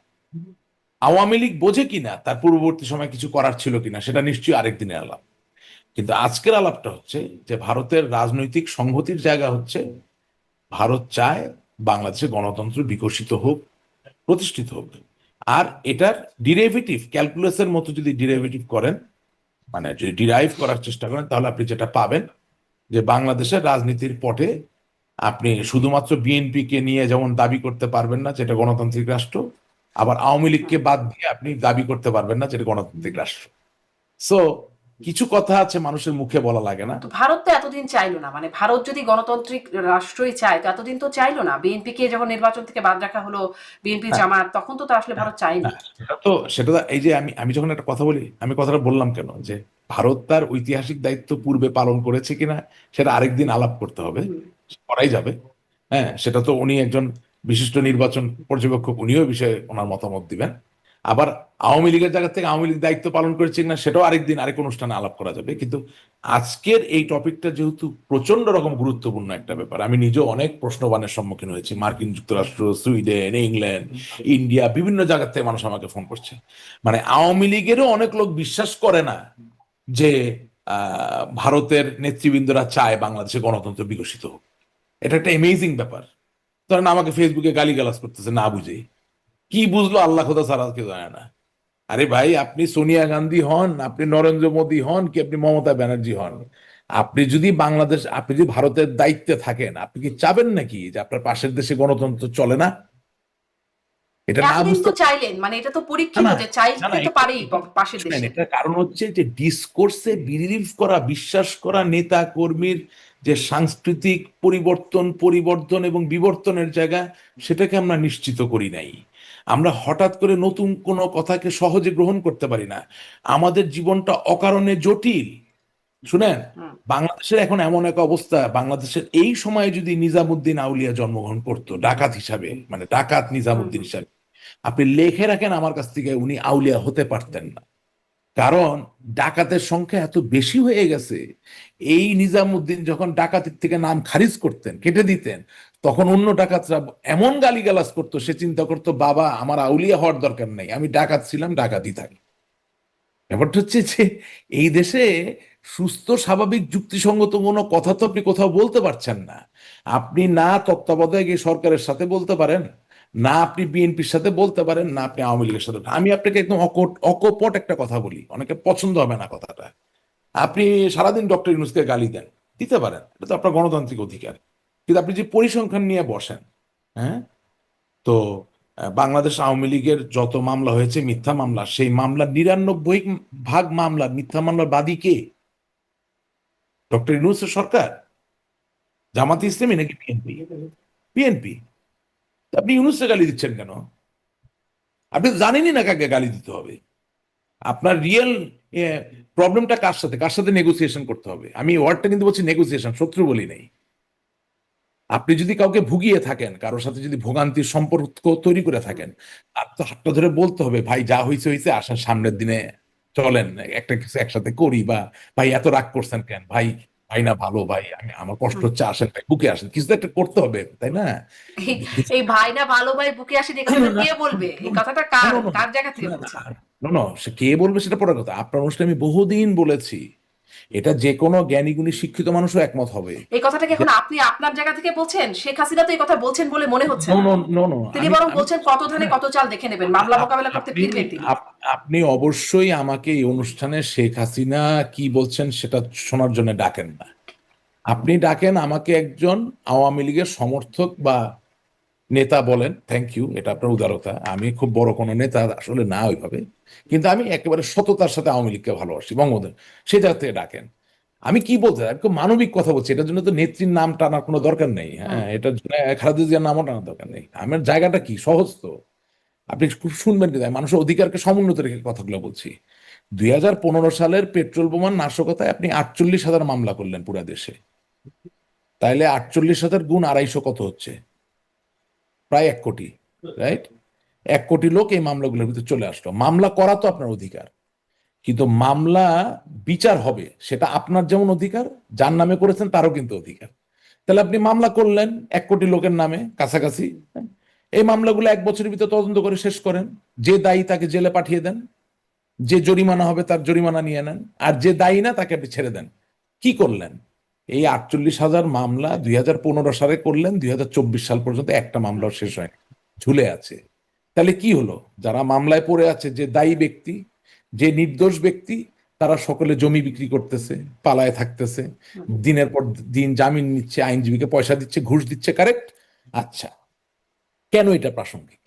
আওয়ামী লীগ বোঝে কিনা তার পূর্ববর্তী সময় কিছু করার ছিল কিনা, সেটা নিশ্চয়ই আরেক দিনের আলাপ। কিন্তু আজকের আলাপটা হচ্ছে যে ভারতের রাজনৈতিক সংহতির জায়গা হচ্ছে ভারত চায় বাংলাদেশে গণতন্ত্র বিকশিত হোক, প্রতিষ্ঠিত হোক। আর এটার ডিরেভেটিভ ক্যালকুলাসের মতো যদি ডিরেভেটিভ করেন, মানে যদি ডিরাইভ করার চেষ্টা করেন, তাহলে আপনি যেটা পাবেন যে বাংলাদেশের রাজনীতির পটে আপনি শুধুমাত্র বিএনপি কে নিয়ে যেমন দাবি করতে পারবেন না যেটা গণতান্ত্রিক রাষ্ট্র, আবার আওয়ামী লীগকে বাদ দিয়ে আপনি দাবি করতে পারবেন না যেটা গণতান্ত্রিক রাষ্ট্র। সো কিছু কথা আছে মানুষের মুখে বলা লাগে না। তো ভারত তো এতদিন চাইলো না, মানে ভারত যদি গণতান্ত্রিক রাষ্ট্রই চায় তো এতদিন তো চাইলো না। বিএনপি কে যখন নির্বাচন থেকে বাদ রাখা হলো, বিএনপি না, জামাত, তখন তো আসলে না, ভারত চায়নি। না, সেটা তো এই যে আমি যখন একটা কথা বলি, আমি কথাটা বললাম কেন যে ভারত তার ঐতিহাসিক দায়িত্ব পূর্বে পালন করেছে কিনা সেটা আরেকদিন আলাপ করতে হবে, হুম। করাই যাবে। হ্যাঁ, সেটা তো উনি একজন বিশিষ্ট নির্বাচন পর্যবেক্ষক, উনিও বিষয়ে ওনার মতামত দিবেন। আবার আওয়ামী লীগের জায়গা থেকে আওয়ামী লীগ দায়িত্ব পালন করেছে কিনা সেটাও আরেকদিন আরেক অনুষ্ঠানে আলাপ করা যাবে। কিন্তু আজকের এই টপিকটা যেহেতু প্রচন্ড রকম গুরুত্বপূর্ণ একটা ব্যাপার, আমি নিজেও অনেক প্রশ্নবানের সম্মুখীন হয়েছি। মার্কিন যুক্তরাষ্ট্র, সুইডেন, ইংল্যান্ড, ইন্ডিয়া, বিভিন্ন জায়গা থেকে মানুষ আমাকে ফোন করছে। মানে আওয়ামী লীগেরও অনেক লোক বিশ্বাস করে না যে ভারতের নেতৃবৃন্দরা চায় বাংলাদেশে গণতন্ত্র বিকশিত হোক। এটা একটা অ্যামেজিং ব্যাপার। ধরেন আমাকে ফেসবুকে গালিগালাজ করতেছে না বুঝে, কি বুঝলো আল্লাহ খোদা ছাড়া কেউ জানে না। আরে ভাই, আপনি সোনিয়া গান্ধী হন, আপনি নরেন্দ্র মোদী হন, কি আপনি মমতা ব্যানার্জি হন, আপনি যদি ভারতের দায়িত্বে থাকেন, আপনি কি চাবেন নাকি যে আপনার পাশের দেশে গণতন্ত্র চলে না? এটা না এতদিন বুঝতে তো চাইলেন, মানে এটা তো না, পরীক্ষিত না, যে না, চাইতে না, তো পারেই পাশের শুনেন, দেশে। এটার কারণ হচ্ছে যে ডিসকোর্সে বিলিভ করা, বিশ্বাস করা নেতা কর্মীর যে সাংস্কৃতিক পরিবর্তন এবং বিবর্তনের জায়গা, সেটাকে আমরা নিশ্চিত করি নাই। আমরা হঠাৎ করে নতুন কোনো কথাকে সহজে গ্রহণ করতে পারি না। আমাদের জীবনটা অকারণে জটিল। শুনেন, হুম বাংলাদেশের এখন এমন এক অবস্থা, বাংলাদেশের এই সময়ে যদি নিজামুদ্দিন আউলিয়া জন্মগ্রহণ করতো ডাকাত হিসাবে, মানে ডাকাত হুম নিজামুদ্দিন হুম। হিসাবে, আপনি লিখে রাখেন আমার কাছ থেকে, উনি আউলিয়া হতে পারতেন না। কারণ ডাকাতের সংখ্যা এত বেশি হয়ে গেছে। এই নিজামুদ্দিন যখন ডাকাতির থেকে নাম খারিজ করতেন, কেটে দিতেন, তখন অন্য ডাকাতরা এমন গালিগালাজ করতো, সে চিন্তা করতো বাবা আমার আউলিয়া হওয়ার দরকার নেই, আমি ডাকাত ছিলাম, ডাকাতই থাকি। ব্যাপারটা হচ্ছে যে এই দেশে সুস্থ স্বাভাবিক যুক্তিসঙ্গত কোনো কথা তো আপনি কোথাও বলতে পারছেন না। আপনি না তত্ত্বাবধায়ক এই সরকারের সাথে বলতে পারেন, না আপনি বিএনপির সাথে বলতে পারেন, না আপনি আওয়ামী লীগের সাথে। আমি আপনাকে একদম অকপট একটা কথা বলি, অনেকে পছন্দ হবে না কথাটা। আপনি সারাদিন ডক্টর ইউনূসকে গালি দেন, দিতে পারেন, এটা তো আপনার গণতান্ত্রিক অধিকার। কিন্তু আপনি যে পরিসংখ্যান নিয়ে বসেন, হ্যাঁ, তো বাংলাদেশ আওয়ামী লীগের যত মামলা হয়েছে মিথ্যা মামলা, সেই মামলার 99% মামলা মিথ্যা মামলার বাদী কে? ডক্টর ইউনূসের সরকার, জামাতে ইসলামী নাকি বিএনপি? বিএনপি। আপনি ইউনূসকে গালি দিচ্ছেন কেন? আপনি তো জানেনই না কাকে গালি দিতে হবে। আপনার রিয়েল প্রবলেমটা কার সাথে নেগোসিয়েশন করতে হবে। আমি ওয়ার্ডটা কিন্তু বলছি নেগোসিয়েশন, শত্রু বলি নাই। আপনি যদি কাউকে ভুগিয়ে থাকেন, কারোর সাথে যদি ভোগান্তির সম্পর্ক তৈরি করে থাকেন, আর তো হাতটা ধরে বলতে হবে, ভাই যা হয়েছে হয়েছে, আসার সামনের দিনে চলেন একটা কিছু একসাথে করি, বা ভাই এত রাগ করছেন কেন ভাই, ভাই না ভালো ভাই, আমার কষ্ট হুম। হচ্ছে, আসেন ভাই বুকে আসেন, কিছু তো একটা করতে হবে, তাই না? এই এই ভাই না ভালো ভাই বুকে আসেন, এই কথাটা কে বলবে? এই কথাটা কার কার জায়গা থেকে বলছেন? সে কে বলবে সেটা পরের কথা। আপনার অনুষ্ঠানে আমি বহুদিন বলেছি, এটা যে কোনো জ্ঞানী গুণী শিক্ষিত মানুষও একমত হবে। এই কথাটা কি এখন আপনি আপনার জায়গা থেকে বলছেন? শেখ হাসিনা তো এই কথা বলছেন বলে মনে হচ্ছে নো না। নো নো নো, তিনি আমি বরং আমি বলছেন কত ধানে কত চাল দেখে নেবেন, মামলা মোকাবেলা করতে আপনি ফিরবেন তিনি। আপনি অবশ্যই আমাকে এই অনুষ্ঠানে শেখ হাসিনা কি বলছেন সেটা শোনার জন্য ডাকেন না। আপনি ডাকেন আমাকে একজন আওয়ামী লীগের সমর্থক বা নেতা বলেন, থ্যাংক ইউ, এটা আপনার উদারতা। আমি খুব বড় কোনো নেতা আসলে না ওইভাবে, কিন্তু আমি একেবারে সততার সাথে আওয়ামী লীগকে ভালোবাসি, বঙ্গবন্ধু, সেই জায়গা থেকে ডাকেন। আমি কি বলতে চাই, আমি খুব মানবিক কথা বলছি, এটার জন্য তো নেত্রীর নাম টানার কোনো দরকার নেই, হুম। হ্যাঁ, এটার জন্য খালেদা জিয়ার নামও টানার দরকার নেই। আমার জায়গাটা কি সহজ তো, আপনি খুব শুনবেন কিন্তু, আমি মানুষের অধিকারকে সমুন্নত রেখে কথাগুলো বলছি। 2015 সালের পেট্রোল বোমার নাশকতায় আপনি 48,000 মামলা করলেন পুরা দেশে, তাইলে 48,000 গুণ 250 কত হচ্ছে? প্রায় 1 কোটি, রাইট? 1 কোটি লোক এই মামলাগুলোর ভিতরে চলে আসলো। মামলা করা তো আপনার অধিকার, কিন্তু মামলা বিচার হবে সেটা আপনার যেমন অধিকার, যার নামে করেছেন তারও কিন্তু অধিকার। তাহলে আপনি মামলা করলেন 1 কোটি লোকের নামে কাছাকাছি, হ্যাঁ? এই মামলাগুলো 1 বছরের ভিতরে তদন্ত করে শেষ করেন, যে দায়ী তাকে জেলে পাঠিয়ে দেন, যে জরিমানা হবে তার জরিমানা নিয়ে নেন, আর যে দায়ী না তাকে আপনি ছেড়ে দেন। কি করলেন? এই 48,000 মামলা 2015 সালে করলেন, 2024 সাল পর্যন্ত একটা মামলাও শেষ হয়নি, ঝুলে আছে। তাহলে কি হলো? যারা মামলায় পড়ে আছে, যে দায়ী ব্যক্তি, যে নির্দোষ ব্যক্তি, তারা সকলে জমি বিক্রি করতেছে, পালায় থাকতেছে, দিনের পর দিন জামিন নিচ্ছে, আইনজীবীকে পয়সা দিচ্ছে, ঘুষ দিচ্ছে, কারেক্ট? আচ্ছা, কেন এটা প্রাসঙ্গিক?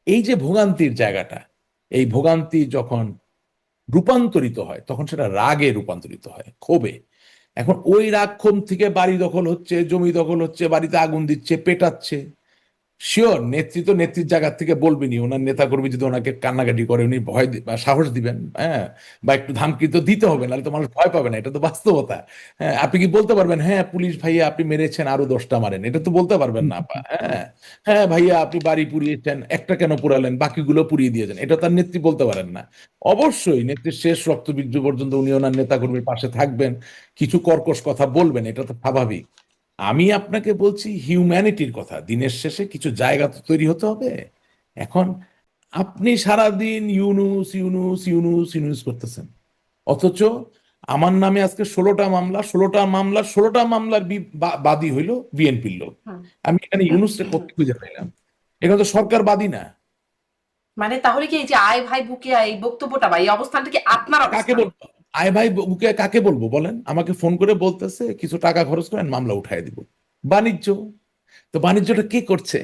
এই যে ভোগান্তির জায়গাটা, এই ভোগান্তি যখন রূপান্তরিত হয় তখন সেটা রাগে রূপান্তরিত হয়, ক্ষোভে। এখন ওই রাগ ক্ষোভ থেকে বাড়ি দখল হচ্ছে, জমি দখল হচ্ছে, বাড়িতে আগুন দিচ্ছে, পেটাচ্ছে, শিওর নেতৃত্ব নেত্রীর জায়গা থেকে বলবেনি, ওনার নেতা কর্মী যদি ওনাকে কান্নাকাটি করে উনি ভয় বা সাহস দিবেন, হ্যাঁ, বা একটু ধমকি তো দিতে হবে, নাহলে তো মানুষ ভয় পাবে না, এটা তো বাস্তবতা। হ্যাঁ, আপনি কি বলতে পারবেন হ্যাঁ পুলিশ ভাইয়া আপনি মেরেছেন আরো 10টা মারেন? এটা তো বলতে পারবেন না আপা। হ্যাঁ, হ্যাঁ ভাইয়া আপনি বাড়ি পুড়িয়েছেন, একটা কেন পুরালেন, বাকিগুলো পুড়িয়ে দিয়েছেন, এটা তার নেত্রী বলতে পারেন না। অবশ্যই নেত্রীর শেষ রক্তবীর্য পর্যন্ত উনি ওনার নেতা কর্মীর পাশে থাকবেন, কিছু কর্কশ কথা বলবেন, এটা তো স্বাভাবিক। আমি আপনাকে বলছি হিউম্যানিটির কথা, দিনের শেষে কিছু জায়গা তো তৈরি হতে হবে। এখন আপনি সারাদিন ইউনুস ইউনুস ইউনুস ইউনুস করতেছেন, অথচ আমার নামে আজকে 16টা মামলার বাদী হইল বিএনপির লোক। হুম। আমি এখানে ইউনুসকে কোথায় খুঁজে পাইলাম? এখানে তো সরকার বাদী না। মানে তাহলে কি এই যে আয় ভাই বুকে আয়, এই বক্তব্যটা বা এই অবস্থানটা কি আপনার কাকে অবস্থান? বলবো? আয় ভাই বুকে কাকে বলবো বলেন? আমাকে ফোন করে বলতেছে কিছু টাকা খরচ করেন মামলা উঠাই দিব। বাণিজ্য, তো বাণিজ্যটা কে করছে?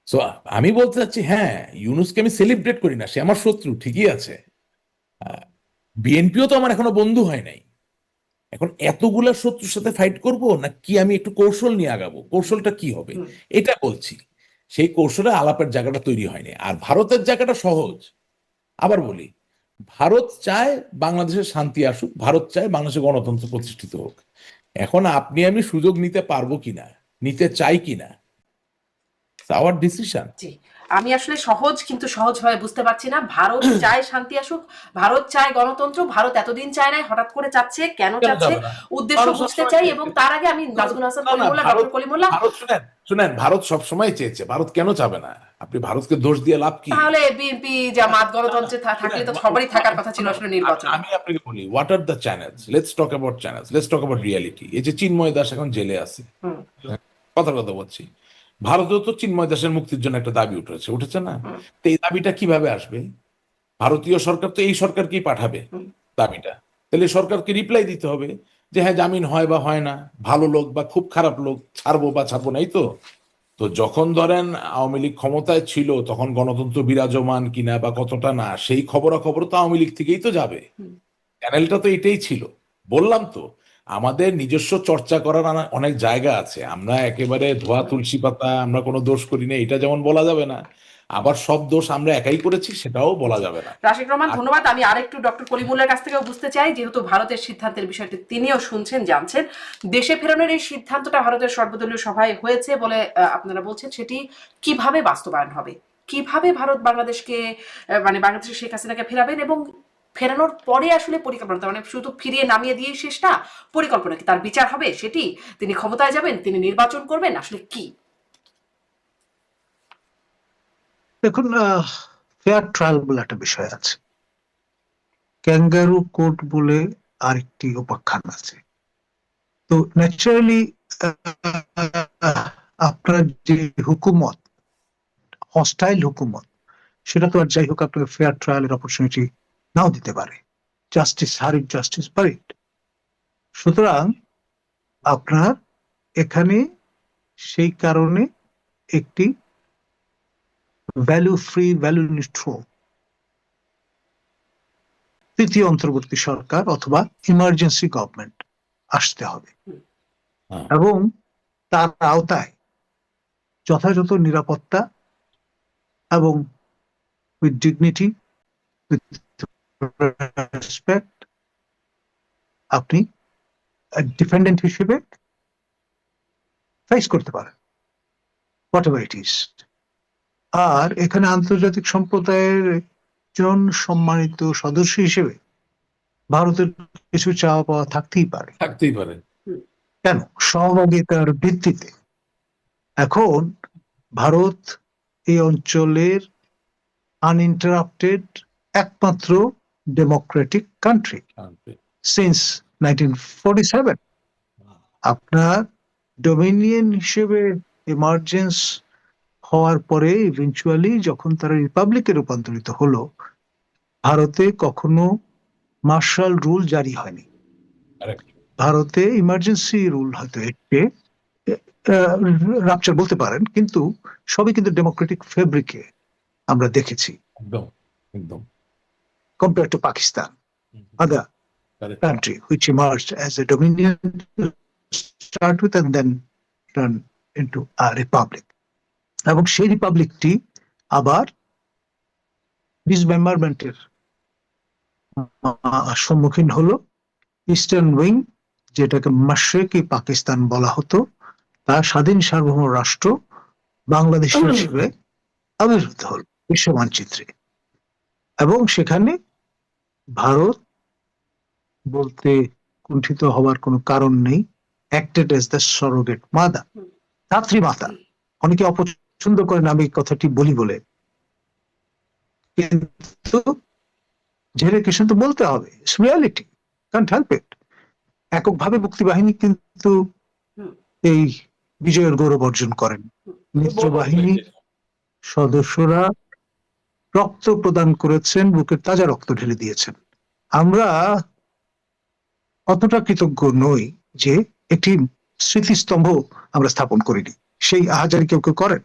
সো আমি বলতে চাচ্ছি, হ্যাঁ, ইউনুসকে আমি সেলিব্রেট করি না, সে আমার শত্রু, ঠিকই আছে। বিএনপিও তো আমার এখনো বন্ধু হয় নাই। এখন এতগুলা শত্রুর সাথে ফাইট করব না কি আমি একটু কৌশল নিয়ে আগাবো? কৌশলটা কি হবে হুম। এটা বলছি। সেই কৌশলে আলাপের জায়গাটা তৈরি হয়নি। আর ভারতের জায়গাটা সহজ। আবার বলি, ভারত চায় বাংলাদেশের শান্তি আসুক, ভারত চায় বাংলাদেশের গণতন্ত্র প্রতিষ্ঠিত হোক। এখন আপনি আমি সুযোগ নিতে পারবো কিনা, নিতে চাই কিনা, আওয়ার ডিসিশন। জি, আমি আসলে সহজ কিন্তু সহজভাবে বুঝতে পারছি না। ভারত চায় শান্তি আসুক, ভারত চায় গণতন্ত্র, ভারত এতদিন চায় নাই, হঠাৎ করে চাচ্ছে, কেন কেন চাচ্ছে? যাবে না? উদ্দেশ্য ভারত বুঝতে সবসময় চাই। এবং চেয়েছে। তার আগে আমি নাজমুল হাসান না না, কলিমুল্লাহ, ভারত ডক্টর কলিমুল্লাহ, ভারত শুনেন, শুনেন, ভারত সবসময় চেয়েছে, ভারত কেন চাবে না? আপনি ভারতকে দোষ দিয়ে লাভ কি? তাহলে বিএনপি জামাত না না, গণতন্ত্রে থাকলে শুনেন, তো সবারই থাকার কথা ছিল আমি আসলে নির্বাচনে। আমি আপনাকে বলি, what are the channels, let's talk about channels, let's talk about reality. এই যে চিন্ময় দাস এখন জেলে আছে, হুম। কথার কথা বলছি, ভারতেও তো চিন্ময় দাসের মুক্তির জন্য একটা দাবি উঠেছে না? হুম। তো এই দাবিটা কিভাবে আসবে? ভারতীয় সরকার তো এই সরকারকেই পাঠাবে হুম। দাবিটা। তাহলে সরকারকে রিপ্লাই দিতে হবে যে হ্যাঁ জামিন হয় বা হয় না, ভালো লোক বা খুব খারাপ লোক, ছাড়বো বা ছাড়বো নাই। তো তো যখন ধরেন আওয়ামী লীগ ক্ষমতায় ছিল তখন গণতন্ত্র বিরাজমান কিনা বা কতটা না, সেই খবরাখবর তো আওয়ামী লীগ থেকেই তো যাবে। হুম। চ্যানেলটা তো এটাই ছিল। বললাম তো, আমাদের নিজস্ব চর্চা করার অনেক জায়গা আছে, আমরা একেবারে ধোয়া তুলসী পাতা, আমরা কোনো দোষ করি না এটা যেমন বলা যাবে না, আবার সব দোষ আমরা একাই করেছি সেটাও বলা যাবে না। রাশিক রহমান, আর ধন্যবাদ। আমি আরেকটু ডক্টর কলিমুল্লার কাছ থেকেও বুঝতে চাই, যেহেতু ভারতের সিদ্ধান্তের বিষয়টি তিনিও শুনছেন, জানছেন, দেশে ফেরানোর এই সিদ্ধান্তটা ভারতের সর্বদলীয় সভায় হয়েছে বলে আপনারা বলছেন, সেটি কিভাবে বাস্তবায়ন হবে? কিভাবে ভারত বাংলাদেশকে মানে বাংলাদেশের শেখ হাসিনাকে ফেরাবেন, এবং ফেরানোর পরে আসলে পরিকল্পনা, মানে শুধু ফিরিয়ে নামিয়ে দিয়ে শেষ না, পরিকল্পনা কি? তার বিচার হবে সেটি? তিনি ক্ষমতায় যাবেন? তিনি নির্বাচন করবেন? আসলে কি? দেখুন, ফেয়ার ট্রায়াল বলে একটা বিষয় আছে, ক্যাঙ্গারু কোর্ট বলে আরেকটি উপাখ্যান আছে। তো ন্যাচারালি আপনার যে হুকুমত, হস্টাইল হুকুমত, সেটা তো আর যাই হোক আপনাকে ফেয়ার ট্রায়ালের অপরচুনিটি নাও দিতে পারে। Justice hurried, justice buried. সুতরাং আপনার এখানে সেই কারণে একটি ভ্যালু ফ্রি, ভ্যালু নিউট্রাল তৃতীয় অন্তর্বর্তী সরকার অথবা ইমার্জেন্সি গভর্নমেন্ট আসতে হবে, হ্যাঁ, এবং তার আওতায় যথাযথ নিরাপত্তা এবং উইথ ডিগনিটি, উইথ রেসপেক্ট আপনি ডিপেন্ডেন্ট হিসেবে ফেস করতে পারেন, হোয়াট এভার ইট ইজ। আর এখানে আন্তর্জাতিক সম্প্রদায়ের একজন সম্মানিত সদস্য হিসেবে ভারতের কিছু চাওয়া পাওয়া থাকতেই পারে। থাকতেই পারে। কেন? সহভাগিতার ভিত্তিতে। এখন ভারত এই অঞ্চলের আনইন্টারাপ্টেড একমাত্র ডেমোক্রেটিক কান্ট্রি সিন্স 1947। আপনার ডোমিনিয়ন হিসেবে এমার্জেন্স হওয়ার পরে ইভেন্চুয়ালি যখন তারা রিপাবলিকে রূপান্তরিত হলো, ভারতে কখনো মার্শাল রুল জারি হয়নি। Correct. ভারতে ইমার্জেন্সি রুল হয়তো একটি রাপচার বলতে পারেন, কিন্তু সবই কিন্তু ডেমোক্রেটিক ফেব্রিকে আমরা দেখেছি, একদম একদম। compared to Pakistan, other Correct. country which emerged as a dominion to start with and then turn into a republic. এবং সেই রিপাবলিকটি আবার ডিসমেম্বারমেন্টের সম্মুখীন হলো। ইস্টার্ন উইং, যেটাকে মাশরিকি পাকিস্তান বলা হতো, তা স্বাধীন সার্বভৌম রাষ্ট্র বাংলাদেশ হিসেবে আবির্ভূত হল বিশ্ব মানচিত্রে। এবং সেখানে ভারত বলতে কুণ্ঠিত হওয়ার কোনো কারণ নেই, acted as the surrogate mother, ধাত্রী মাতা। অনেকে অপছন্দ করেন আমি কথাটি বলি বলে, কিন্তু ঝেড়ে কিছু তো বলতে হবে, it's reality, can't help it. এককভাবে মুক্তিবাহিনী কিন্তু এই বিজয়ের গৌরব অর্জন করেন। মিত্র বাহিনী সদস্যরা রক্ত প্রদান করেছেন, বুকের তাজা রক্ত ঢেলে দিয়েছেন। আমরা অতটা কৃতজ্ঞ নই যে একটি স্মৃতিস্তম্ভ আমরা স্থাপন করিনি, সেই আহাজারি কেউ কেউ করেন।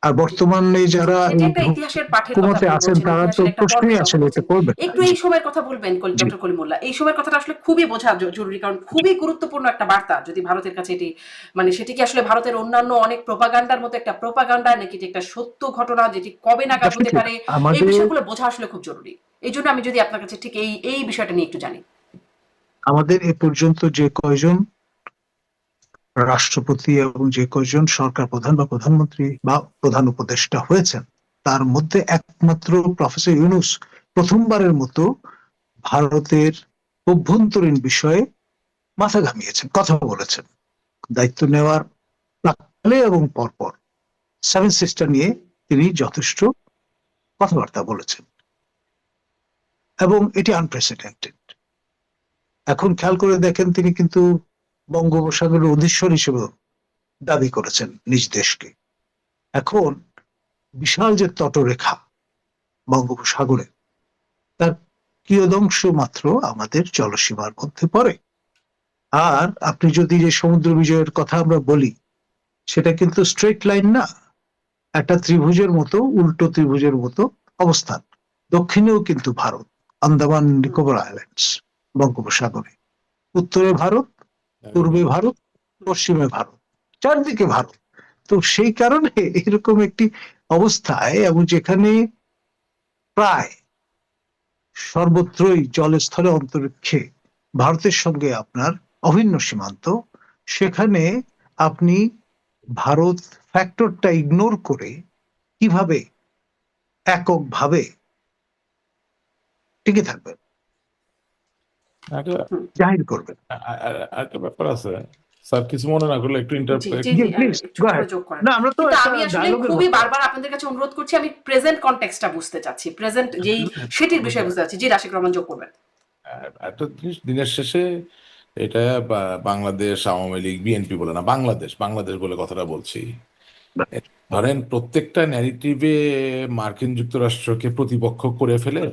আর বর্তমানে যারা সেটা একটা ইতিহাসের পাঠের কথা হুকুমতে আপনি আছেন বলছেন, তারা তো ইতিহাসের একটা প্রশ্নই পর্বের আছে কথা এটা বলছেন। করবেন। একটু এই সময়ের কথা বলবেন ডক্টর কলিমুল্লাহ। এই সময়ের কথাটা আসলে খুবই বোঝা জরুরি, কারণ খুবই গুরুত্বপূর্ণ একটা বার্তা। যদি ভারতের কাছে এটি মানে সেটি কি আসলে ভারতের অন্যান্য অনেক প্রোপাগান্ডার মতো একটা প্রোপাগান্ডা, নাকি যে একটা সত্য ঘটনা যেটি কবে নাগাদ হতে পারে, এই আমাদের বিষয়গুলো বোঝা আসলে খুব জরুরি। এই জন্য আমি যদি আপনার কাছে ঠিক এই বিষয়টা নিয়ে একটু জানি। আমাদের এ পর্যন্ত যে কয়জন রাষ্ট্রপতি এবং যে কয়জন সরকার প্রধান বা প্রধানমন্ত্রী বা প্রধান উপদেষ্টা হয়েছেন, তার মধ্যে একমাত্র প্রফেসর ইউনূস প্রথমবারের মতো ভারতের অভ্যন্তরীণ বিষয়ে মাথা ঘামিয়েছেন, কথা বলেছেন। দায়িত্ব নেওয়ার প্রাক্কালে এবং পরপর সেভেন সিস্টার নিয়ে তিনি যথেষ্ট কথাবার্তা বলেছেন, এবং এটি আনপ্রেসিডেন্টেড। এখন খেয়াল করে দেখেন, তিনি কিন্তু বঙ্গোপসাগরের অধীশ্বর হিসেবে দাবি করেছেন নিজ দেশকে। এখন বিশাল যে তটরেখা বঙ্গোপসাগরে, তার কিয়দংশ মাত্র আমাদের জলসীমার মধ্যে পড়ে। আর আপনি যদি যে সমুদ্র বিজয়ের কথা আমরা বলি, সেটা কিন্তু স্ট্রেট লাইন না, একটা ত্রিভুজের মতো, উল্টো ত্রিভুজের মতো অবস্থান। দক্ষিণেও কিন্তু ভারত, আন্দামান নিকোবর আইল্যান্ডস বঙ্গোপসাগরে, উত্তরে ভারত, পূর্বে ভারত, পশ্চিমে ভারত, চারদিকে ভারত। তো সেই কারণে এরকম একটি অবস্থায়, এবং যেখানে প্রায় সর্বত্রই জলস্থলে অন্তরিক্ষে ভারতের সঙ্গে আপনার অভিন্ন সীমান্ত, সেখানে আপনি ভারত ফ্যাক্টরটা ইগনোর করে কিভাবে এককভাবে টিকে থাকবেন, একটা জাহির করবেন? একটা ব্যাপার আছে স্যার, কিছু মনে না করলে একটু জি জি জি প্লিজ একটু গো করে অ্যাহেড। যোগ করেন। না, আমরা তো কিন্তু একটা আমি আসলে ডায়ালগের খুবই মধ্যে বারবার আপনাদের কাছে অনুরোধ করছি, আমি প্রেজেন্ট কনটেক্সটটা বুঝতে চাচ্ছি, প্রেজেন্ট যেই সেটির বিষয়ে বুঝতে চাচ্ছি। জি, রাশিক রহমান যোগ করবেন। একটা জিনিস দিনের শেষে এটা বাংলাদেশ আওয়ামী লীগ বিএনপি বলে না, বাংলাদেশ বাংলাদেশ বলে কথাটা বলছি। ধরেন প্রত্যেকটা ন্যারেটিভে মার্কিন যুক্তরাষ্ট্রকে প্রতিপক্ষ করে ফেলে,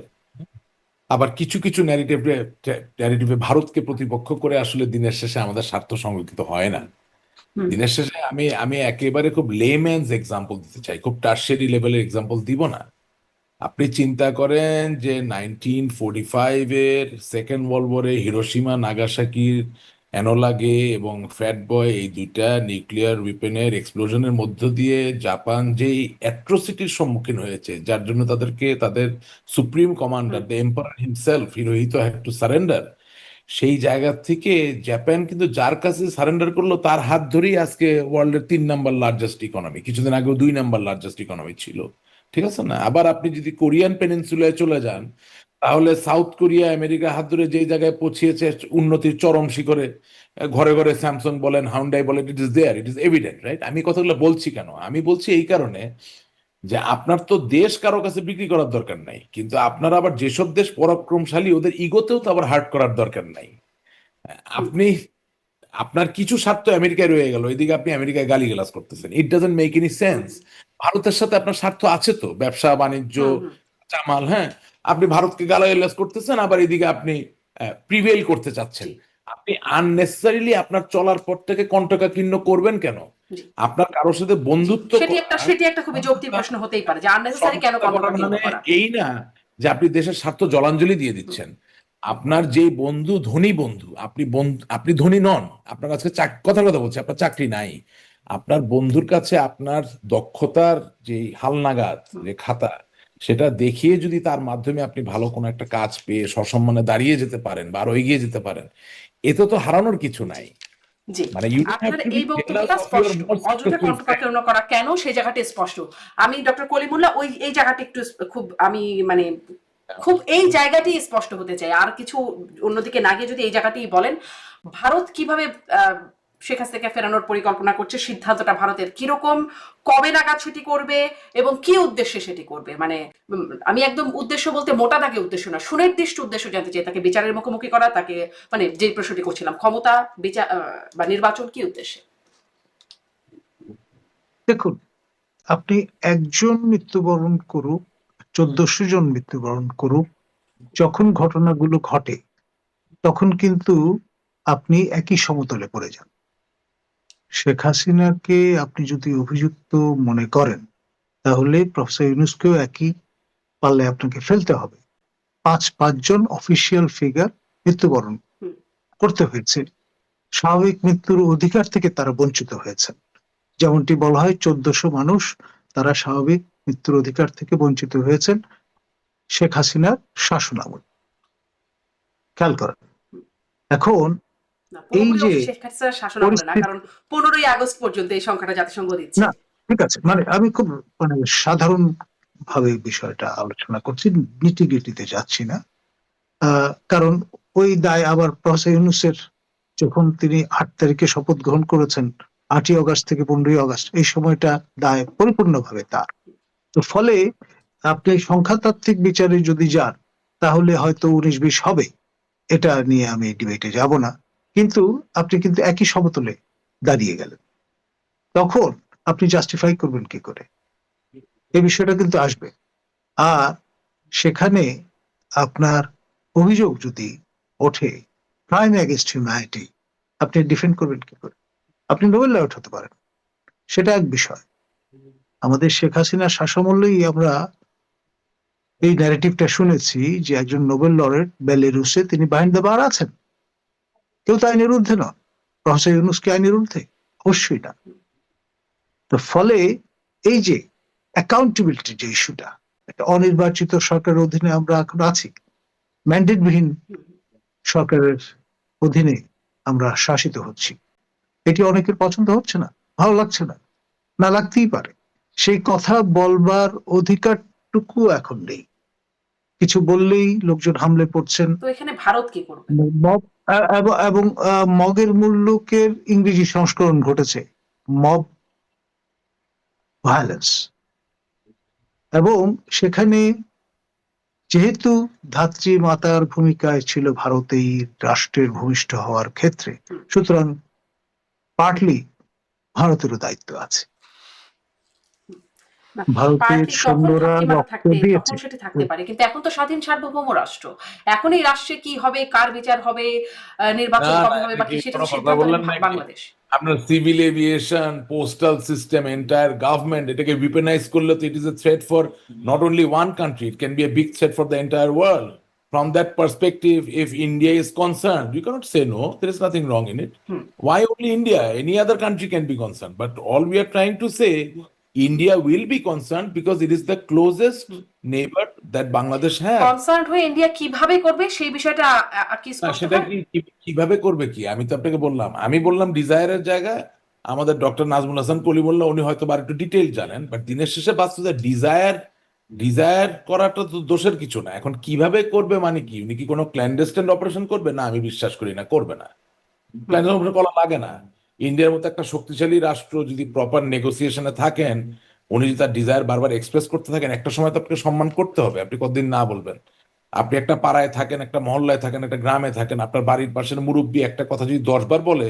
আবার কিছু কিছু ন্যারেটিভে ভারতকে প্রতিপক্ষ করে আসলে দিনের শেষে আমাদের স্বার্থ সংরক্ষিত হয় না। হুম, দিনের শেষে আমি একেবারে খুব লেম্যানস এক্সাম্পল দিতে চাই, খুব টার্সিয়ারি লেভেলের এক্সাম্পল দিব না। আপনি চিন্তা করেন যে 1945-এর সেকেন্ড ওয়ার্ল্ড ওয়ারে হিরোশিমা নাগাসাকির এনোলা গে এবং ফ্যাট বয়, এই দুইটা নিউক্লিয়ার উইপেনের এক্সপ্লোশনের মধ্য দিয়ে জাপান যেই অ্যাট্রোসিটির সম্মুখীন হয়েছে, যার জন্য তাদেরকে তাদের supreme commander hmm, the emperor himself Hirohito had to surrender. সেই জায়গা থেকে জাপান কিন্তু যার কাছে সারেন্ডার করলো তার হাত ধরেই আজকে ওয়ার্ল্ডের 3 নাম্বার লার্জেস্ট ইকোনমি, কিছুদিন আগেও 2 নাম্বার লার্জেস্ট ইকোনমি ছিল। ঠিক আছে না? আবার আপনি যদি কোরিয়ান পেনিনসুলায় চলে যান, তাহলে সাউথ কোরিয়া আমেরিকা হাত ধরে যেই জায়গায় পৌঁছিয়েছে উন্নতির চরম শিখরে, ঘরে ঘরে স্যামসাং বলেন, হাউন্ডাই বলেন, it is there, it is evident, right? আমি কথাগুলো বলছি কেন? আমি বলছি এই কারণে যে আপনার তো দেশ কারো কাছে বিক্রি করার দরকার নাই, কিন্তু আপনার আবার যেসব দেশ পরাক্রমশালী ওদের ইগোতেও তো আবার হার্ট করার দরকার নাই। হুম, আপনি আপনার কিছু স্বার্থ আমেরিকায় রয়ে গেল, এদিকে আপনি আমেরিকায় গালিগালাজ করতেছেন, it doesn't make any hmm, sense. ভারতের সাথে আপনার স্বার্থ আছে তো, ব্যবসা বাণিজ্য, হুম, হুম, চামাল, হ্যাঁ। আপনি ভারতকে গালাগালাজ করতেছেন, আবার এদিকে আপনি প্রিভেইল করতে চাচ্ছেন। জি আপনি আননেসেসারিলি আপনার চলার পথটাকে কণ্টকাকীর্ণ করবেন কেন? জি আপনার কারোর সাথে জি, বন্ধুত্ব করা সেটি একটা খুবই যৌক্তিক প্রশ্ন হতেই পারে যে আননেসেসারি কেন সমঝোতা করা কন্ট্রোভার্সি মানে করা। এই না যে আপনি দেশের স্বার্থ জলাঞ্জলি দিয়ে হুম, দিচ্ছেন। আপনার যে বন্ধু ধনী বন্ধু, আপনি ধনী নন, আপনার কাছে কথার কথা বলছি, আপনার চাকরি নাই, আপনার বন্ধুর কাছে আপনার দক্ষতার যে হালনাগাদ হুম, যে খাতা, সেটা দেখিয়ে যদি তার মাধ্যমে আপনি ভালো কোনো একটা কাজ পেয়ে সসম্মানে দাঁড়িয়ে যেতে পারেন বা আরো এগিয়ে যেতে পারেন, এতে তো হারানোর কিছু জি নাই। জি মানে ইউ ডোন্ট হ্যাভ আপনার টু বি এই জেলাস বক্তব্যটা অফ ইউর স্পষ্ট, মোর অযথা সাকসেসফুল ফ্রেন্ড। কণ্ঠকাকীর্ণ করা কেন সেই জায়গাটা স্পষ্ট। আমি ডক্টর কলিমুল্লাহ ওই এই জায়গাটা একটু খুব আমি মানে খুব এই জায়গাটি স্পষ্ট হতে চাই, আর কিছু অন্যদিকে না গিয়ে যদি এই জায়গাটি বলেন, ভারত কিভাবে শেখ হাসিনাকে ফেরানোর পরিকল্পনা করছে, সিদ্ধান্তটা ভারতের কিরকম, কবে নাগাদ সেটি করবে এবং কি উদ্দেশ্যে সেটি করবে, মানে আমি একদম উদ্দেশ্য বলতে মোটা দাগে উদ্দেশ্য না, সুনির্দিষ্ট উদ্দেশ্য জানতে চাই। তাকে বিচারের মুখোমুখি করা, তাকে মানে যে প্রশ্নটি করছিলাম, ক্ষমতা, বিচার বা নির্বাচন, কি উদ্দেশ্যে? দেখুন, আপনি একজন মৃত্যুবরণ করুক, 1400 জন মৃত্যুবরণ করুক, যখন ঘটনাগুলো ঘটে তখন কিন্তু আপনি একই সমতলে পড়ে যান। শেখ হাসিনাকে আপনি যদি অভিযুক্ত মনে করেন, তাহলে প্রফেসর ইউনূসকেও একই পাল্লায় আপনাকে ফেলতে হবে। পাঁচজন অফিসিয়াল ফিগার মৃত্যুবরণ হুম, করতে হয়েছে, স্বাভাবিক মৃত্যুর অধিকার থেকে তারা বঞ্চিত হয়েছে। যেমনটি বলা হয়, 1400 মানুষ তারা স্বাভাবিক মৃত্যুর অধিকার থেকে বঞ্চিত হয়েছেন শেখ হাসিনার শাসনামল। খেয়াল করেন। হুম। এখন না, এই পুরোপুরি যে শেখ হাসিনার শাসন আমলে না, পরিস্থিতি, কারণ 15ই আগস্ট পর্যন্ত এই সংখ্যাটা জাতিসংঘ দিচ্ছে। না ঠিক আছে, মানে আমি খুব মানে সাধারণ ভাবে বিষয়টা আলোচনা করছি, নিটিগিটিতে যাচ্ছি না। কারণ ওই দায় আবার প্রফেসর ইউনূসের, যখন তিনি 8 তারিখে শপথ গ্রহণ করেছেন, 8ই আগস্ট থেকে 15ই আগস্ট, এই সময়টা দায় পরিপূর্ণভাবে তার। তো ফলে আপনি সংখ্যাতাত্ত্বিক বিচারে যদি যান, তাহলে হয়তো 19-20 হবে, এটা নিয়ে আমি ডিবেটে যাব না। কিন্তু আপনি কিন্তু একই সমতলে দাঁড়িয়ে গেলেন, তখন আপনি জাস্টিফাই করবেন কি করে? এই বিষয়টা কিন্তু আসবে। আর সেখানে আপনার অভিযোগ যদি ওঠে ক্রাইম এগেইনস্ট হিউম্যানিটি, আপনি ডিফেন্ড করবেন কি করে? আপনি নোবেল লরেট হতে পারেন, সেটা এক বিষয়। আমাদের শেখ হাসিনার শাসমলেই আমরা এই ন্যারেটিভটা শুনেছি যে একজন নোবেল লরেট বেলারুসে তিনি বিহাইন্ড দ্য বার আছেন। কেউ তো আইনের ঊর্ধ্বে নন। প্রফেসর ইউনূস কি আইনের ঊর্ধ্বে? অবশ্যই না। তো ফলে এই যে অ্যাকাউন্টেবিলিটি যে ইস্যুটা, একটা অনির্বাচিত সরকারের অধীনে আমরা এখন আছি, ম্যান্ডেটবিহীন সরকারের অধীনে আমরা শাসিত হচ্ছি, এটি অনেকের পছন্দ হচ্ছে না, ভালো লাগছে না, না লাগতেই পারে। সেই কথা বলবার অধিকারটুকু এখন নেই। কিছু বললেই লোকজন হামলে পড়ছেন। তো এখানে ভারত কি করবে? মব এবং মগের মুল্লুকের ইংরেজি সংস্করণ ঘটেছে, মব ভায়োলেন্স। এবং সেখানে যেহেতু ধাত্রী মাতার ভূমিকায় ছিল ভারতেই রাষ্ট্রের ভূমিষ্ঠ হওয়ার ক্ষেত্রে, হুম। সুতরাং পার্টলি ভারতেরও দায়িত্ব আছে। না, ভারতের পার্টলি যখন সৈন্যরা ধাত্রীমাতা রক্ত থাকবে দিয়েছে। তখন সেটি থাকতে পারে, কিন্তু এখন তো স্বাধীন সার্বভৌম রাষ্ট্র। এখন এই রাষ্ট্রে কি হবে, কার বিচার হবে, নির্বাচন না না, কবে হবে এটা বা কি কি, সেটা কোনো তো কথা সিদ্ধান্ত বললেন নেবে নাকি? বাংলাদেশ। আপনার civil aviation, postal system, entire government এটাকে উইপেনাইজ করলে তো it is a threat for not only one country, it can B a big threat for the entire world. From that perspective, if India is concerned, you cannot say no. There is nothing wrong in it. Hmm. Why only India? Any other country can be concerned. But all we are trying to say, India will be concerned because it is the closest neighbor that Bangladesh has. Concern হয়ে ইন্ডিয়া কিভাবে করবে সেই বিষয়টা কি না, স্পষ্ট সেটা হয়? কিভাবে করবে কি, আমি তো আপনাকে বললাম, আমি বললাম ডিজায়ারের জায়গায় আমাদের ডক্টর নাজমুল হাসান কলিমুল্লাহ উনি হয়তো আর একটু ডিটেইল জানেন, বাট দিনের শেষে বাস্তবে ডিজায়ার করাটা তো দোষের কিছু না। এখন কিভাবে করবে মানে কি, উনি কি কোনো ক্ল্যান্ডেস্টাইন অপারেশন করবে? না, আমি বিশ্বাস করি না, করবে না। ক্ল্যান্ডেস্টাইন অপারেশন করা লাগে না। ইন্ডিয়ার মতো একটা শক্তিশালী রাষ্ট্র যদি প্রপার নেগোসিয়েশনে থাকেন, উনি যদি তার ডিজায়ার বারবার এক্সপ্রেস করতে থাকেন, একটা সময় তো আপনাকে সম্মান করতে হবে। আপনি কতদিন না বলবেন? আপনি একটা পাড়ায় থাকেন, একটা মহল্লায় থাকেন, একটা গ্রামে থাকেন, আপনার বাড়ির পাশের মুরব্বী একটা কথা যদি 10 বার বলে,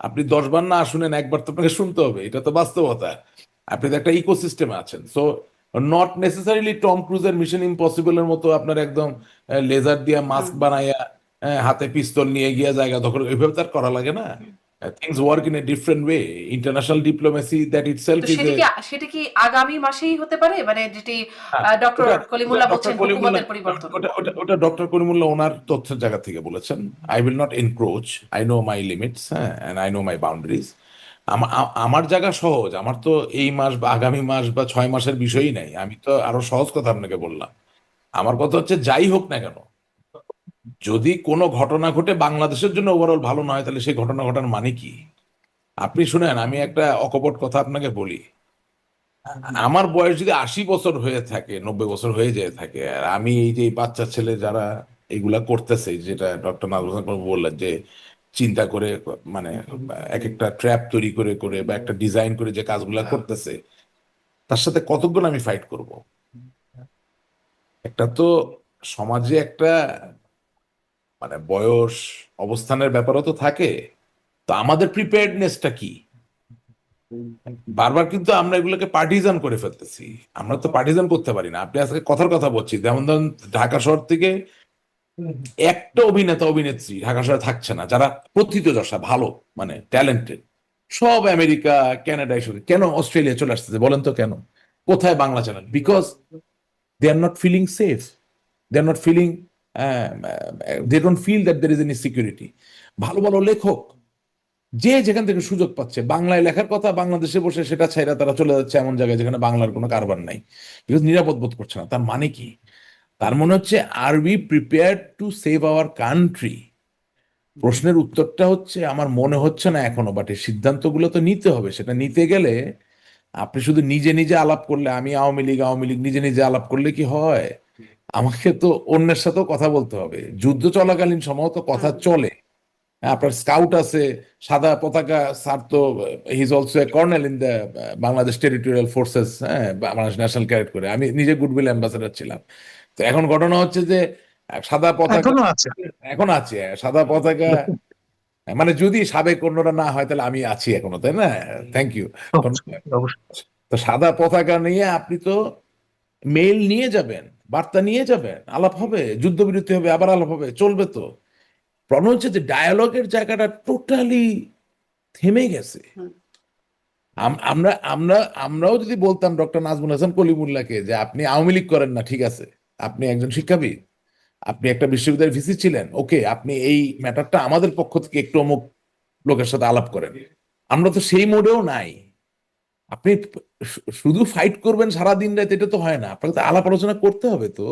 আপনি 10 বার না শুনেন, একবার তো আপনাকে শুনতে হবে। এটা তো বাস্তবতা। আপনি তো একটা ইকোসিস্টেমে আছেন। সো নট নেসেসারিলি টম ক্রুজের মিশন ইম্পসিবলের মতো আপনার একদম লেজার দিয়ে মাস্ক বানাইয়া হাতে পিস্তল নিয়ে গিয়ে জায়গা দখল, এইভাবে তার করা লাগে না। Things work in a different way. International diplomacy that itself তো ইজ এ, সেটা কি আগামী মাসেই হতে পারে, মানে যেটি ডক্টর কলিমুল্লাহ বলছেন হুকুমতের পরিবর্তন? ওটা ডক্টর কলিমুল্লাহ ওনার তথ্যের জায়গা থেকে বলেছেন। I will not encroach, I know my limits, হ্যাঁ, and I know my boundaries. আমার জায়গা সহজ, আমার তো এই মাস বা আগামী মাস বা 6 মাসের বিষয়ই নাই। আমি তো আরো সহজ কথা আপনাকে বললাম। আমার কথা হচ্ছে যাই হোক না কেন, যদি কোনো ঘটনা ঘটে বাংলাদেশের জন্য ওভারঅল ভালো নয়, তাহলে সেই ঘটনা ঘটার মানে কি? আপনি শুনেন, আমি একটা অকপট কথা আপনাকে বলি। আমার বয়স যদি 80 বছর হয়ে থাকে, 90 বছর হয়ে যেয়ে থাকে, আর আমি এই যে এই বাচ্চা ছেলে যারা এগুলা করতেছে, যেটা ডক্টর নাজমুল হাসান বললেন যে চিন্তা করে, মানে এক একটা ট্র্যাপ তৈরি করে করে বা একটা ডিজাইন করে যে কাজগুলা করতেছে, তার সাথে কতক্ষণ আমি ফাইট করব? একটা তো সমাজে একটা মানে বয়স অবস্থানের ব্যাপারও তো থাকে। তো আমাদের প্রিপেয়ার্ডনেসটা কি? বারবার কিন্তু আমরা এগুলোকে পার্টিজান করে ফেলতেছি। আমরা তো পার্টিজান করতে পারি না। আপনি আজকে কথার কথা বলছি, যেমন ধরুন ঢাকা শহর থেকে একটা অভিনেতা অভিনেত্রী ঢাকা শহরে থাকছে না যারা প্রথিতযশা ভালো, মানে ট্যালেন্টেড, সব আমেরিকা কানাডায়, শুধু কেন অস্ট্রেলিয়া চলে আসতেছে বলেন তো? কেন? কোথায় Bangla channel? Because they are not feeling safe, they are not feeling, they don't feel that there is any security. ভালো ভালো লেখক যে যেখান থেকে সুযোগ পাচ্ছে বাংলায় লেখার কথা, বাংলাদেশে বসে সেটা ছাইরা তারা চলে যাচ্ছে এমন জায়গায় যেখানে বাংলার কোনো কারবার নাই, বিকজ নিরাপদ বোধ করছে না। তার মানে কি? তার মনে হচ্ছে আর we prepare to save our country? প্রশ্নের উত্তরটা হচ্ছে আমার মনে হচ্ছে না এখনো, বাট এই সিদ্ধান্তগুলো তো নিতে হবে। সেটা নিতে গেলে আপনি শুধু নিজে নিজে আলাপ করলে, আমি আওয়ামী লীগ নিজে নিজে আলাপ করলে কি হয়? আমাকে তো অন্যের সাথেও কথা বলতে হবে। যুদ্ধ চলাকালীন সময় তো কথা চলে। আপনার স্কাউট আছে, সাদা পতাকা, স্যার তো he is also a colonel in the Bangladesh territorial forces, হ্যাঁ, বাংলাদেশ ন্যাশনাল ক্যাডেট করে। আমি নিজে গুডউইল অ্যাম্বাসেডর ছিলাম। তো এখন ঘটনা হচ্ছে যে সাদা পতাকা এখনো আছে। এখন আছে, সাদা পতাকা, মানে যদি সাবেক অন্যরা না হয় তাহলে আমি আছি এখনো, তাই না? Thank you. অবশ্যই। তো সাদা পতাকা নিয়ে আপনি তো মেইল নিয়ে যাবেন, বার্তা নিয়ে যাবেন, আলাপ হবে, যুদ্ধবিরতি হবে, আবার আলাপ হবে, চলবে তো। প্রবলেম হচ্ছে যে ডায়ালগের জায়গাটা টোটালি থেমে গেছে। হুম। আমরা আমরা আমরাও যদি বলতাম ডক্টর নাজমুল হাসান কলিমুল্লাহকে যে আপনি আওয়ামী লীগ করেন না, ঠিক আছে, আপনি একজন শিক্ষাবিদ, আপনি একটা বিশ্ববিদ্যালয়ের ভিসি ছিলেন, ওকে, আপনি এই ম্যাটারটা আমাদের পক্ষ থেকে একটু অমুক লোকের সাথে আলাপ করেন, আমরা তো সেই মোডেও নাই। আপনি শুধু ফাইট করবেন সারাদিন রাত, এটা তো হয় না, আপনাকে তো আলাপ আলোচনা করতে হবে তো।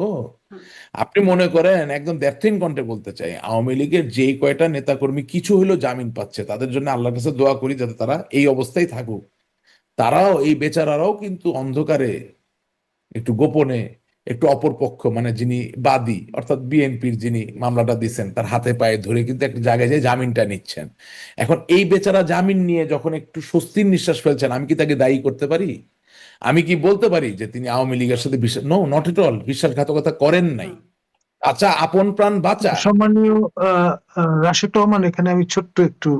হুম। আপনি মনে করেন, একদম দ্যাথিন কণ্ঠে বলতে চাই, আওয়ামী লীগের যেই কয়টা নেতাকর্মী কিছু হইলেও জামিন পাচ্ছে, তাদের জন্য আল্লাহর কাছে দোয়া করি যাতে তারা এই অবস্থায় থাকুক। তারাও, এই বেচারারাও কিন্তু অন্ধকারে, একটু গোপনে, একটু অপরপক্ষ মানে যিনি বাদী অর্থাৎ বিএনপির যিনি মামলাটা দিচ্ছেন তার হাতে পায়ে ধরে কিন্তু একটা জায়গায় যে জামিনটা নিচ্ছেন। এখন এই বেচারা জামিন নিয়ে যখন একটু স্বস্তির নিঃশ্বাস ফেলছেন, আমি কি তাকে দায়ী করতে পারি? আমি কি বলতে পারি যে তিনি আওয়ামী লীগের সাথে বিশ্বাস, নো, নট এট অল, বিশ্বাসঘাতকতা করেন নাই। হুম। আচ্ছা, আপন প্রাণ বাঁচা। সম্মানীয় রাশেক রহমান, এখানে আমি ছোট্ট একটু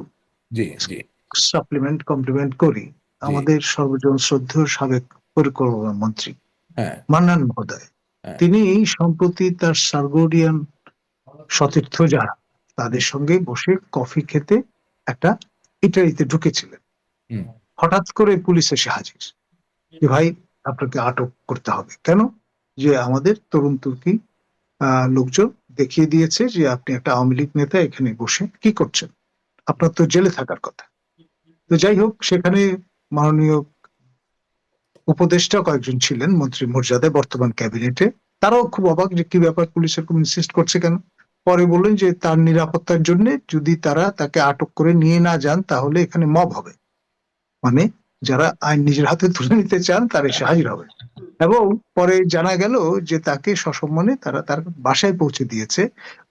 জি, জি, সাপ্লিমেন্ট কমপ্লিমেন্ট করি। জি। আমাদের সর্বজন শ্রদ্ধেয় সাবেক পরিকল্পনা মন্ত্রী হ্যাঁ, মান্নান মহোদয়, হ্যাঁ। তিনি এই সম্প্রতি তার সার্গোডিয়ান সতীর্থ যারা, তাদের সঙ্গে বসে কফি খেতে একটা ইটালিতে ঢুকেছিলেন। হুম, হঠাৎ করে পুলিশ এসে হাজির, যে ভাই আপনাকে আটক করতে হবে। কেন? যে আমাদের তরুণ তুর্কি লোকজন দেখিয়ে দিয়েছে যে আপনি একটা আওয়ামী লীগ নেতা, এখানে বসে কি করছেন, আপনার তো জেলে থাকার কথা। তো যাই হোক, সেখানে মাননীয় উপদেষ্টা কয়েকজন ছিলেন মন্ত্রী মর্যাদায় বর্তমান ক্যাবিনেটে, তারাও খুব অবাক যে কি ব্যাপার, পুলিশের খুব ইনসিস্ট করছে কেন। পরে বললেন যে তার নিরাপত্তার জন্য যদি তারা তাকে আটক করে নিয়ে না যান তাহলে এখানে মব হবে, মানে যারা আইন নিজের হাতে তুলে নিতে চান তারা এসে হাজির হবে। এবং পরে জানা গেল যে তাকে সসম্মানে তারা তার বাসায় পৌঁছে দিয়েছে,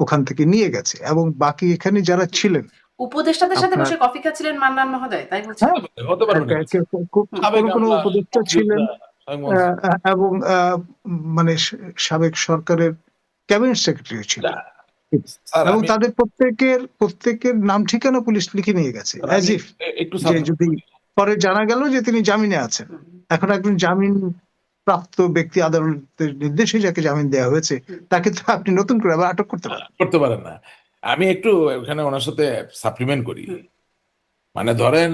ওখান থেকে নিয়ে গেছে। এবং বাকি এখানে যারা ছিলেন, উপদেষ্টাদের সাথে আপনার বসে কফি খাচ্ছিলেন মান্নান মহোদয়, তাই বলছেন? হ্যাঁ, হতে পারে না। সাবেক কোনো কোনো আমলা, উপদেষ্টা ছিলেন, এবং মানে সাবেক সরকারের ক্যাবিনেট সেক্রেটারি ছিলেন, স্যার এবং আমি, তাদের প্রত্যেকের নাম ঠিকানা পুলিশ লিখে নিয়ে গেছে, স্যার, অ্যাজ আমি ইফ একটু যে সাবধান যদি করি। পরে জানা গেল যে তিনি জামিনে আছেন। হুম। এখন একজন জামিন প্রাপ্ত ব্যক্তি, আদালতের নির্দেশে যাকে জামিন দেওয়া হয়েছে, হুম। তাকে তো আপনি নতুন করে আবার আটক করতে পারেন। করতে পারেন না। আমি একটু ওখানে ওনার সাথে সাপ্লিমেন্ট করি। হুম। মানে ধরেন,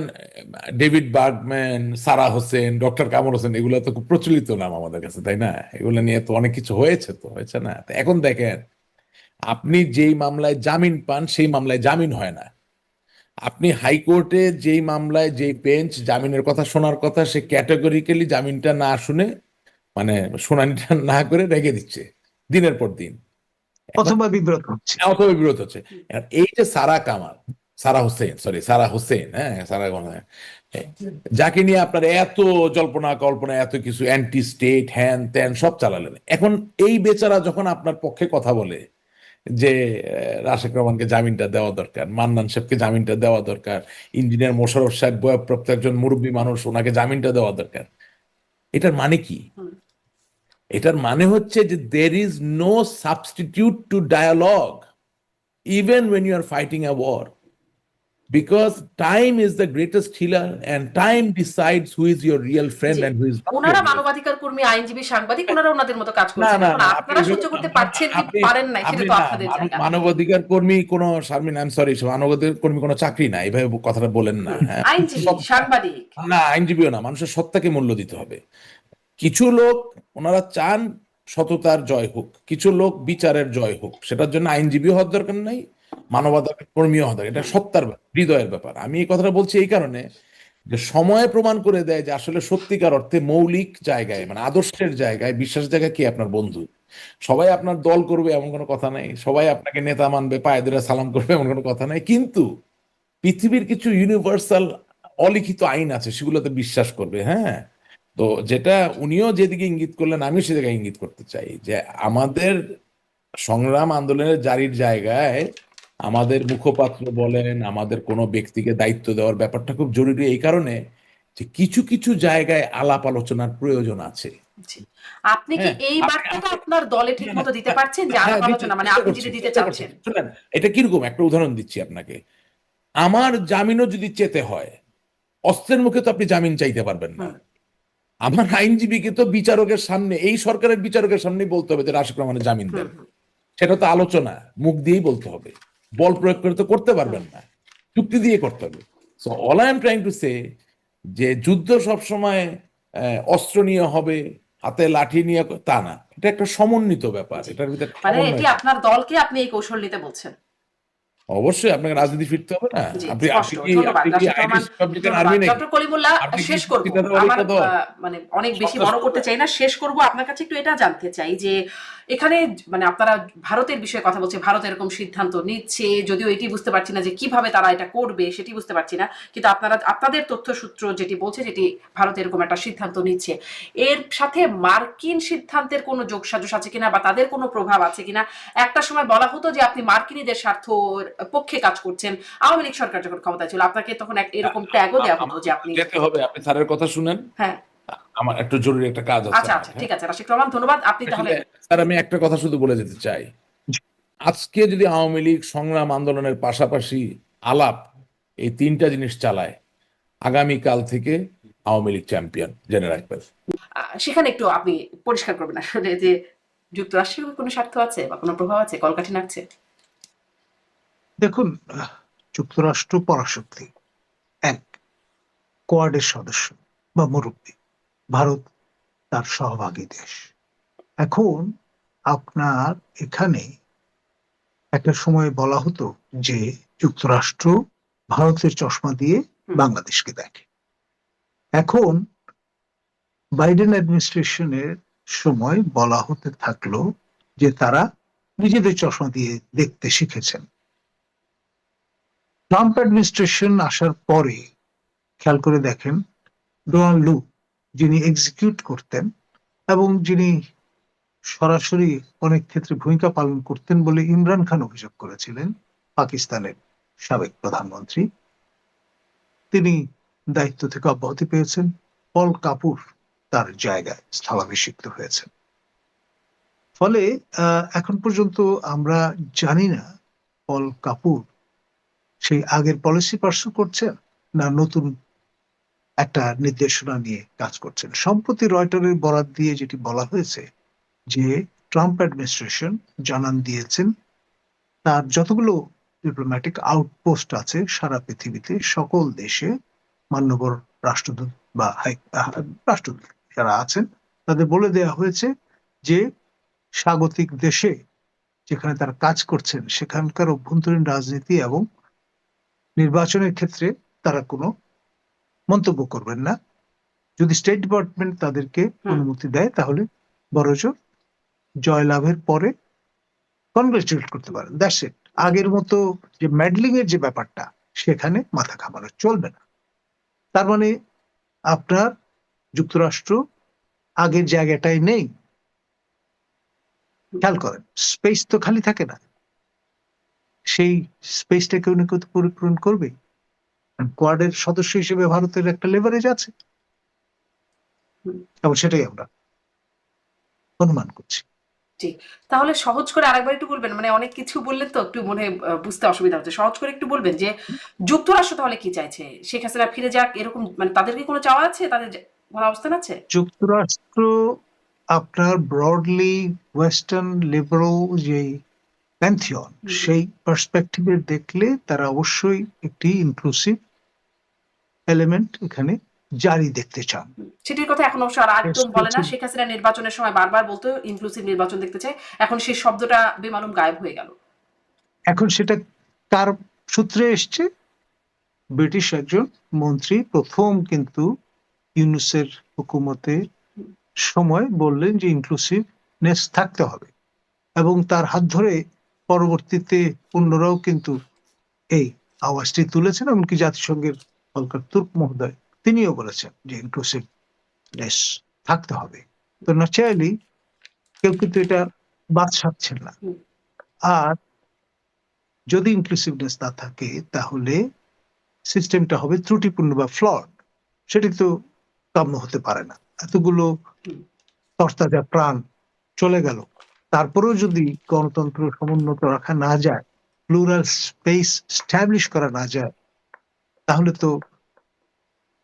ডেভিড বার্গম্যান, সারা হোসেন, ডক্টর কামর হোসেন, এগুলো তো খুব প্রচলিত নাম আমাদের কাছে, তাই না? এগুলো নিয়ে তো অনেক কিছু হয়েছে, তো হয়েছে না? তো এখন দেখেন, আপনি যেই মামলায় জামিন পান সেই মামলায় জামিন হয় না। আপনি হাইকোর্টে যেই মামলায় যেই বেঞ্চ জামিনের কথা শোনার কথা, সে ক্যাটেগরিক্যালি জামিনটা না শুনে, মানে শুনানিটা না করে রেখে দিচ্ছে দিনের পর দিন। এখন অথবা বিব্রত হচ্ছে। অথবা বিরোধ হচ্ছে। আর এই যে সারা হোসেন, হ্যাঁ, যাকে নিয়ে আপনার এত জল্পনা কল্পনা, এত কিছু অ্যান্টি স্টেট হ্যান ত্যান সব চালালেন, এখন এই বেচারা যখন আপনার পক্ষে কথা বলে যে রাশেক রহমানকে জামিনটা দেওয়া দরকার, মান্নান সাহেবকে জামিনটা দেওয়া দরকার, ইঞ্জিনিয়ার মোশাররফ সাহেব বয়ঃপ্রাপ্ত একজন মুরব্বী মানুষ, ওনাকে জামিনটা দেওয়া দরকার, এটার মানে কি? হুম। এটার মানে হচ্ছে যে there is no substitute to dialogue even when you are fighting a war, because time is the greatest healer and time decides who is your real friend G. and who is not your ওনারা real friend. মানবাধিকার কর্মী, আইনজীবী, সাংবাদিক, ওনারা ওনাদের মতো কাজ না, করছেন। না, এখন না, আপনি আপনারা সহ্য করতে পারছেন কি আপনি পারেন নাই সেটা আপনি তো না, আপনাদের জায়গা। মানবাধিকার কর্মী কোনো, শারমিন আই এম সরি, মানবাধিকার কর্মী কোনো চাকরি না, এইভাবে কথাটা বলেন না। হ্যাঁ, আইনজীবী, সত্তা, সাংবাদিক। না আইনজীবীও না, মানুষের সত্তাকে মূল্য দিতে হবে। কিছু লোক ওনারা চান সততার জয় হোক, কিছু লোক বিচারের জয় হোক, সেটার জন্য আইনজীবী হওয়ার দরকার নাই, মানবাধিকার কর্মীও হওয়ার দরকার। এটা সত্তার ব্যাপার, হৃদয়ের ব্যাপার। আমি এই কথাটা বলছি এই কারণে যে সময় প্রমাণ করে দেয় যে আসলে সত্যিকার অর্থে মৌলিক জায়গায়, মানে আদর্শের জায়গায়, বিশ্বাসের জায়গায় কে আপনার বন্ধু। সবাই আপনার দল করবে এমন কোনো কথা নাই, সবাই আপনাকে নেতা মানবে, পায়ে ধরে সালাম করবে এমন কোনো কথা নাই, কিন্তু পৃথিবীর কিছু ইউনিভার্সাল অলিখিত আইন আছে, সেগুলোতে বিশ্বাস করবে। হ্যাঁ, তো যেটা উনিও যেদিকে ইঙ্গিত করলেন, আমিও সেদিকে ইঙ্গিত করতে চাই যে আমাদের সংগ্রাম আন্দোলনের জারির জায়গায় আমাদের মুখপাত্র বলেন, আমাদের কোনো ব্যক্তিকে দায়িত্ব দেওয়ার ব্যাপারটা খুব জরুরি, এই কারণে যে কিছু কিছু জায়গায় আলাপ আলোচনার প্রয়োজন আছে। জি। আপনি কি হ্যাঁ, এই বার্তাটা আপনার দলে ঠিক মতো দিতে পারছেন যে হ্যাঁ, আলাপ দিচ্ছি, আলোচনা, মানে চেষ্টা আপনি করছি, যদি দিতে চেষ্টা করছি। চাচ্ছেন? শুনেন, এটা কিরকম একটা উদাহরণ দিচ্ছি আপনাকে। আমার জামিনও যদি চেতে হয়, অস্ত্রের মুখে তো আপনি জামিন চাইতে পারবেন না। হুম। আমার আইনজীবীকে তো বিচারকের সামনে, এই সরকারের বিচারকের সামনেই বলতে হবে যে রাশেক রহমানের জামিন দেন। হুম। সেটা তো আলোচনা, মুখ দিয়েই বলতে হবে, বল প্রয়োগ করে তো করতে পারবেন না, চুক্তি দিয়ে করতে হবে। So all I am trying to say যে যুদ্ধ সবসময় অস্ত্র নিয়ে হবে, হাতে লাঠি নিয়ে, তা না, এটা একটা সমন্বিত ব্যাপার, এটার ভিতরে মানে সমন্বয় এটি থাকে। আপনার দলকে আপনি এই কৌশল নিতে বলছেন? অবশ্যই আপনাকে রাজনীতি ফিরতে হবে না। জি, আপনি স্পষ্ট। আপনি কি ধন্যবাদ আপনি কি Rashed Irish Rahman. Republican army ধন্যবাদ। নাকি? ডক্টর কলিমুল্লাহ, আপনি কি শেষ করব। জাতীয়তাবাদী আমার দল? মানে অনেক বেশি সন্ত্রাস বড় করতে করবেন? চাই না। শেষ করব। আপনার কাছে একটু এটা জানতে চাই যে এখানে মানে আপনারা ভারতের বিষয়ে কথা বলছে, ভারত এরকম সিদ্ধান্ত নিচ্ছে, যদিও এটি বুঝতে পারছি না যে কিভাবে তারা এটা করবে, সেটি বুঝতে পারছি না। কিন্তু আপনাদের তথ্যসূত্র যেটি বলছে যেটি ভারত এরকম একটা সিদ্ধান্ত নিচ্ছে, এর সাথে মার্কিন সিদ্ধান্তের কোনো যোগসাজশ আছে কিনা বা তাদের কোনো প্রভাব আছে কিনা? একটা সময় বলা হতো যে আপনি মার্কিনীদের স্বার্থর পক্ষে কাজ করছেন। আওয়ামী লীগ সরকার যখন ক্ষমতায় ছিল আপনাকে তখন এরকম ট্যাগও দেওয়া হতো আমাকে যে একটু আপনি। যেতে হবে। আপনি স্যারের কথা শুনেন। হ্যাঁ, আমার একটু জরুরি একটা কাজ আছে আচ্ছা আমার, আচ্ছা, হ্যাঁ? ঠিক আছে রাশিদ রহমান, ধন্যবাদ। আপনি তাহলে আসলে স্যার আমি একটা কথা শুধু বলে যেতে চাই। আজকে যদি আওয়ামী লীগ সংগ্রাম আন্দোলনের পাশাপাশি আলাপ এই ৩ টা জিনিস চালায়, আগামীকাল থেকে আওয়ামী লীগ চ্যাম্পিয়ন, জেনে রাখবেন। সেখানে একটু আপনি পরিষ্কার করবেন আসলে যে যুক্তরাষ্ট্রের কোনো স্বার্থ আছে বা কোনো প্রভাব আছে, কলকাঠি নাড়ছে? দেখুন, যুক্তরাষ্ট্র পরাশক্তি, এক কোয়াডের সদস্য বা মুরব্বী, ভারত তার সহভাগী দেশ। এখন আপনার এখানে একটা সময় বলা হতো যে যুক্তরাষ্ট্র ভারতের চশমা দিয়ে হুম। বাংলাদেশকে দেখে। এখন বাইডেন অ্যাডমিনিস্ট্রেশনের সময় বলা হতে থাকলো যে তারা নিজেদের চশমা দিয়ে দেখতে শিখেছেন। ট্রাম্প অ্যাডমিনিস্ট্রেশন আসার পরে খেয়াল করে দেখেন, ডোনাল্ড লু যিনি এক্সিকিউট করতেন এবং যিনি সরাসরি অনেক ক্ষেত্রে ভূমিকা পালন করতেন বলে ইমরান খান অভিযোগ করেছিলেন, পাকিস্তানের সাবেক প্রধানমন্ত্রী, তিনি দায়িত্ব থেকে অব্যাহতি পেয়েছেন। পল কাপুর তার জায়গায় স্থলাভিষিক্ত হয়েছেন। ফলে এখন পর্যন্ত আমরা জানি না পল কাপুর সেই আগের পলিসি পার্সু করছেন না নতুন একটা নির্দেশনা নিয়ে কাজ করছেন। সম্প্রতি রয়টারের বরাত দিয়ে যেটি বলা হয়েছে যে ট্রাম্প অ্যাডমিনিস্ট্রেশন জানান দিয়েছেন তার যতগুলো ডিপ্লোম্যাটিক আউটপোস্ট আছে সারা পৃথিবীতে সকল দেশে মান্যবর রাষ্ট্রদূত বা রাষ্ট্রদূত যারা আছেন তাদের বলে দেওয়া হয়েছে যে স্বাগতিক দেশে যেখানে তারা কাজ করছেন সেখানকার অভ্যন্তরীণ রাজনীতি এবং নির্বাচনের ক্ষেত্রে তারা কোনো মন্তব্য করবেন না। যদি স্টেট ডিপার্টমেন্ট তাদেরকে অনুমতি দেয় তাহলে বড়জোর জয়লাভের পরে কনগ্রেচুলেট করতে পারেন, দ্যাটস ইট। আগের মতো যে ম্যাডলিং এর যে ব্যাপারটা সেখানে মাথা ঘামানো চলবে না। তার মানে আপনার যুক্তরাষ্ট্র আগের জায়গাটাই নেই। খেয়াল করেন, স্পেস তো খালি থাকে না, সেই স্পেসটা কেউ না কেউ তো পরিপূরণ করবে। কোয়াডের সদস্য হিসেবে ভারতের একটা লেভারেজ আছে এবং সেটাই আমরা অনুমান করছি। জি, তাহলে সহজ করে আরেকবার একটু বলবেন, মানে অনেক কিছু বললেন তো একটু মনে বুঝতে অসুবিধা হচ্ছে। সহজ করে একটু বলবেন যে যুক্তরাষ্ট্র তাহলে কি চাইছে? শেখ হাসিনা ফিরে যাক এরকম, মানে তাদের কি কোনো চাওয়া আছে? তাদের কোনো অবস্থান আছে? যুক্তরাষ্ট্র আপনার ব্রডলি ওয়েস্টার্ন লিবারেল যে প্যান্থিয়ন সেই পার্সপেক্টিভে দেখলে তারা অবশ্যই একটি ইনক্লুসিভ এলিমেন্ট এখানে জারি দেখতে চান। সেটির কথা এখন অবশ্য আর একদম বলে না। শেখ হাসিনা নির্বাচনের সময় বারবার বলতো ইনক্লুসিভ নির্বাচন দেখতে চায়। এখন সেই শব্দটা বেমালুম গায়েব হয়ে গেল। এখন সেটা কার সূত্রে এসছে? ব্রিটিশ একজন মন্ত্রী প্রথম কিন্তু ইউনুসের হুকুমতে সময় বললেন যে ইনক্লুসিভনেস থাকতে হবে এবং তার হাত ধরে পরবর্তীতে অন্যরাও কিন্তু এই আওয়াজটি তুলেছেন। এমনকি জাতিসংঘের ভলকার তুর্ক মহোদয় তিনিও বলেছেন যে ইনক্লুসিভনেস থাকতে হবে। তো ন্যাচারালি কেউ কিন্তু এটা বাদ সাধছেন না। আর যদি ইনক্লুসিভনেস না থাকে তাহলে সিস্টেমটা হবে ত্রুটিপূর্ণ বা ফ্লড। সেটি তো কাম্য হতে পারে না। এতগুলো তরতাজা প্রাণ চলে গেল, তারপরেও যদি গণতন্ত্র সমুন্নত রাখা না যায়, প্লুরাল স্পেস স্ট্যাবলিশ করা না যায়, তাহলে তো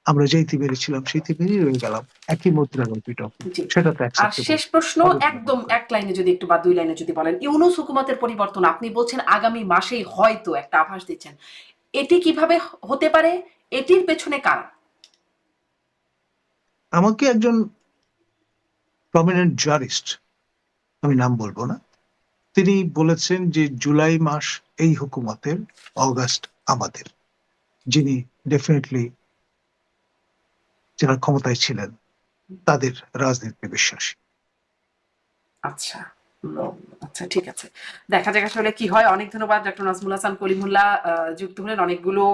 আমরা যেইতে বেরিয়েছিলাম সেইতে বেরিয়ে রয়ে গেলাম একই মুদ্রার পিটক। জি। সেটা তো আর অ্যাকসেপ্টেবল শেষ প্রশ্ন, একদম এক লাইনে যদি একটু বা ২ লাইনে যদি বলেন, ইউনূস হুকুমতের পরিবর্তন আপনি বলছেন আগামী মাসেই হয়তো একটা আভাস দিচ্ছেন। এটি কিভাবে হতে পারে? এটির পেছনে কারা? আমাকে একজন প্রমিনেন্ট জারিস্ট, আমি নাম বলবো না, তিনি বলেছেন যে জুলাই মাস এই হুকুমতের, অগাস্ট আমাদের। যিনি ডেফিনেটলি যারা ক্ষমতায় ছিলেন তাদের রাজনীতিতে বিশ্বাসী। আচ্ছা, আচ্ছা, ঠিক আছে, দেখা যাক আসলে কি হয়। অনেক ধন্যবাদ ডক্টর নাজমুল হাসান কলিমুল্লাহ, যুক্ত হলেন। অনেকগুলো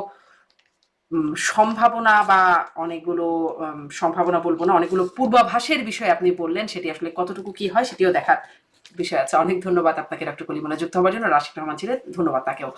সম্ভাবনা বা অনেকগুলো সম্ভাবনা বলবো না, অনেকগুলো পূর্বাভাসের বিষয় আপনি বললেন, সেটি আসলে কতটুকু কি হয় সেটিও দেখার বিষয় আছে। অনেক ধন্যবাদ আপনাকে ডক্টর কলিমুল্লাহ, যুক্ত হওয়ার জন্য। রাশিক রহমান ছিলেন, ধন্যবাদ তাকেও।